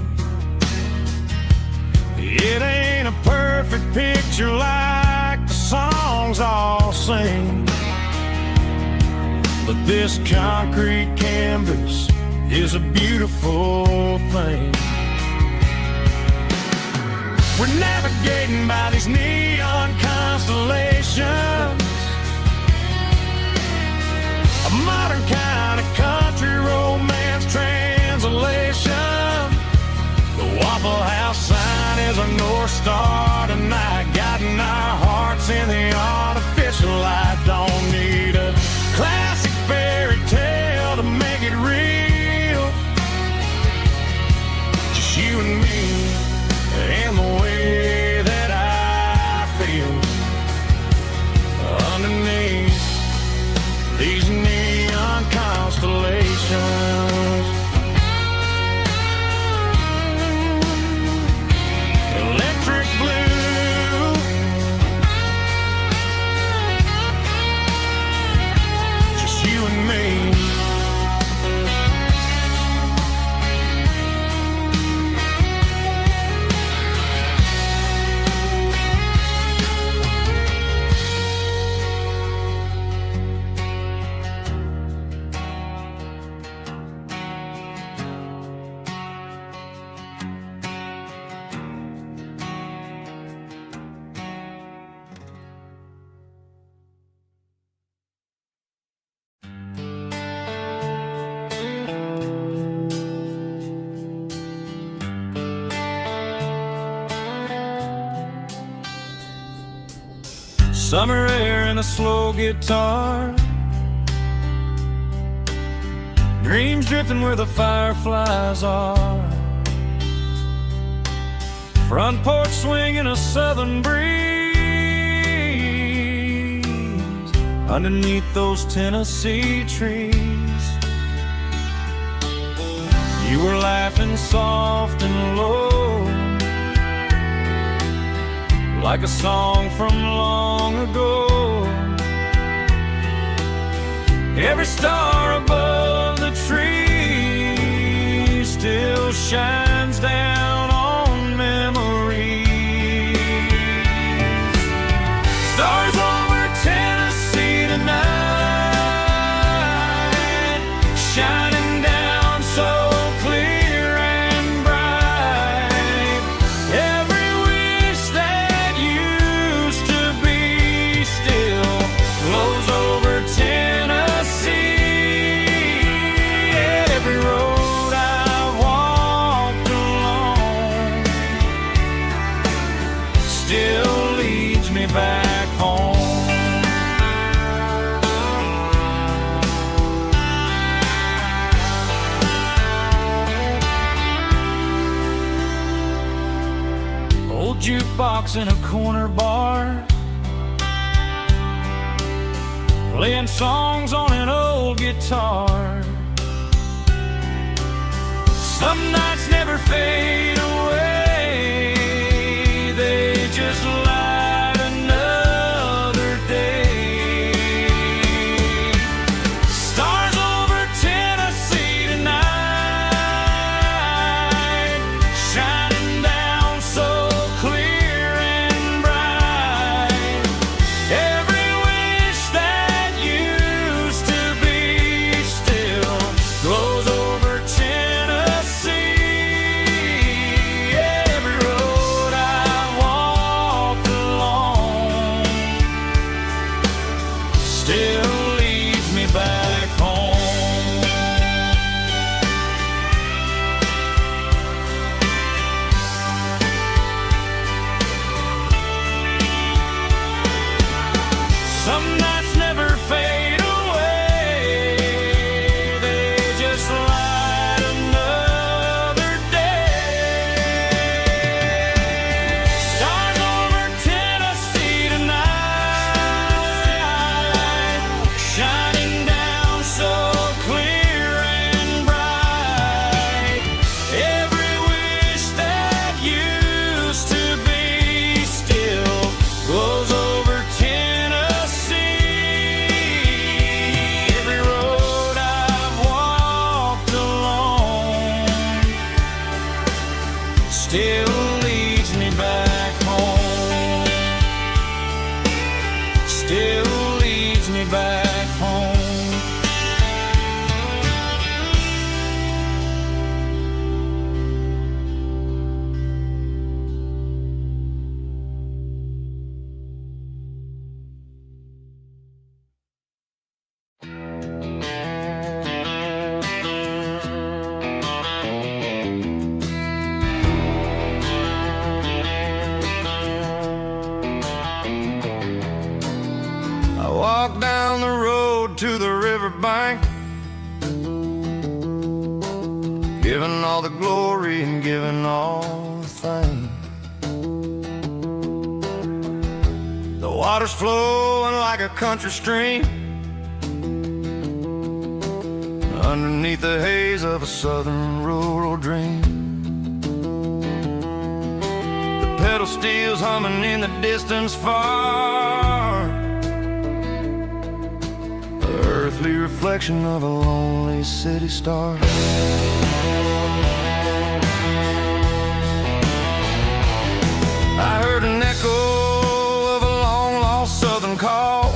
A: It ain't a perfect picture like the songs all sing, but this concrete canvas is a beautiful thing. We're navigating by these neon constellations, a modern kind of country romance translation. The Waffle House sign is our North Star tonight, guiding our hearts in the artificial light. Don't need a classic fairy tale to make it real. Just you and me and the way that I feel underneath these neon constellations. Electric blue, just you and me. Summer air and a slow guitar, dreams drifting where the fireflies are, front porch swinging a southern breeze underneath those Tennessee trees. You were laughing soft and low, like a song from long ago. Every star above the tree still shines down on memories. Stars over Tennessee tonight, shining down so clear and bright. Every wish that used to be still glows over Tennessee. Every road I've walked
B: rocks in a corner bar, playing songs on an old guitar. Some nights never fade away, they just light another day. Stars over Tennessee tonight, shining down so clear and bright. Every wish that used to be still glows over Tennessee. Every road I walked along still leads me back home. Some nights never fade away, they just light another day. Stars over Tennessee tonight, shining down so clear and bright. Every wish that used to be still glows over Tennessee. Every road I've walked along still leads me back home. Still leads me back home. I walk down the road to the riverbank, giving all the glory and giving all the thanks. The water's flowing like a country stream underneath the haze of a southern rural dream. The pedal steel's humming in the distance far, the earthly reflection of a lonely city star. I heard an echo of a long-lost southern call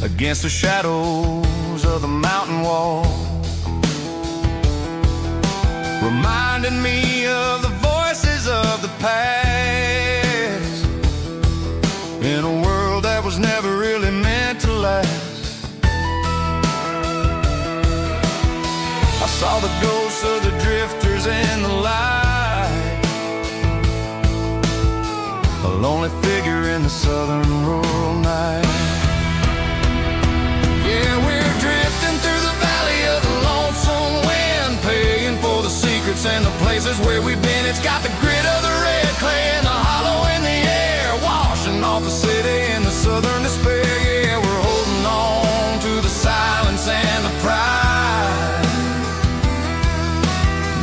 B: against the shadows of the mountain wall, reminding me of the voices of the past in a world that was never really meant to last. I saw the ghosts of the drifters in the light, a lonely figure in the southern rural night. Yeah, we're drifting through the valley of the lonesome wind, paying for the secrets and the places where we've been. It's got the grit of the red clay and the hollow in the air, washing off the city in the southern despair. Yeah, we're holding on to the silence and the pride.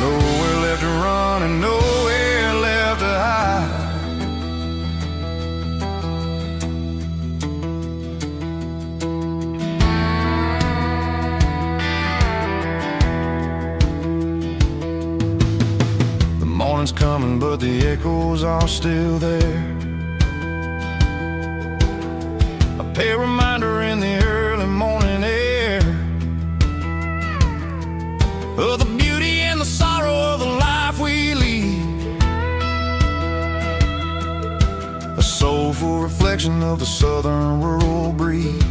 B: Nowhere left to run and nowhere left to hide. The morning's coming, but the echoes are still there. A pale reminder in the early morning air of the beauty and the sorrow of the life we lead, a soulful reflection of the southern rural breed.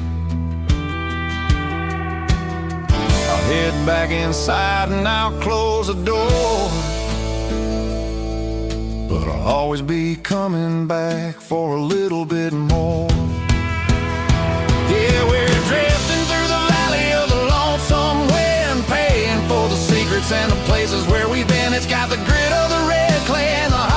B: I'll head back inside and I'll close the door, but I'll always be coming back for a little bit more. Yeah, we're drifting through the valley of the lonesome wind, paying for the secrets and the places where we've been. It's got the grit of the red clay and the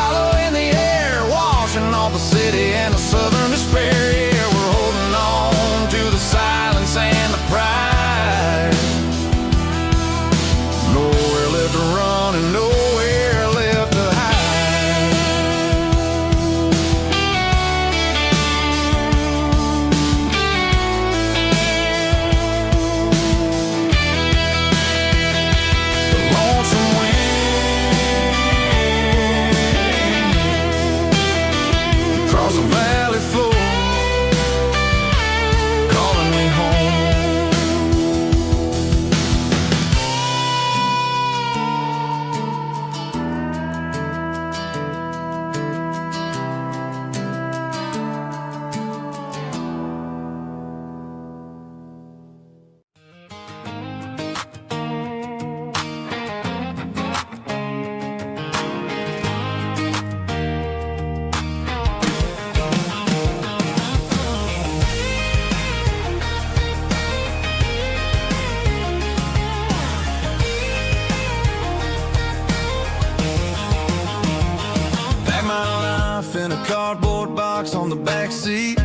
C: box on the back seat,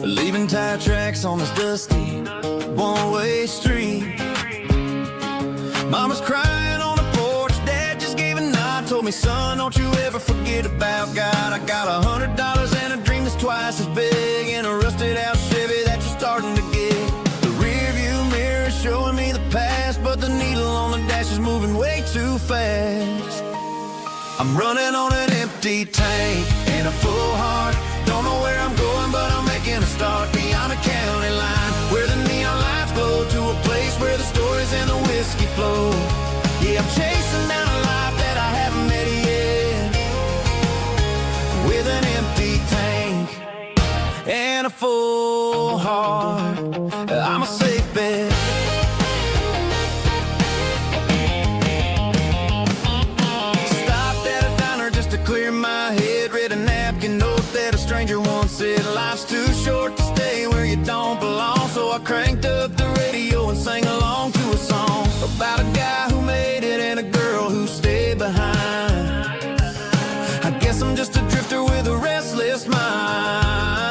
C: leaving tire tracks on this dusty one-way street. Mama's crying on the porch, Dad just gave a nod, told me, son, don't you ever forget about God. I got $100 and a dream that's twice as big, and a rusted out Chevy that you're starting to get. The rear view mirror is showing me the past, but the needle on the dash is moving way too fast. I'm running on an empty tank and a full heart. Don't know where I'm going, but I'm making a start beyond the county line, where the neon lights glow, to a place where the stories and the whiskey flow. Yeah, I'm chasing down a life that I haven't met yet, with an empty tank and a full heart. I'm a safe bet. Clear my head, read a napkin note that a stranger once said, life's too short to stay where you don't belong. So I cranked up the radio and sang along to a song about a guy who made it and a girl who stayed behind. I guess I'm just a drifter with a restless mind.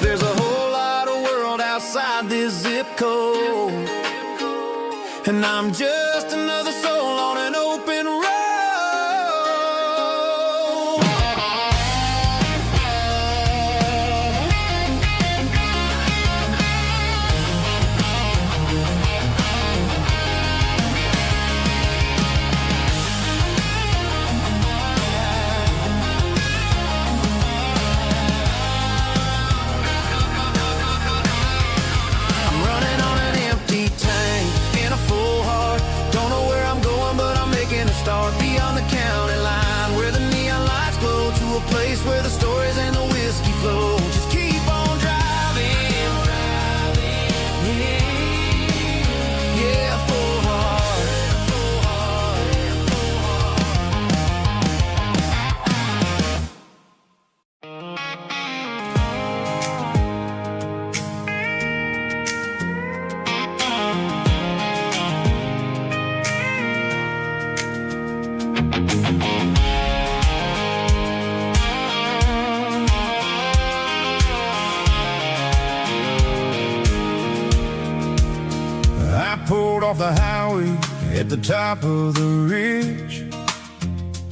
C: There's a whole lot of world outside this zip code, and I'm just another soul on an open road. Start beyond the county line, where the neon lights glow, to a place where the stories and the whiskey flow. Just keep on driving, yeah, full heart, full heart, full
B: Pulled off the highway at the top of the ridge,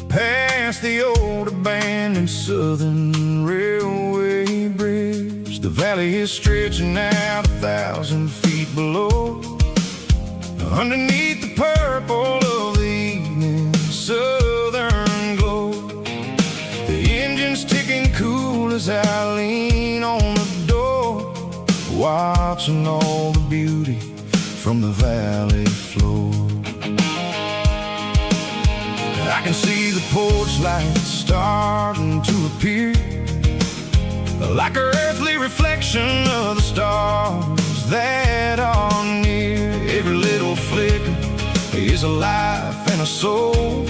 B: past the old abandoned Southern Railway bridge. The valley is stretching out 1,000 feet below, underneath the purple of the evening southern glow. The engine's ticking cool as I lean on the door, watching all the beauty from the valley floor. I can see the porch lights starting to appear, like an earthly reflection of the stars that are near. Every little flicker is a life and a soul,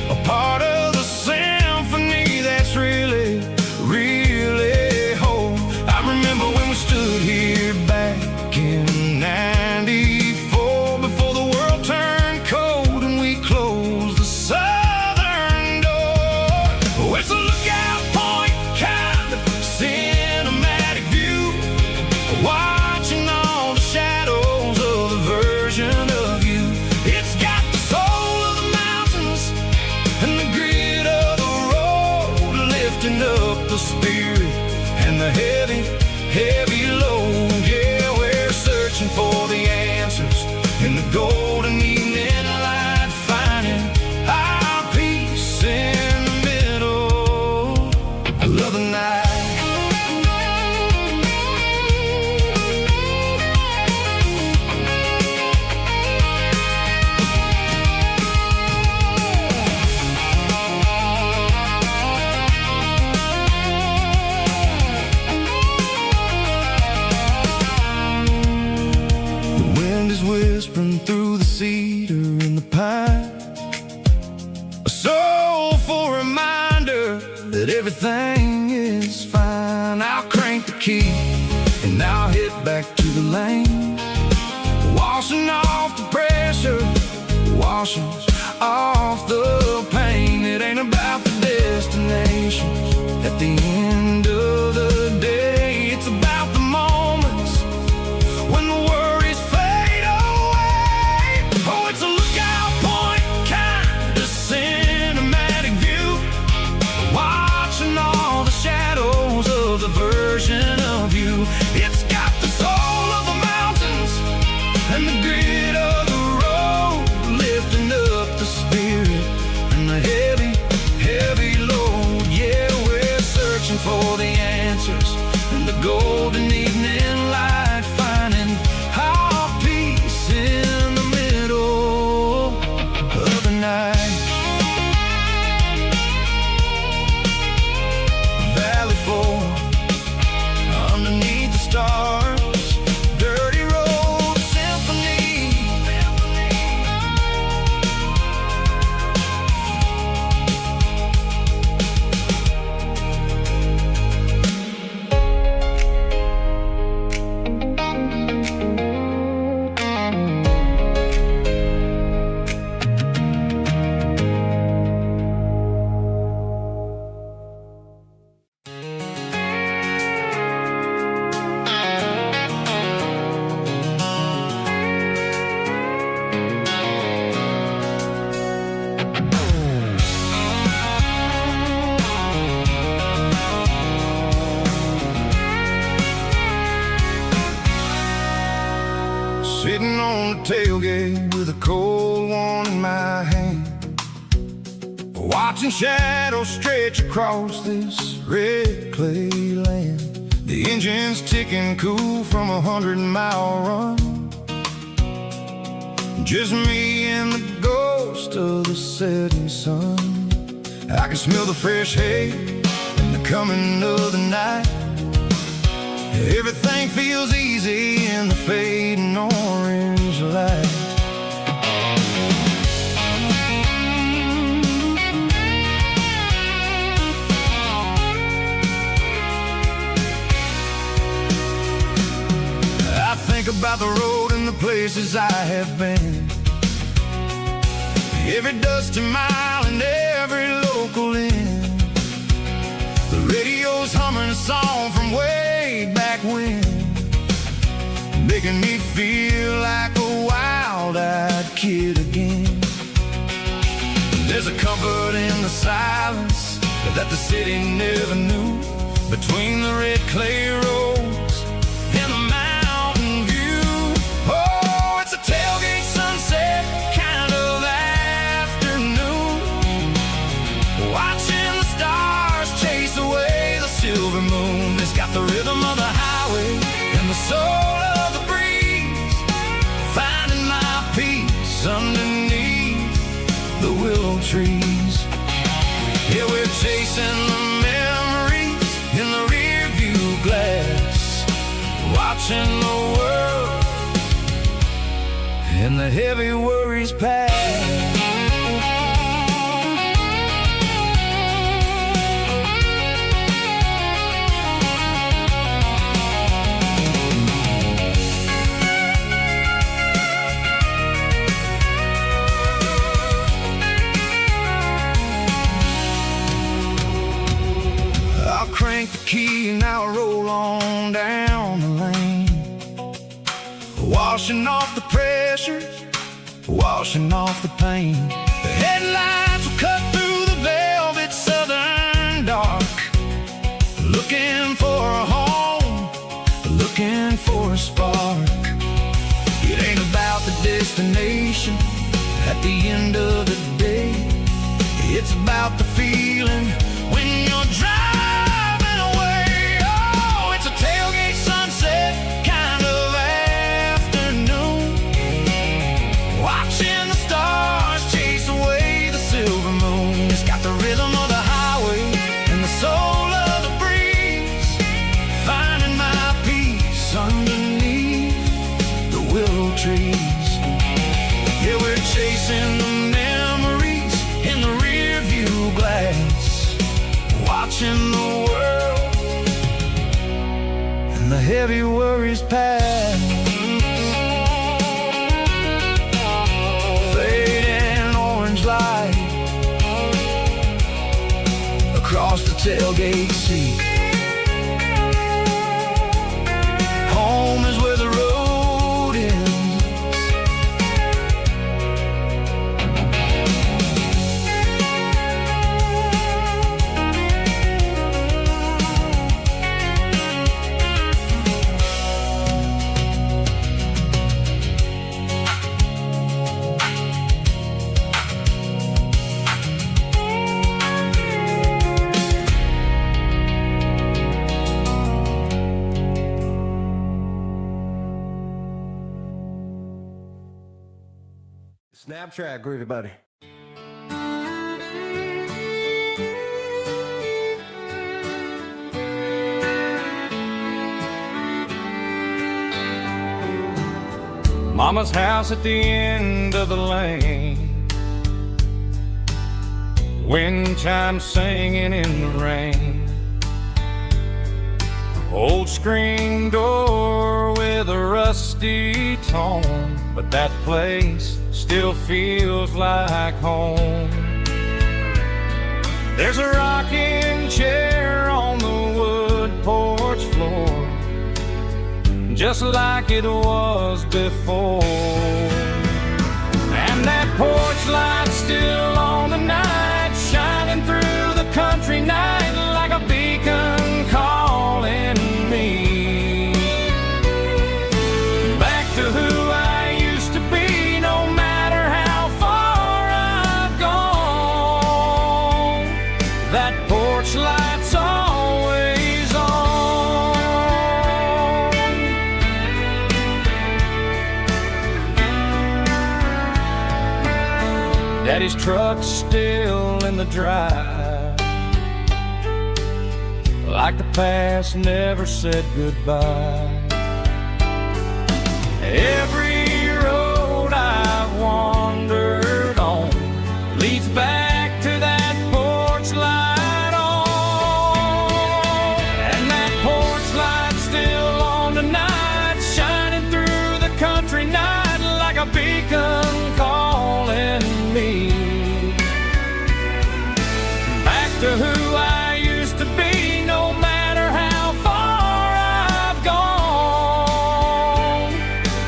B: a part of the symphony that's really, really whole. I remember when we stood here back in '94, before the world turned cold and we closed the southern door. Oh, it's a lookout point, kind of cinematic view, watching all the shadows of the version of you. It's got the soul of the mountains and the grit of the road, lifting up the spirit and the heavy, heavy load. Yeah, we're searching for the answers in the golden evening light, finding our peace in the middle of the night. Whispering through the cedar and the pine, a soulful reminder that everything is fine. I'll crank the key and I'll head back to the lane, washing off the pressure, washing
A: off the pain. It ain't about the destination at the end of the day. It's about the moments when the worries fade away. Oh, it's a lookout point, kind of cinematic view, watching all the shadows of the version of you. It's got the soul of the mountains and the grit of the road, lifting up the spirit and the heavy, heavy load. Yeah, we're searching for the answers in the golden evening light, finding our peace in the middle of the night. Valley floor, underneath the stars, dirty road symphony. Sitting on the tailgate with a cold one in my hand, watching shadows stretch across this red clay land. The engine's ticking cool from 100-mile run. Just me and the ghost of the setting sun. I can smell the fresh hay and the coming of the night. Everything feels easy in the fading orange light. I think about the road and the places I have been, every dusty mile and every local inn. The radio's humming a song from way back when, making me feel like a wild-eyed kid again. There's a comfort in the silence that the city never knew, between the red clay roads and the mountain view. Oh, it's a tailgate sunset kind of afternoon, watching the stars chase away the silver moon. It's got the rhythm of the highway and the soul of the breeze, finding my peace underneath the willow trees. Yeah, we're chasing the memories in the rear view glass, watching the world and the heavy worries pass. Crank the key and I'll roll on down the lane, washing off the pressure, washing off the pain. The headlights will cut through the velvet southern dark, looking for a home, looking for a spark. It ain't about the destination at the end of the day, it's about the feeling when you're driving. Watching the world and the heavy worries pass, fading orange light.
C: the tailgate seat. Home is where the road ends.
D: Snap track, groovy buddy.
A: Mama's house at the end of the lane, wind chimes singing in the rain. Old screen door with a rusty tone, but that place still feels like home. There's a rocking chair on the wood porch floor, just like it was before. And that porch light still on the night, shining through the country night like a beacon calling me back to who I used to be. No matter how far I've gone, that porch light's always on. Daddy's truck's still in the drive, like the past never said goodbye. Every road I've wandered on leads back to that porch light on. And that porch light's still on tonight, shining through the country night like a beacon calling me back to who I used to be. No matter how far I've gone,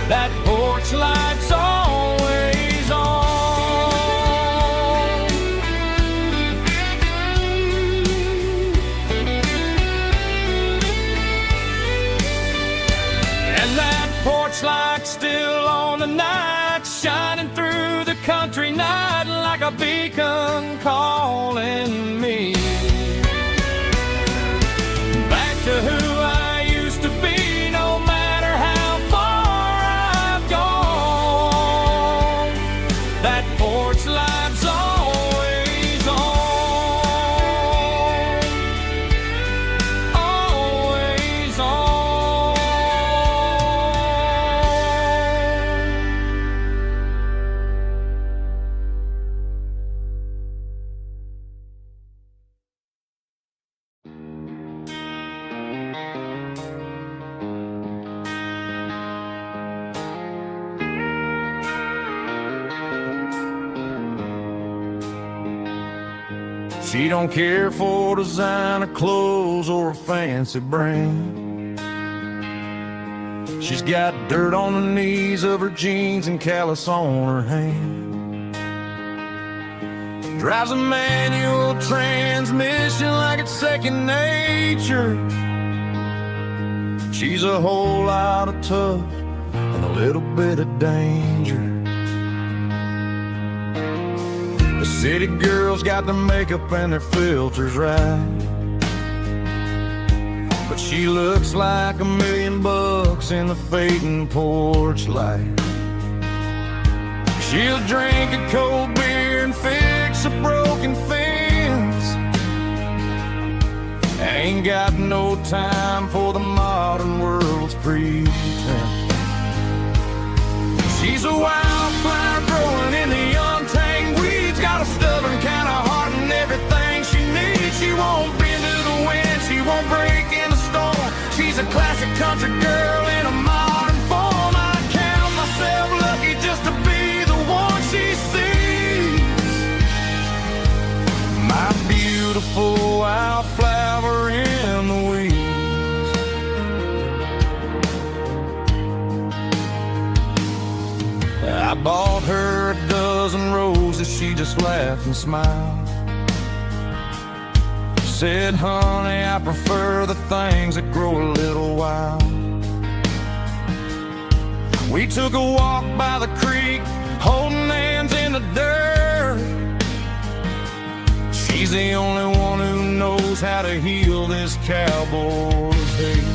A: that porch light's always on. And that porch light's still on tonight, shining through the country night like a beacon calling me back to who I used to be. No matter how far I've gone, that porch light's always on, always on. She don't care for designer clothes or a fancy brand. She's got dirt on the knees of her jeans and callus on her hand. Drives a manual transmission like it's second nature. She's a whole lot of tough and a little bit of danger. The city girls got their makeup and their filters right, but she looks like $1 million in the fading porch light. She'll drink a cold beer and fix a broken fence. Ain't got no time for the modern world's pretense. She's a wildflower growing in the untamed weeds, got a stubborn kind of heart and everything she needs. She won't bend to the wind, she won't break in the storm. She's a classic country girl in a modern form. I count myself lucky just to be the one she sees. My beautiful wildflower just laughed and smiled. Said, honey, I prefer the things that grow a little wild. We took a walk by the creek, holding hands in the dirt. She's the only one who knows how to heal this cowboy's hate.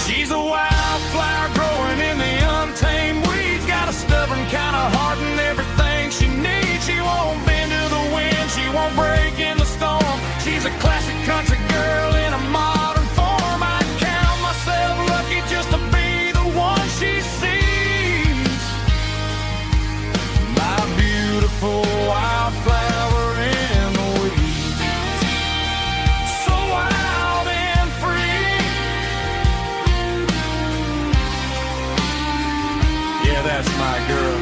A: She's a wildflower growing in the untamed weeds. Got a stubborn kind of heart and everything she needs. She won't bend to the wind, she won't break in the storm. She's a classic country girl in a modern form. I count myself lucky just to be the one she sees. My beautiful wildflower in the weeds. So wild and free. Yeah, that's my girl.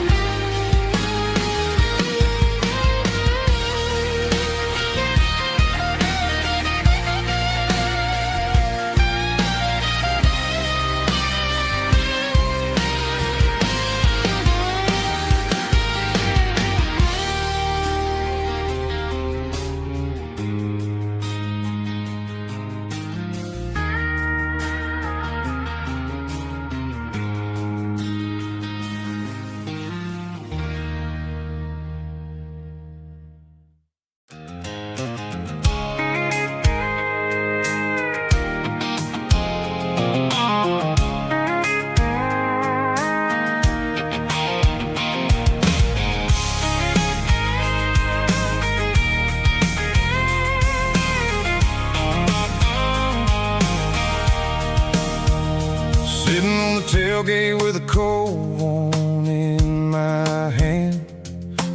A: Sitting on the tailgate with a cold one in my hand,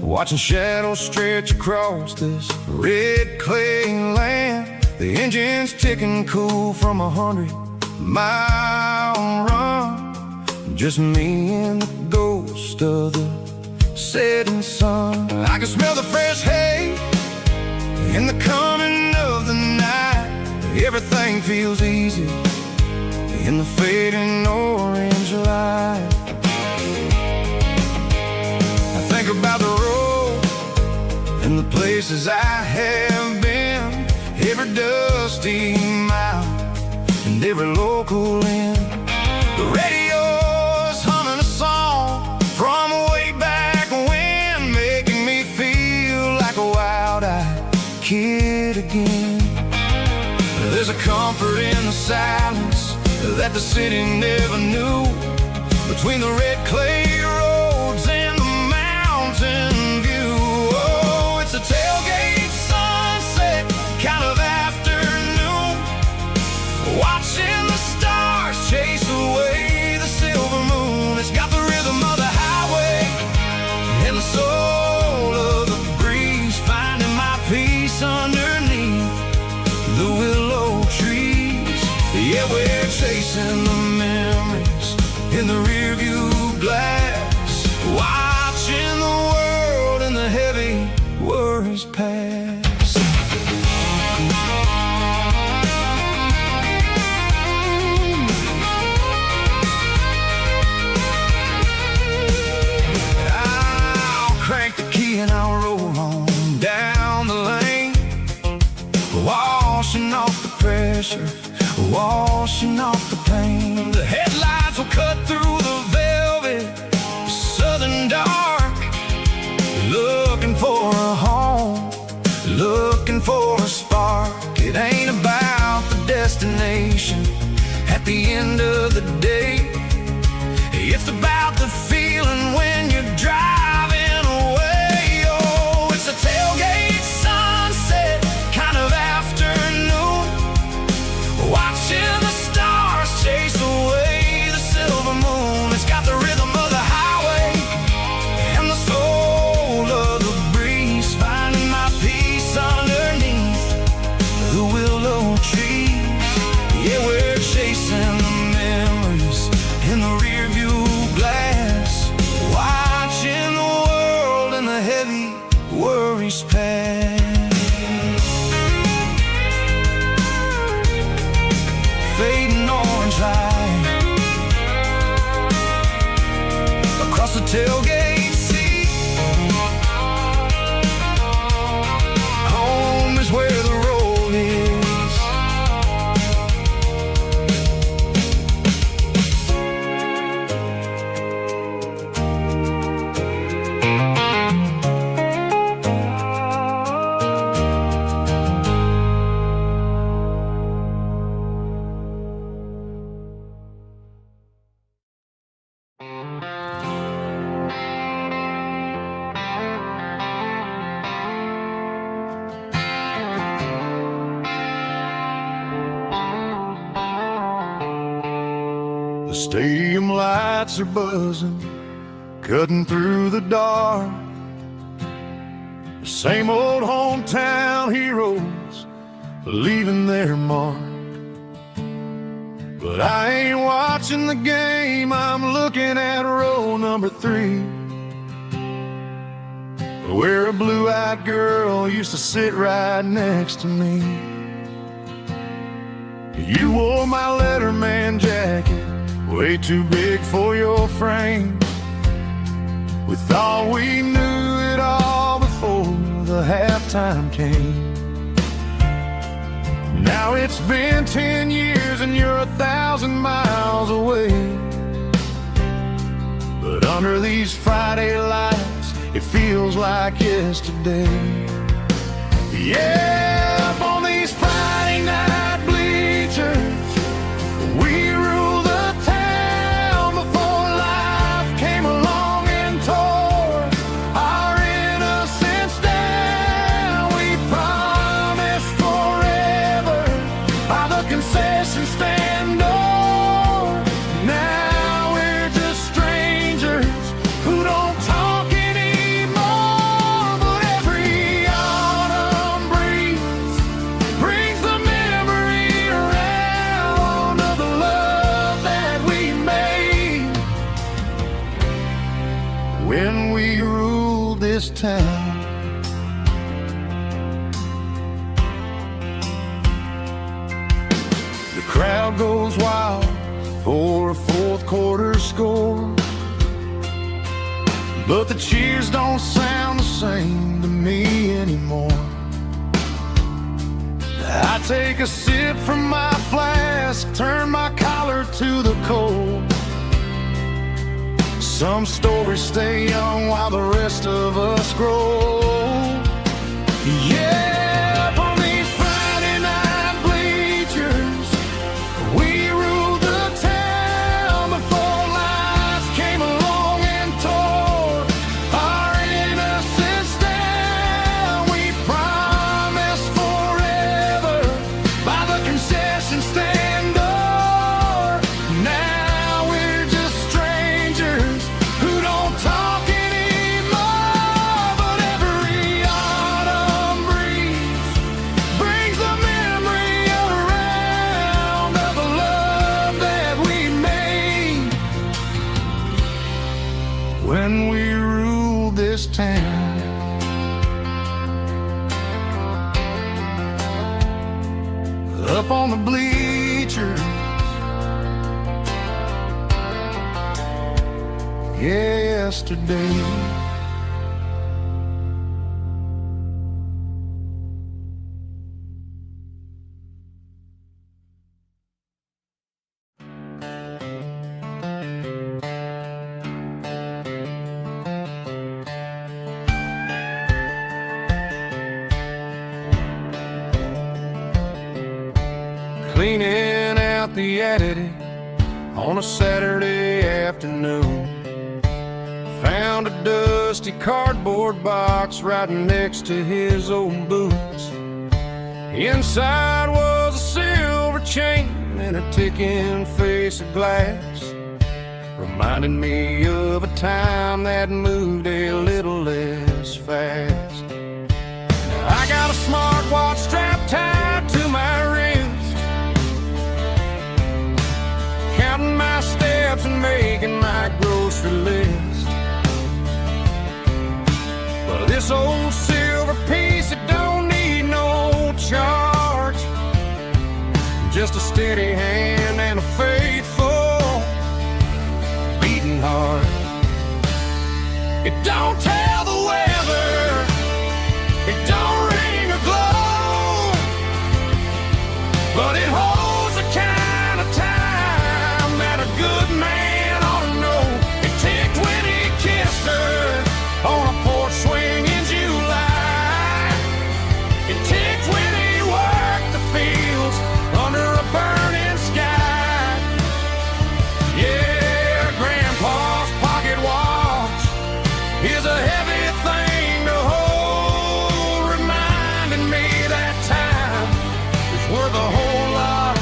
A: watching shadows stretch across this red clay land. The engine's ticking cool from 100-mile run. Just me and the ghost of the setting sun. I can smell the fresh hay in the coming of the night. Everything feels easy in the fading orange light. I think about the road and the places I have been, every dusty mile and every local inn. The radio's humming a song from way back when, making me feel like a wild-eyed kid again. There's a comfort in the silence that the city never knew, between the red clay roads and the mountain view. Oh, it's a tailgate sunset kind of afternoon, watching the stars chase away the silver moon. It's got the rhythm of the highway and the soul of the breeze, finding my peace underneath the willow trees. Yeah, we're chasing the memories in the rearview glass, watching the world and the heavy worries pass. I'll crank the key and I'll roll on down the lane, washing off the pressure, washing off the pain. The headlights will cut through the velvet southern dark, looking for a home, looking for a spark. It ain't about the destination at the end of the day, it's about the feeling when you're driving away. Oh, it's a tailgate sunset kind of afternoon, watching the stars chase away the silver moon. It's got the rhythm of the highway and the soul of the breeze, finding my peace underneath the willow trees. Yeah, we're chasing the memories in the rearview glass, watching the world and the heavy worries pass. Fading orange light across the tailgate seat,
B: The stadium lights are buzzing, cutting through the dark. The same old hometown heroes leaving their mark. But I ain't watching the game, I'm looking at row number 3, where a blue-eyed girl used to sit right next to me. You wore my Letterman jacket, way too big for your frame. We thought we knew it all before the halftime came. Now it's been 10 years and you're 1,000 miles away. But under these Friday lights, it feels like yesterday. Yeah, up on these Friday night bleachers, we rule the town before life came along and tore our innocence down. We promised forever by the concession stand door. Now we're just strangers who don't talk anymore. But every autumn breeze brings the memory around of the love that we made when we ruled this town. The crowd goes wild for a fourth quarter score, but the cheers don't sound the same to me anymore. I take a sip from my flask, turn my collar to the cold. Some stories stay young while the rest of us grow. Yeah, up on these Friday night bleachers, we ruled the town before life came along and tore our innocence down. We promised forever by the concession stand door. Now we're just strangers who don't talk anymore. But every autumn breeze brings the memory around of the love that we made when we ruled this town. Up on the bleachers, yesterday. Cleaning out the attic on a Saturday afternoon, found a dusty cardboard box right next to his old boots. Inside was a silver chain and a ticking face of glass, reminding me of a time that moved a little less fast. Now I got a smartwatch strapped tied to my wrist, counting my steps and making my grocery list. But this old silver piece, it don't need no charge, just a steady hand and a faithful beating heart. It don't tell the weather, it don't ring or glow, but it holds the kind of time that a good man ought to know. It ticked when he kissed her on a porch swing in July. It ticked when he worked the fields under a burning sky. Yeah, Grandpa's pocket watch is a heavy thing to hold, reminding me that time is worth a whole lot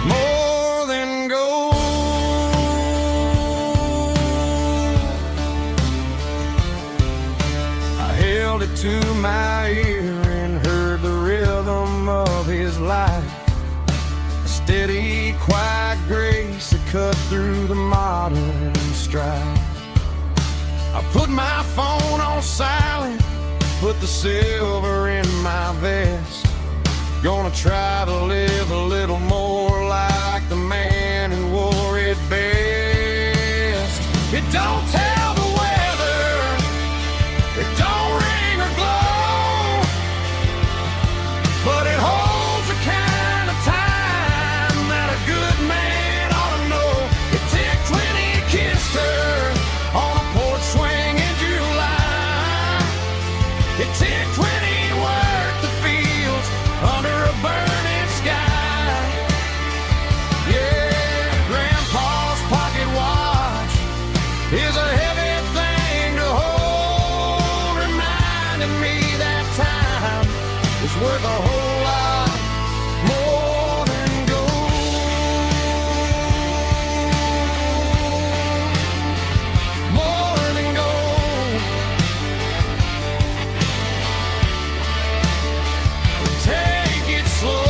B: more than gold.
A: quiet grace that cut through the modern strife. I put my phone on silent, put the silver in my vest. Gonna try to live a little more like the man who wore it best. It don't tell the weather, it don't ring or glow, but it holds the kind of time that a good man ought to know. It ticked when he kissed her on a porch swing in July. It ticked when he worked the fields under a burning sky. Yeah, Grandpa's pocket watch is a heavy thing to hold, reminding me that time is worth a whole lot more than gold. More than gold. Take it slow.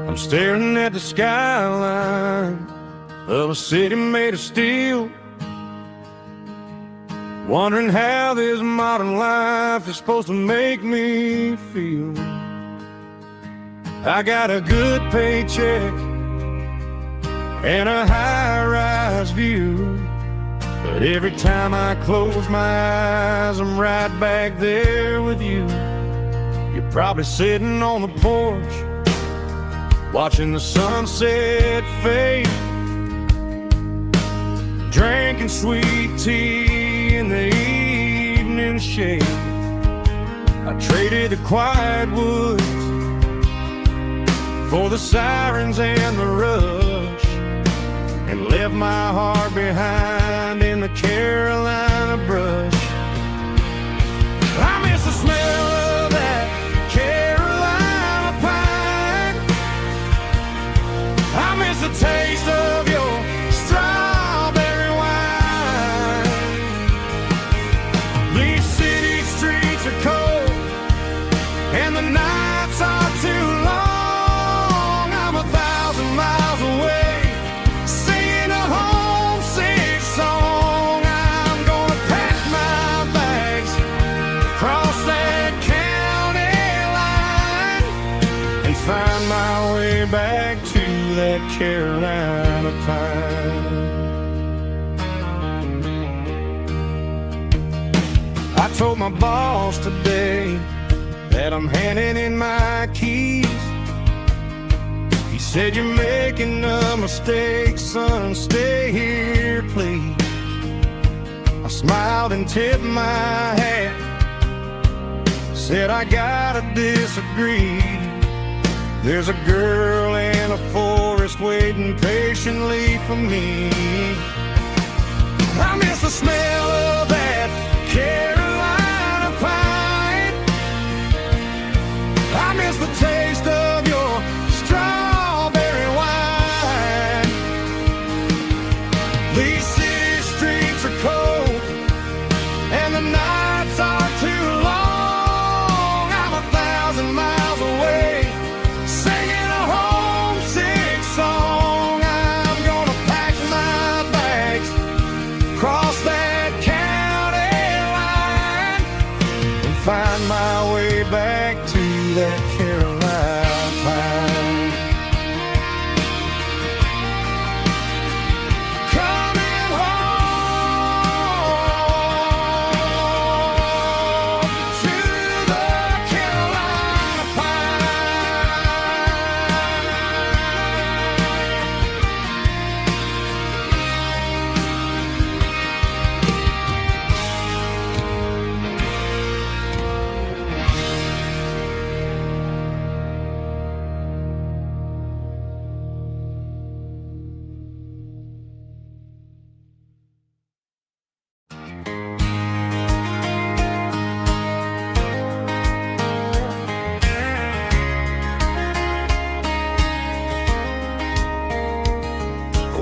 A: I'm staring at the skyline of a city made of steel, wondering how this modern life is supposed to make me feel. I got a good paycheck and a high-rise view, but every time I close my eyes, I'm right back there with you. You're probably sitting on the porch, watching the sunset fade, drinking sweet tea in the evening shade. I traded the quiet woods for the sirens and the rush, and left my heart behind in the Carolina brush. I miss the smell of that Carolina pine. I miss the taste of your strawberry wine. These city streets are cold and the nights are too long. I'm 1,000 miles away, singing a homesick song. I'm gonna pack my bags, cross that county line, and find my way back to that Carolina pine. I told my boss today that I'm handing in my keys. He said, "You're making a mistake, son, stay here, please." I smiled and tipped my hat, said, "I gotta disagree. There's a girl in a forest waiting patiently for me." I miss the smell of that Carolina pine. I miss the taste of your strawberry wine. These city streets are cold and the nights are too long. I'm 1,000 miles away, singing a homesick song. I'm gonna pack my bags, cross that county line, find my way back to that Carolina pine. Coming home to the Carolina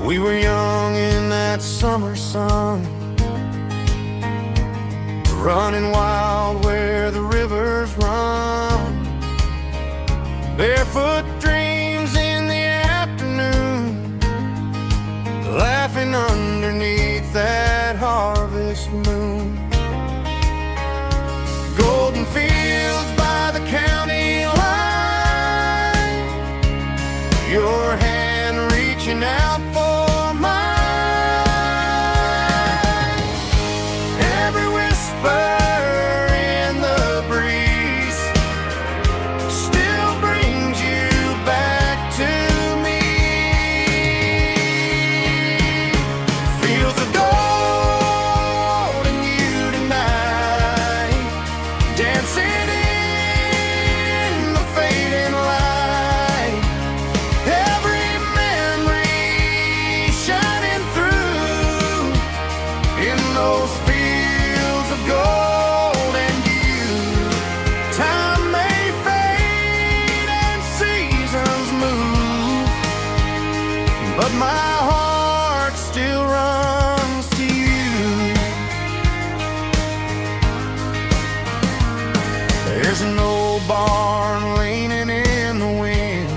C: We were young in that summer sun, running wild where the rivers run. Barefoot dreams in the afternoon, laughing underneath that harvest moon. Golden fields by the county line, your hand reaching out for mine. Every whisper in the breeze still brings you back to me. Fields of gold and you tonight, dancing in the fading light. Every memory shining through in those fields of gold and you. Time may fade and seasons move, but my heart still runs to you. There's an old barn leaning in the wind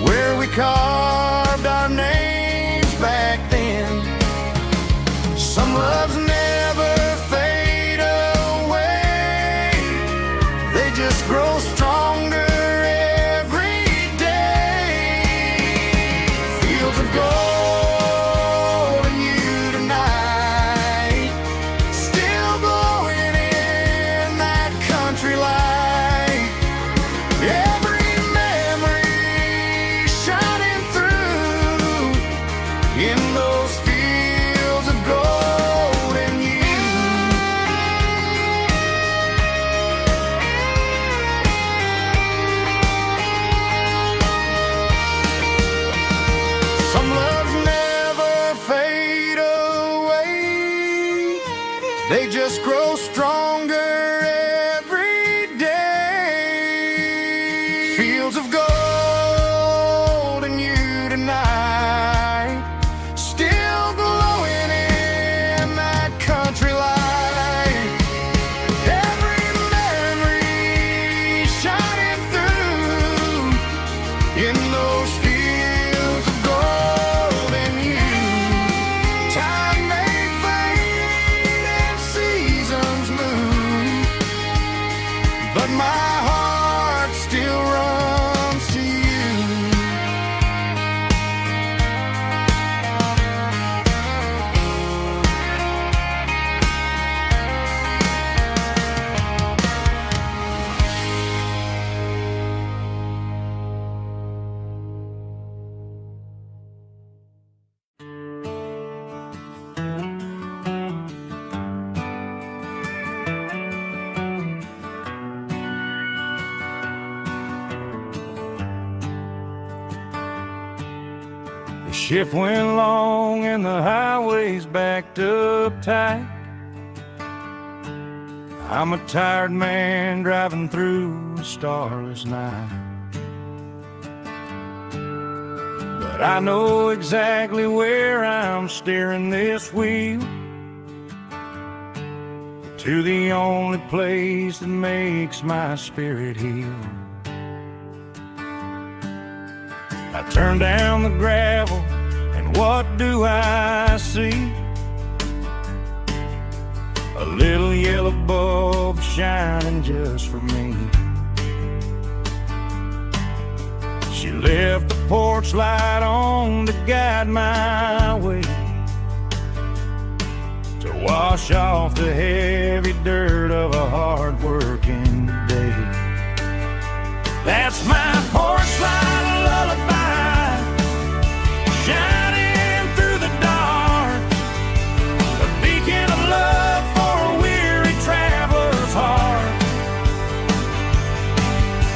C: where we carved our names back then. Some loves never fade away, they just grow stronger every day. Fields of gold and you tonight, still glowing in that country light. Every memory shining through in those fields of gold and you. Some loves never fade away, they just grow stronger every day. Fields of gold and you tonight, still glowing in that country light. Every memory shining through in those fields of gold and you. Time may fade and seasons move, but my heart still runs to you.
A: The shift went long and the highway's backed up tight. I'm a tired man driving through a starless night, but I know exactly where I'm steering this wheel, to the only place that makes my spirit heal. I turn down the gravel, and what do I see? A little yellow bulb shining just for me. She left the porch light on to guide my way, to wash off the heavy dirt of a hard-working day. That's my porch light lullaby, shining through the dark, a beacon of love for a weary traveler's heart.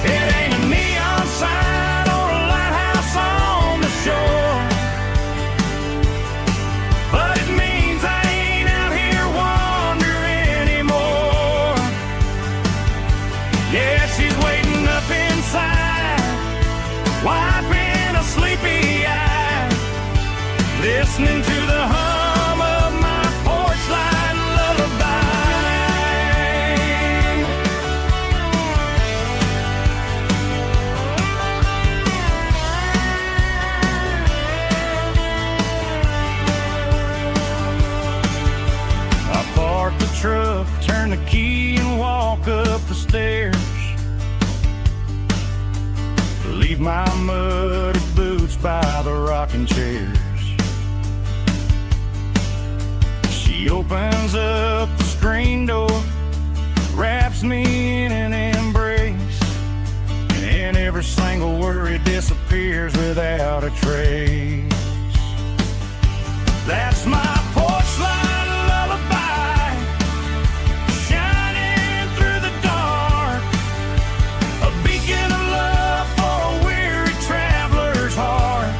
A: It ain't a neon sign or a lighthouse on the shore, but it means I ain't out here wandering anymore. Yeah, she's waiting up inside, wiping a sleepy eye, listening to the hum of my porch light lullaby. I park the truck, turn the key and walk up the stairs, leave my muddy boots by the rocking chairs. She opens up the screen door, wraps me in an embrace, and every single worry disappears without a trace. That's my porch light lullaby, shining through the dark, a beacon of love for a weary traveler's heart.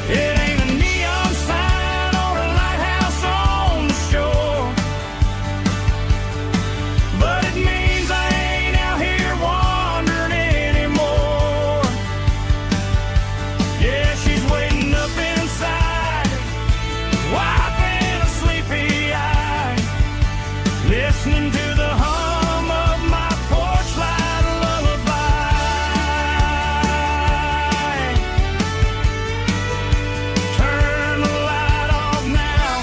A: It ain't a neon sign or a lighthouse on the shore, but it means I ain't out here wandering anymore. Yeah, she's waiting up inside, wiping a sleepy eye, listening to the hum of my porch light lullaby. Turn the light off now,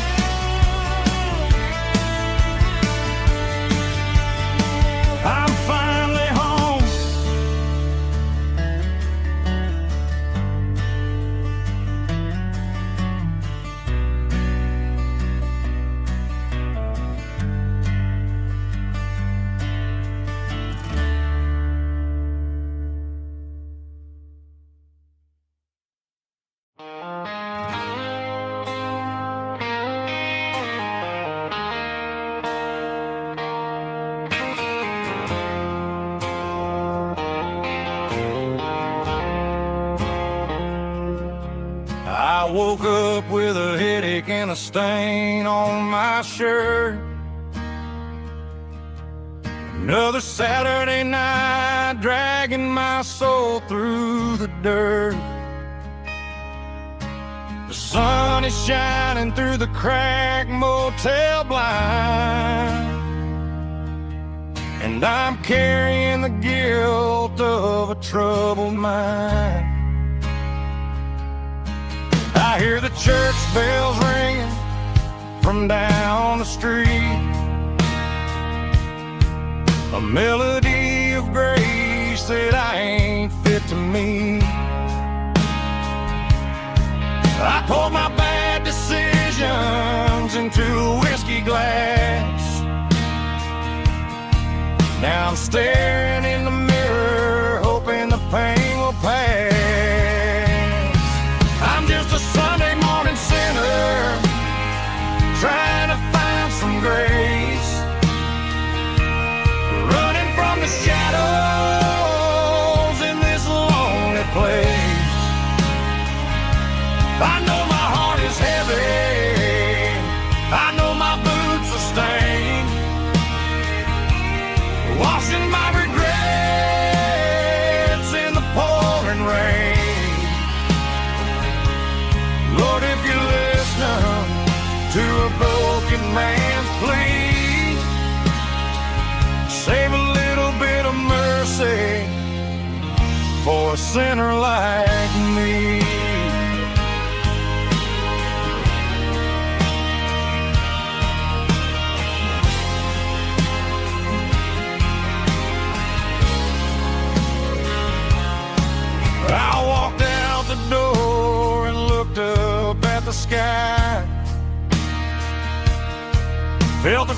A: I'm finally home. I woke up with a headache and a stain on my shirt. Another Saturday night, dragging my soul through the dirt. The sun is shining through the cracked motel blind, and I'm carrying the guilt of a troubled mind. I hear the church bells ringing from down the street, a melody of grace that I ain't fit to meet. I poured my bad decisions into a whiskey glass. Now I'm staring in the mirror, hoping the pain will pass. I'm just a Sunday morning sinner, trying to find some grace, running from the shadows in this lonely place. I know my heart is heavy, I know my boots are stained, washing my regrets in the pouring rain. Lord, if you listen to a broken man's plea, save a little bit of mercy for a sinner like me.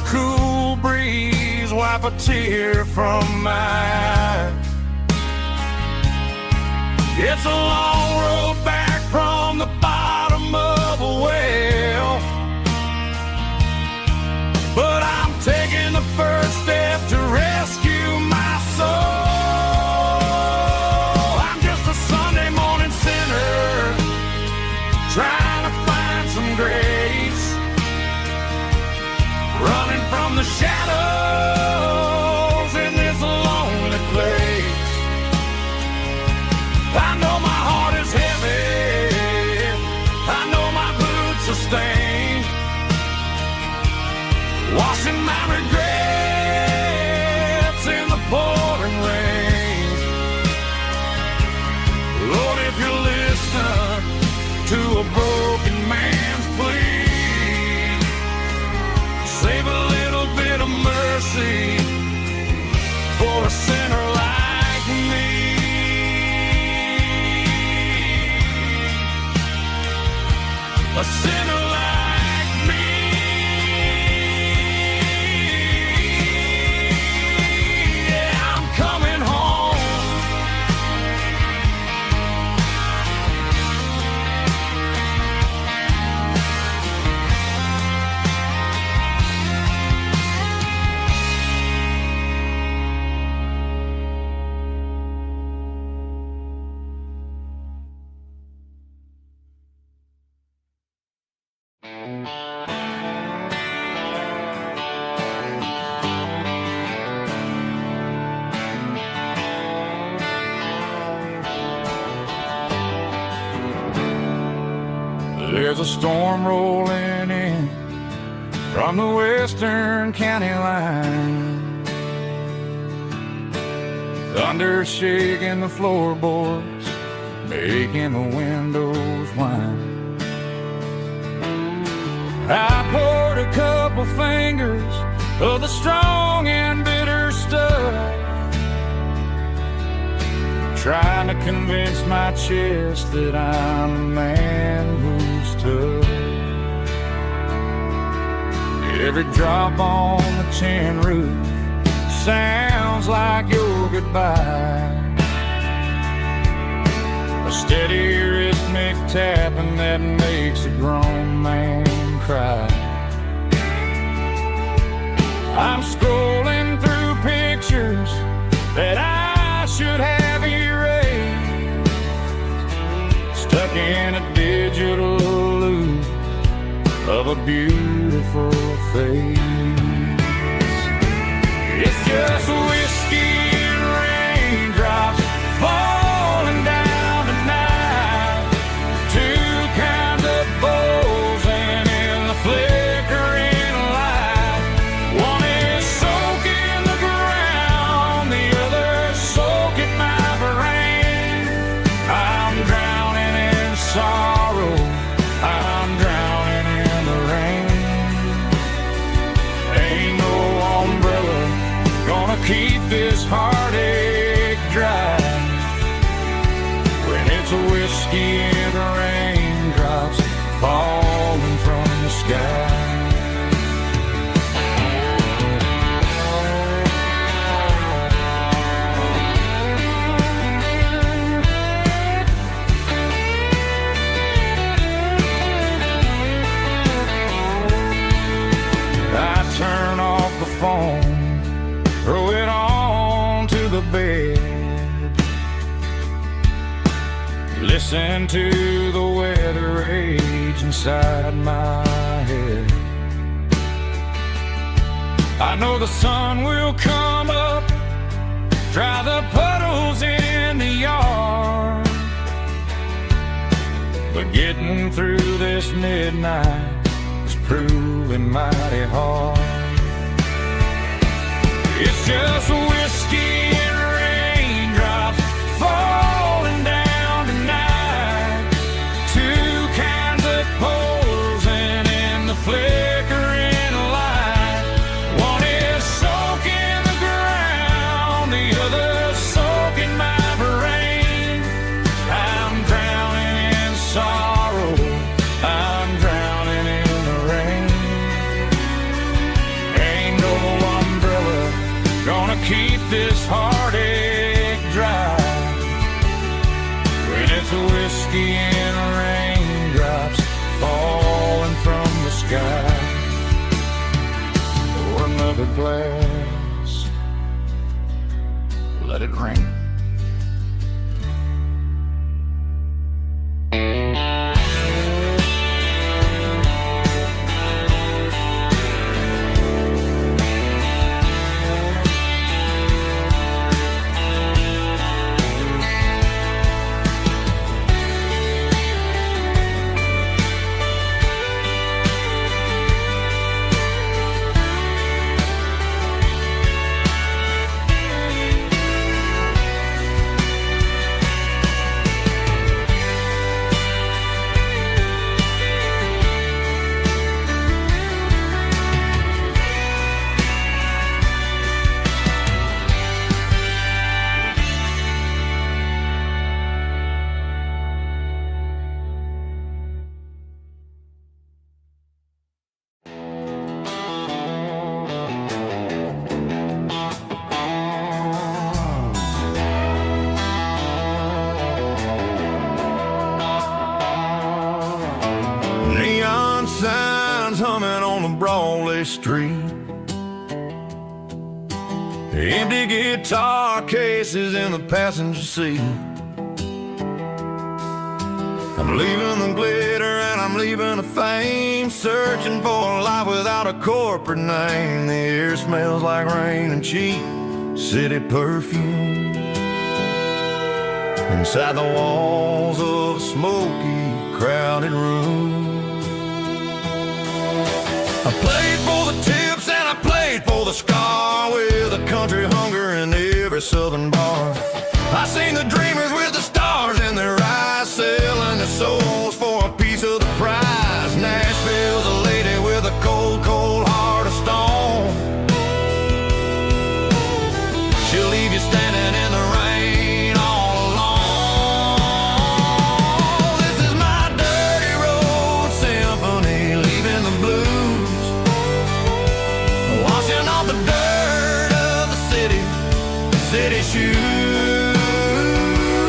A: cool breeze wipe a tear from my eye. It's a long road back from the bottom of a well, but I'm taking the first step to rescue my soul. I'm just a Sunday morning sinner trying to find some grace, running from the shadows in this lonely place. I know my heart is heavy, I know my boots are stained, washing my regrets in the pouring rain. Lord, if you listen to a broken man's plea, save a little bit of mercy for a sinner like me. A sinner like me. Yeah, I'm coming home. There's a storm rolling in from the western county line, thunder shaking the floorboards, making the windows whine. I poured a couple fingers of the strong and bitter stuff, trying to convince my chest that I'm a man who's tough. Every drop on the tin roof sounds like your goodbye, a steady rhythmic tapping that makes a grown man cry. I'm scrolling through pictures that I should have erased, stuck in a digital loop of a beautiful face. It's just whiskey and raindrops falling down tonight, two kinds of bowls and in the flickering light. One is soaking the ground, the other soaking my brain. I'm drowning in sorrow, I'm drowning in the rain. Ain't no umbrella gonna keep this heartache dry when it's a whiskey and the raindrops falling from the sky. I turn off the phone, throw it on to the bed, listen to the weather rage inside my head. I know the sun will come up, dry the puddles in the yard, but getting through this midnight is proving mighty hard. It's just whiskey and raindrops falling down tonight, two kinds of poles and in the flickering light. One is soaking the ground, the other soaking my brain. I'm drowning in sorrow, I'm drowning in the rain. sky or another glass. Let it rain.
C: Neon signs humming on the Broadway street. Empty guitar cases in the passenger seat. I'm leaving the glitter and I'm leaving the fame, searching for a life without a corporate name. The air smells like rain and cheap city perfume. Inside the walls of a smoky, crowded room. I played for the tips and I played for the scar, with a country hunger in every southern bar. I seen the dreamers with the stars in their eyes, selling their souls for a piece of the prize. Nashville's a lady with a cold, cold heart of stone. She'll leave you standing in the rain all alone. This is my dirty road symphony, leaving the blues, washing off the dirt of the city shoes.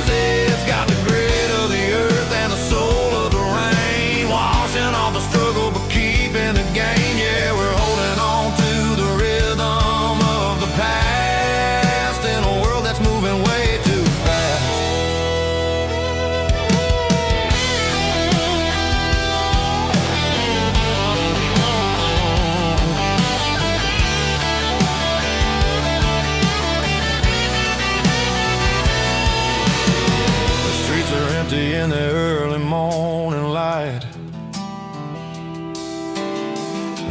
C: It's got the grit of the earth and the soul of the rain, washing off the struggle but keeping the game. Yeah, we're holding on to the rhythm of the past in a world that's moving way too fast. In the early morning light,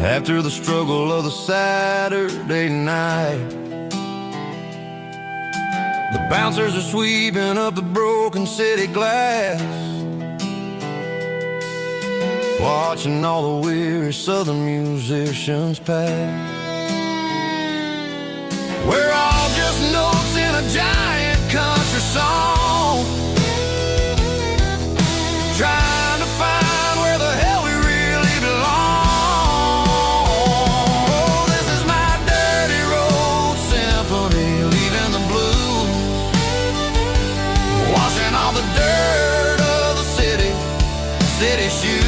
C: after the struggle of the Saturday night, the bouncers are sweeping up the broken city glass, watching all the weary southern musicians pass. We're all just notes in a giant country song, trying to find where the hell we really belong. Oh, this is my dirty road symphony, leaving the blues, washing all the dirt of the city shoes.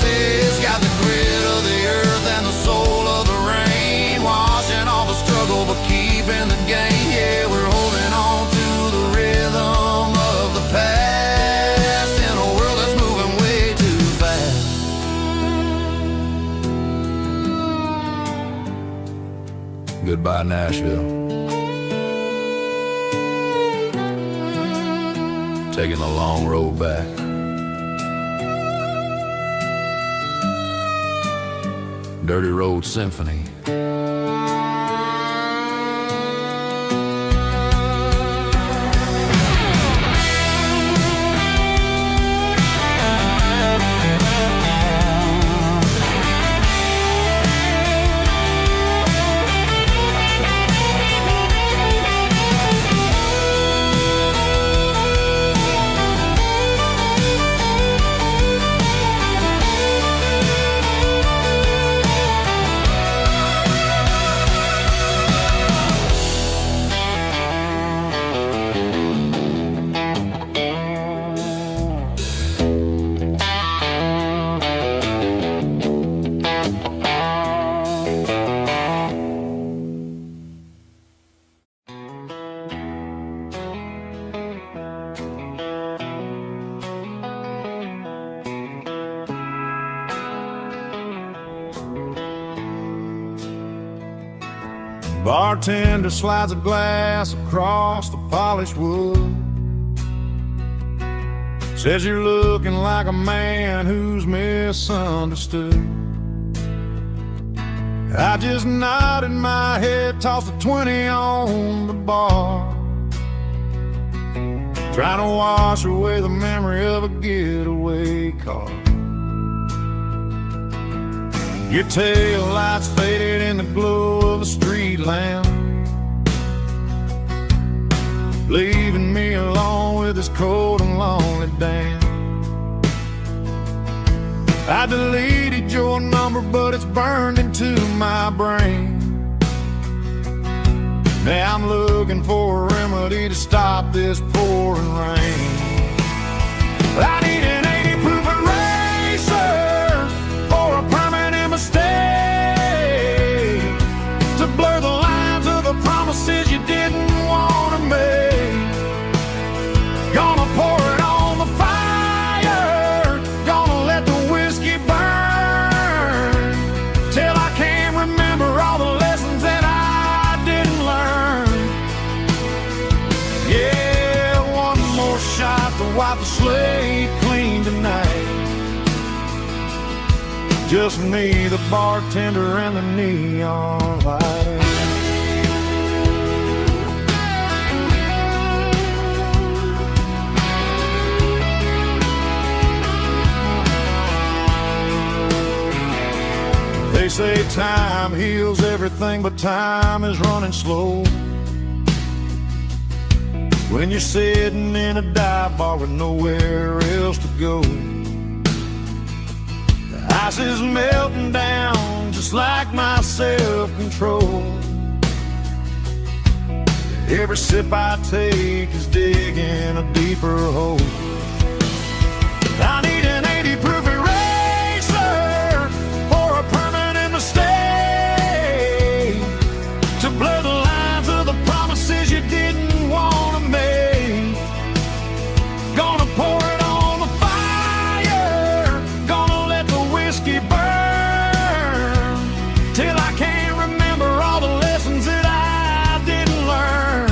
C: It's got the grit of the earth and the soul of the rain, washing all the struggle but keeping the game. Yeah, we're holding on to the rhythm of the past. Goodbye, Nashville. Taking the long road back. Dirty Road Symphony.
B: Bartender slides a glass across the polished wood. Says you're looking like a man who's misunderstood. I just nodded my head, tossed a 20 on the bar, trying to wash away the memory of a getaway car. Your tail lights faded in the glow of a street lamp, leaving me alone with this cold and lonely damn. I deleted your number, but it's burned into my brain. Now I'm looking for a remedy to stop this pouring rain. I need an 80 proof eraser for a permanent mistake, to blur the lines of the promises you didn't want to make. Gonna pour it on the fire, gonna let the whiskey burn, till I can't remember all the lessons that I didn't learn. Yeah, one more shot to wipe the slate clean tonight. Just me, the bartender, and the neon light. They say time heals everything, but time is running slow when you're sitting in a dive bar with nowhere else to go. The ice is melting down just like my self-control. Every sip I take is digging a deeper hole. I need an 80 proof eraser for a permanent mistake, to blur the lines of the promises you didn't want to make. Gonna pour it on the fire, gonna let the whiskey burn, till I can't remember all the lessons that I didn't learn.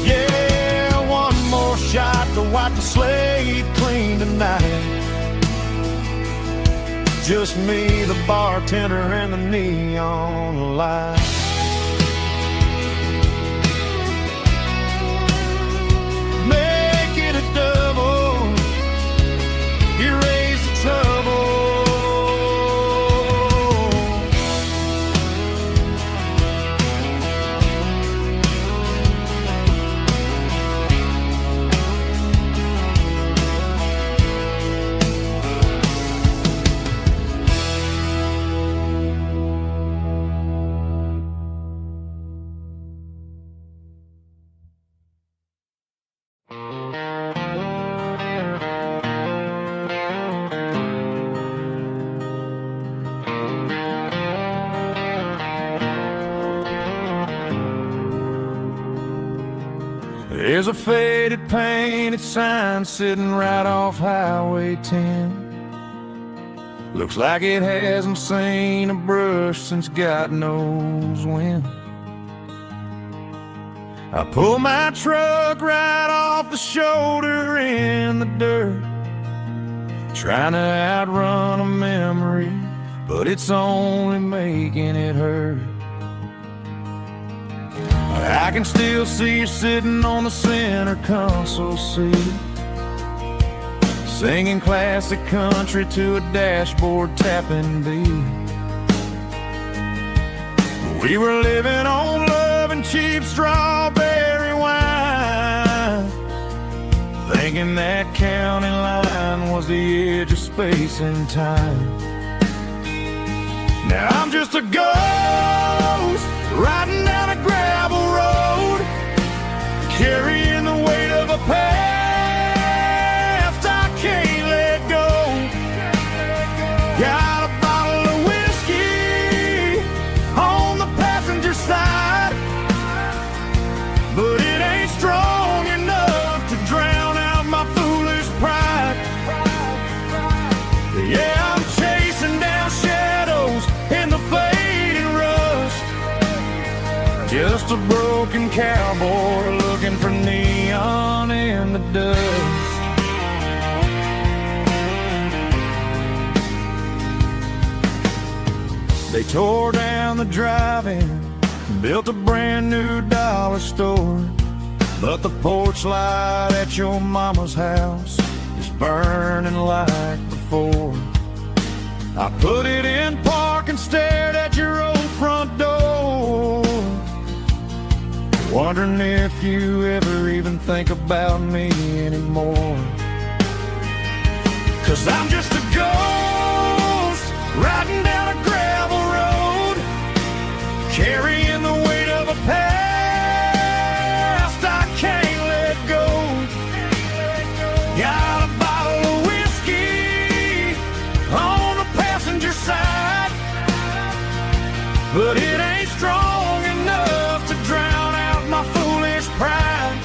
B: Yeah, one more shot to wipe the slate clean tonight. Just me, the bartender, and the neon light. Make it a double, erase the trouble. There's a faded painted sign sitting right off Highway 10. Looks like it hasn't seen a brush since God knows when. I pull my truck right off the shoulder in the dirt, trying to outrun a memory, but it's only making it hurt. I can still see you sitting on the center console seat, singing classic country to a dashboard tapping beat. We were living on love and cheap strawberry wine, thinking that county line was the edge of space and time. Now I'm just a ghost riding down a gravel road, carrying the weight of a past I can't let go. Got a bottle of whiskey on the passenger side, but it ain't strong enough to drown out my foolish pride. Yeah, I'm chasing down shadows in the fading rust,
A: Just a broken cowboy looking for neon in the dust. They tore down the drive-in, built a brand new dollar store, but the porch light at your mama's house is burning like before. I put it in park and stared at your old front door, wondering if you ever even think about me anymore. 'Cause I'm just a ghost riding down a gravel road, carrying the weight of a past I can't let go. Got a bottle of whiskey on the passenger side, but it ain't strong enough to drown out my foolish pride.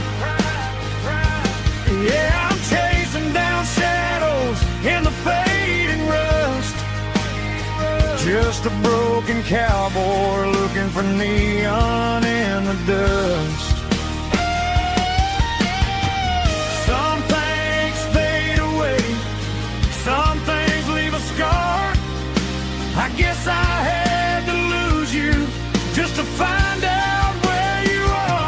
A: Yeah, I'm chasing down shadows in the fading rust, just a broken cowboy looking for neon in the dust. Some things fade away, some things leave a scar. I guess I had to lose you just to find out where you are.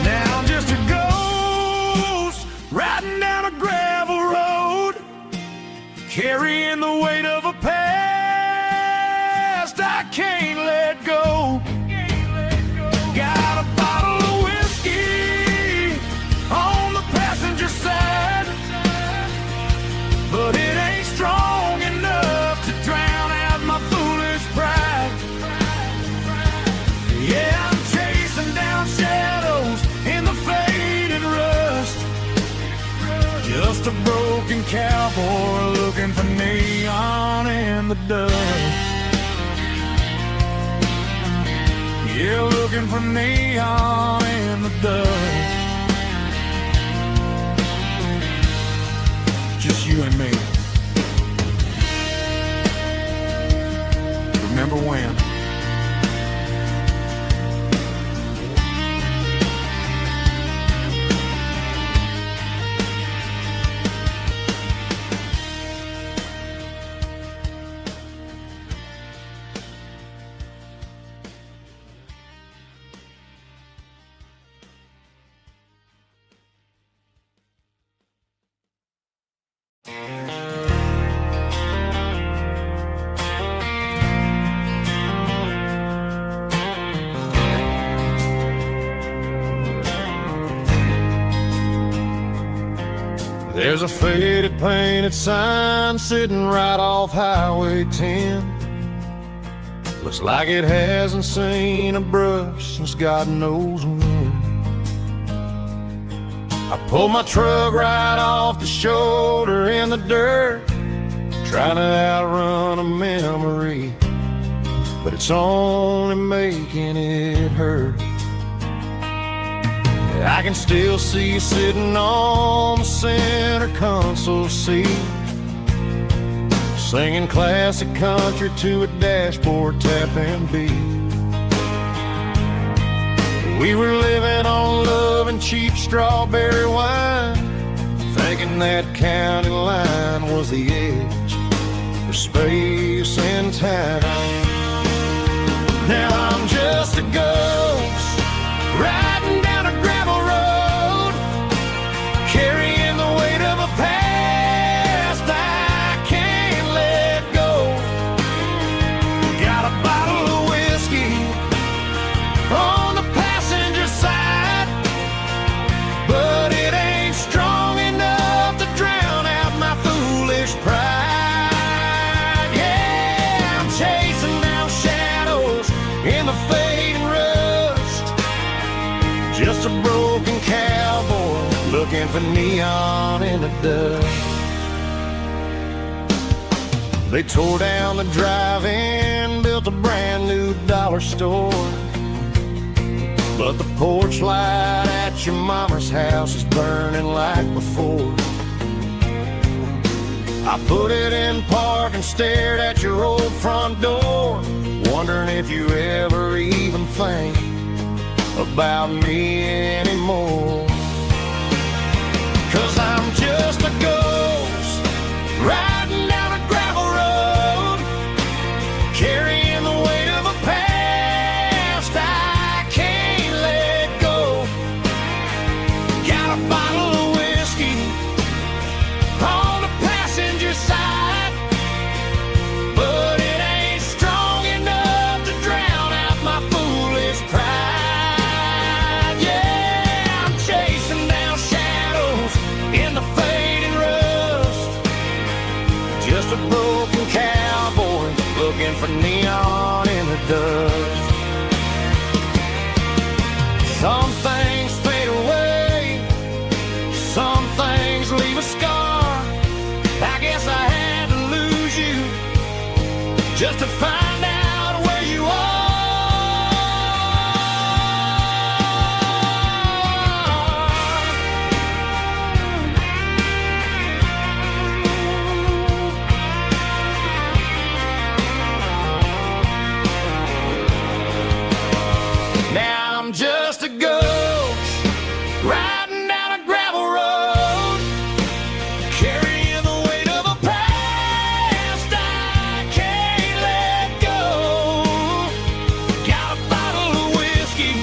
A: Now I'm just a ghost riding down a gravel road, carrying the weight of a past I can't let go. Got a bottle of whiskey on the passenger side, but it ain't strong enough to drown out my foolish pride. Yeah, I'm chasing down shadows in the faded rust, just a broken cowboy looking for neon in the dust. Yeah, looking for neon in the dust. Just you and me. Remember when? There's a faded painted sign sitting right off Highway 10. Looks like it hasn't seen a brush since God knows when. I pulled my truck right off the shoulder in the dirt, trying to outrun a memory, but it's only making it hurt. I can still see you sitting on the center console seat, singing classic country to a dashboard tapping beat. We were living on love and cheap strawberry wine, thinking that county line was the edge for space and time. Now I'm just a ghost riding down a gravel road, carrying the weight of a past I can't let go. Got a bottle of whiskey on the passenger side, but it ain't strong enough to drown out my foolish pride. Yeah, I'm chasing down shadows in the fading rust, just a broken cowboy looking for neon in the dust. They tore down the drive-in, built a brand new dollar store, but but the porch light at your mama's house is burning like before. I put it in park and stared at your old front door, wondering if you ever even think about me anymore. 'Cause I'm just a ghost riding down a gravel road, carrying the weight of a past I can't let go. Got a bottle of whiskey on the passenger side, but it ain't strong enough to drown out my foolish pride. Yeah, I'm chasing down shadows in the fading rust, just a broken cowboy looking for neon in the dust. Some things fade away, some things leave a scar. I guess I had to lose you just to find out where you are. Now I'm just a ghost riding down a gravel road, carrying the weight of a past I can't let go. Got a bottle of whiskey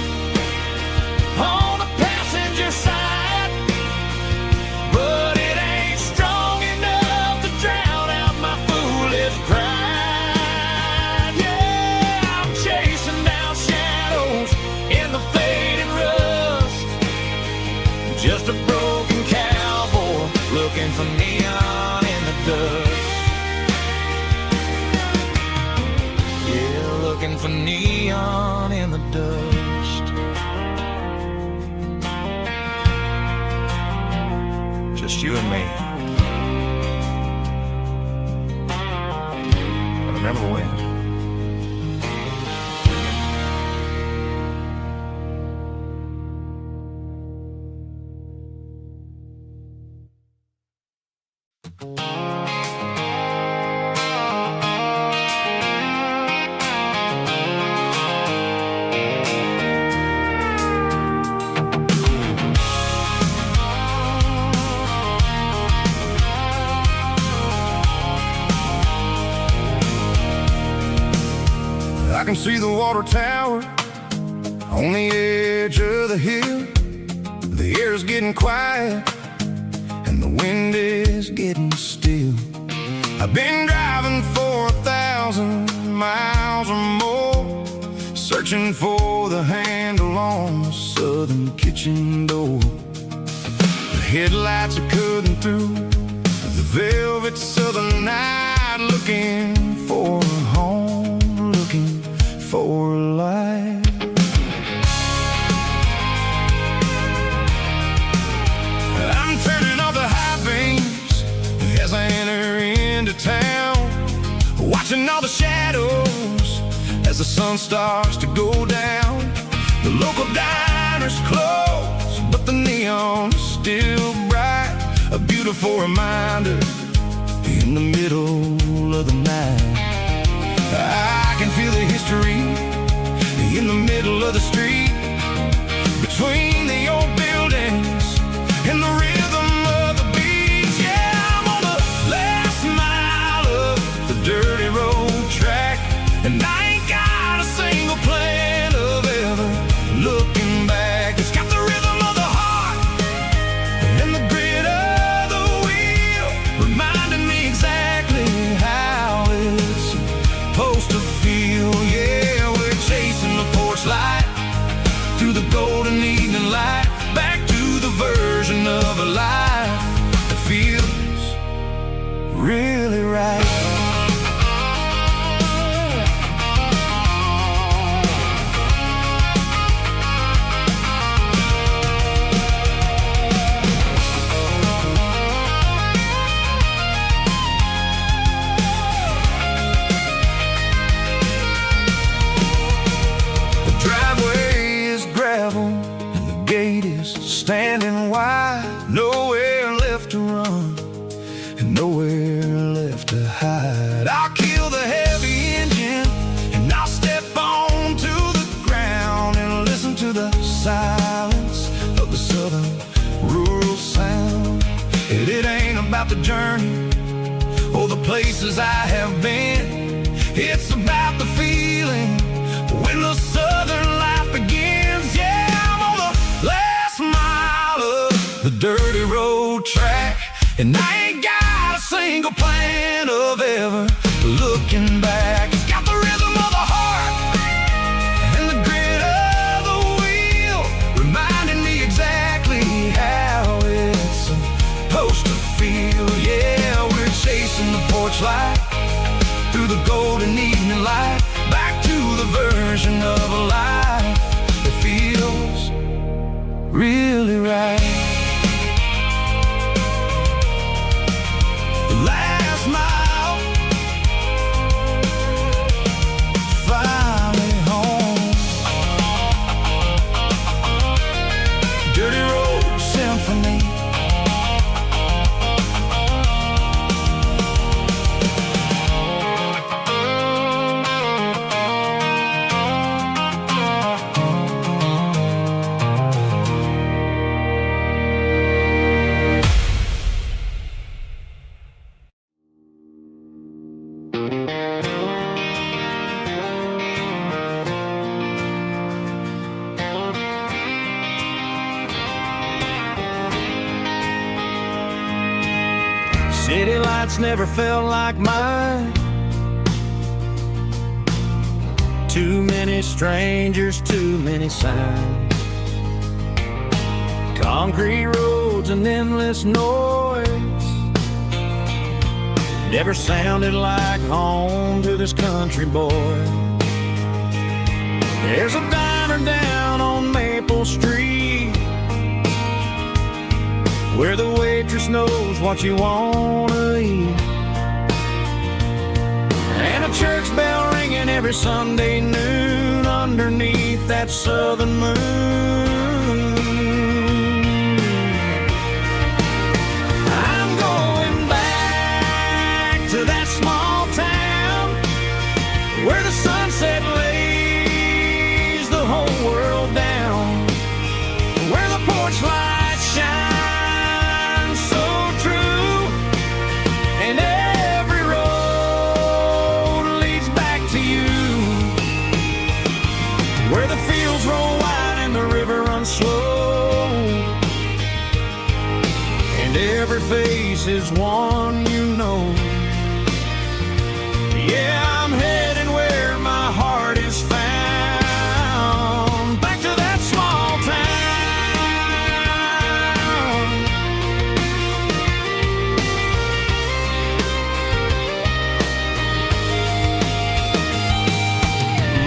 A: on the passenger side, but it ain't strong enough to drown out my foolish pride. Yeah, I'm chasing down shadows in the fading rust, just a broken cowboy looking for neon in the dust. Yeah, looking for neon in the dust. Just you and me. I remember when.
B: I can see the water tower on the edge of the hill. The air is getting quiet and the wind is getting still. I've been driving for 1,000 miles or more, searching for the handle on the southern kitchen door. The headlights are cutting through the velvet southern night, looking for a home, looking for a life. I'm turning off the high beams as I enter into town, watching all the shadows as the sun starts to go down. The local diner's closed, but the neon is still bright, a beautiful reminder in the middle of the night. I can feel the history in the middle of the street, between the old buildings and the rhythm of the beats. Yeah, I'm on the last mile of the dirty road track, and I ain't got a single plan of ever looking back. It's got the rhythm of the heart and the grit of the wheel, reminding me exactly how it's supposed to feel. Yeah, we're chasing the porch light through the golden evening light, back to the version of a life that feels really right. The driveway is gravel gate is standing wide, nowhere left to run and nowhere left to hide. I'll kill the heavy engine and I'll step onto the ground and listen to the silence of the southern rural sound. And it ain't about the journey or the places I have been, it's about the feeling when the southern life begins. Yeah, I'm on the last mile of the dirty road track, and I ain't got a single plan of ever looking back. It's got the rhythm of the heart and the grit of the wheel, reminding me exactly how it's supposed to feel. Yeah, we're chasing the porch light through the golden evening light, back to the version of a life that feels really right. The last mile, finally home. Dirty Road Symphony. City lights never felt like mine. Too many strangers, too many signs. Concrete roads and endless noise never sounded like home to this country boy. There's a diner down on Maple Street where the waitress knows what you wanna eat, and a church bell ringing every Sunday noon underneath that southern moon. I'm going back to that small town where the sunset lays the whole world down, where the porch lights shine slow, and every face is one you know. Yeah, I'm heading where my heart is found, back to that small town.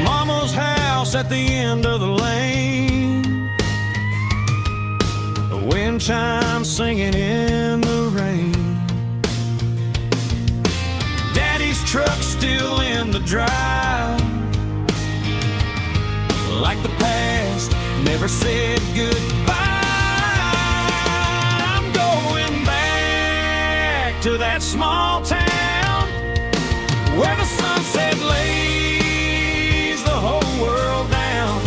B: Mama's house at the end of the lane, wind chimes singing in the rain. Daddy's truck still in the drive, like the past never said goodbye. I'm going back to that small town where the sunset lays the whole world down,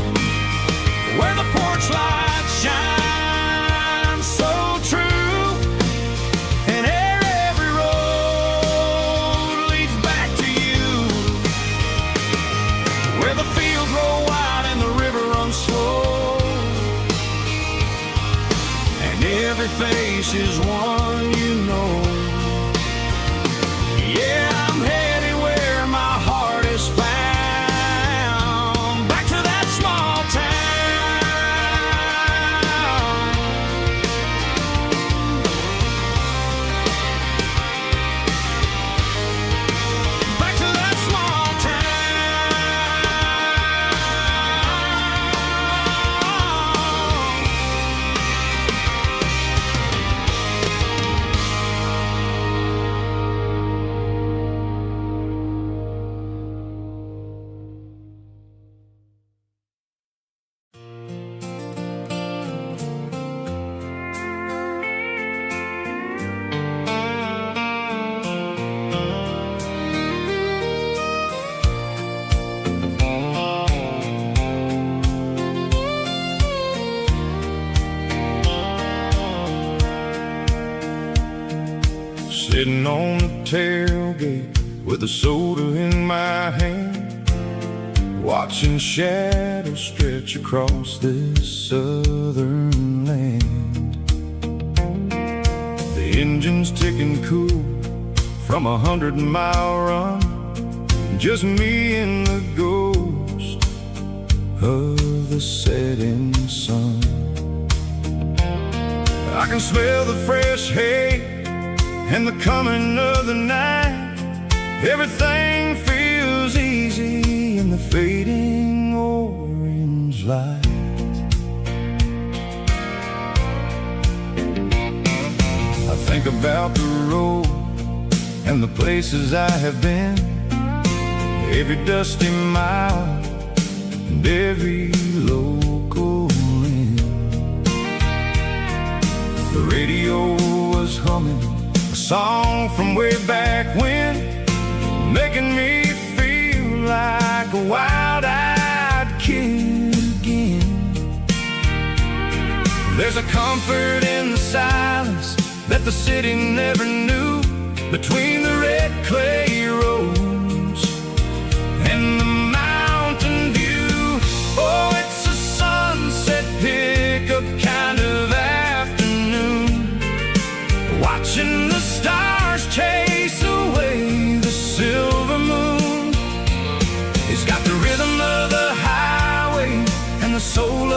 B: where the porch lights shine face is one you know. Yeah, I'm heading where my heart is found, back to that small town. Back to that small town.
A: Sitting on the tailgate with a soda in my hand, watching shadows stretch across this southern land. The engine's ticking cool from 100-mile run, just me and the ghost of the setting sun. I can smell the fresh hay and the coming of the night. Everything feels easy in the fading orange light. I think about the road and the places I have been, every dusty mile and every local inn. The radio was humming a song from way back when, making me feel like a wild-eyed kid again. There's a comfort in the silence that the city never knew, between the red clay roads and the mountain view. Oh, it's a sunset pickup kind of afternoon, watching the stars chase away the silver moon. It's got the rhythm of the highway and the soul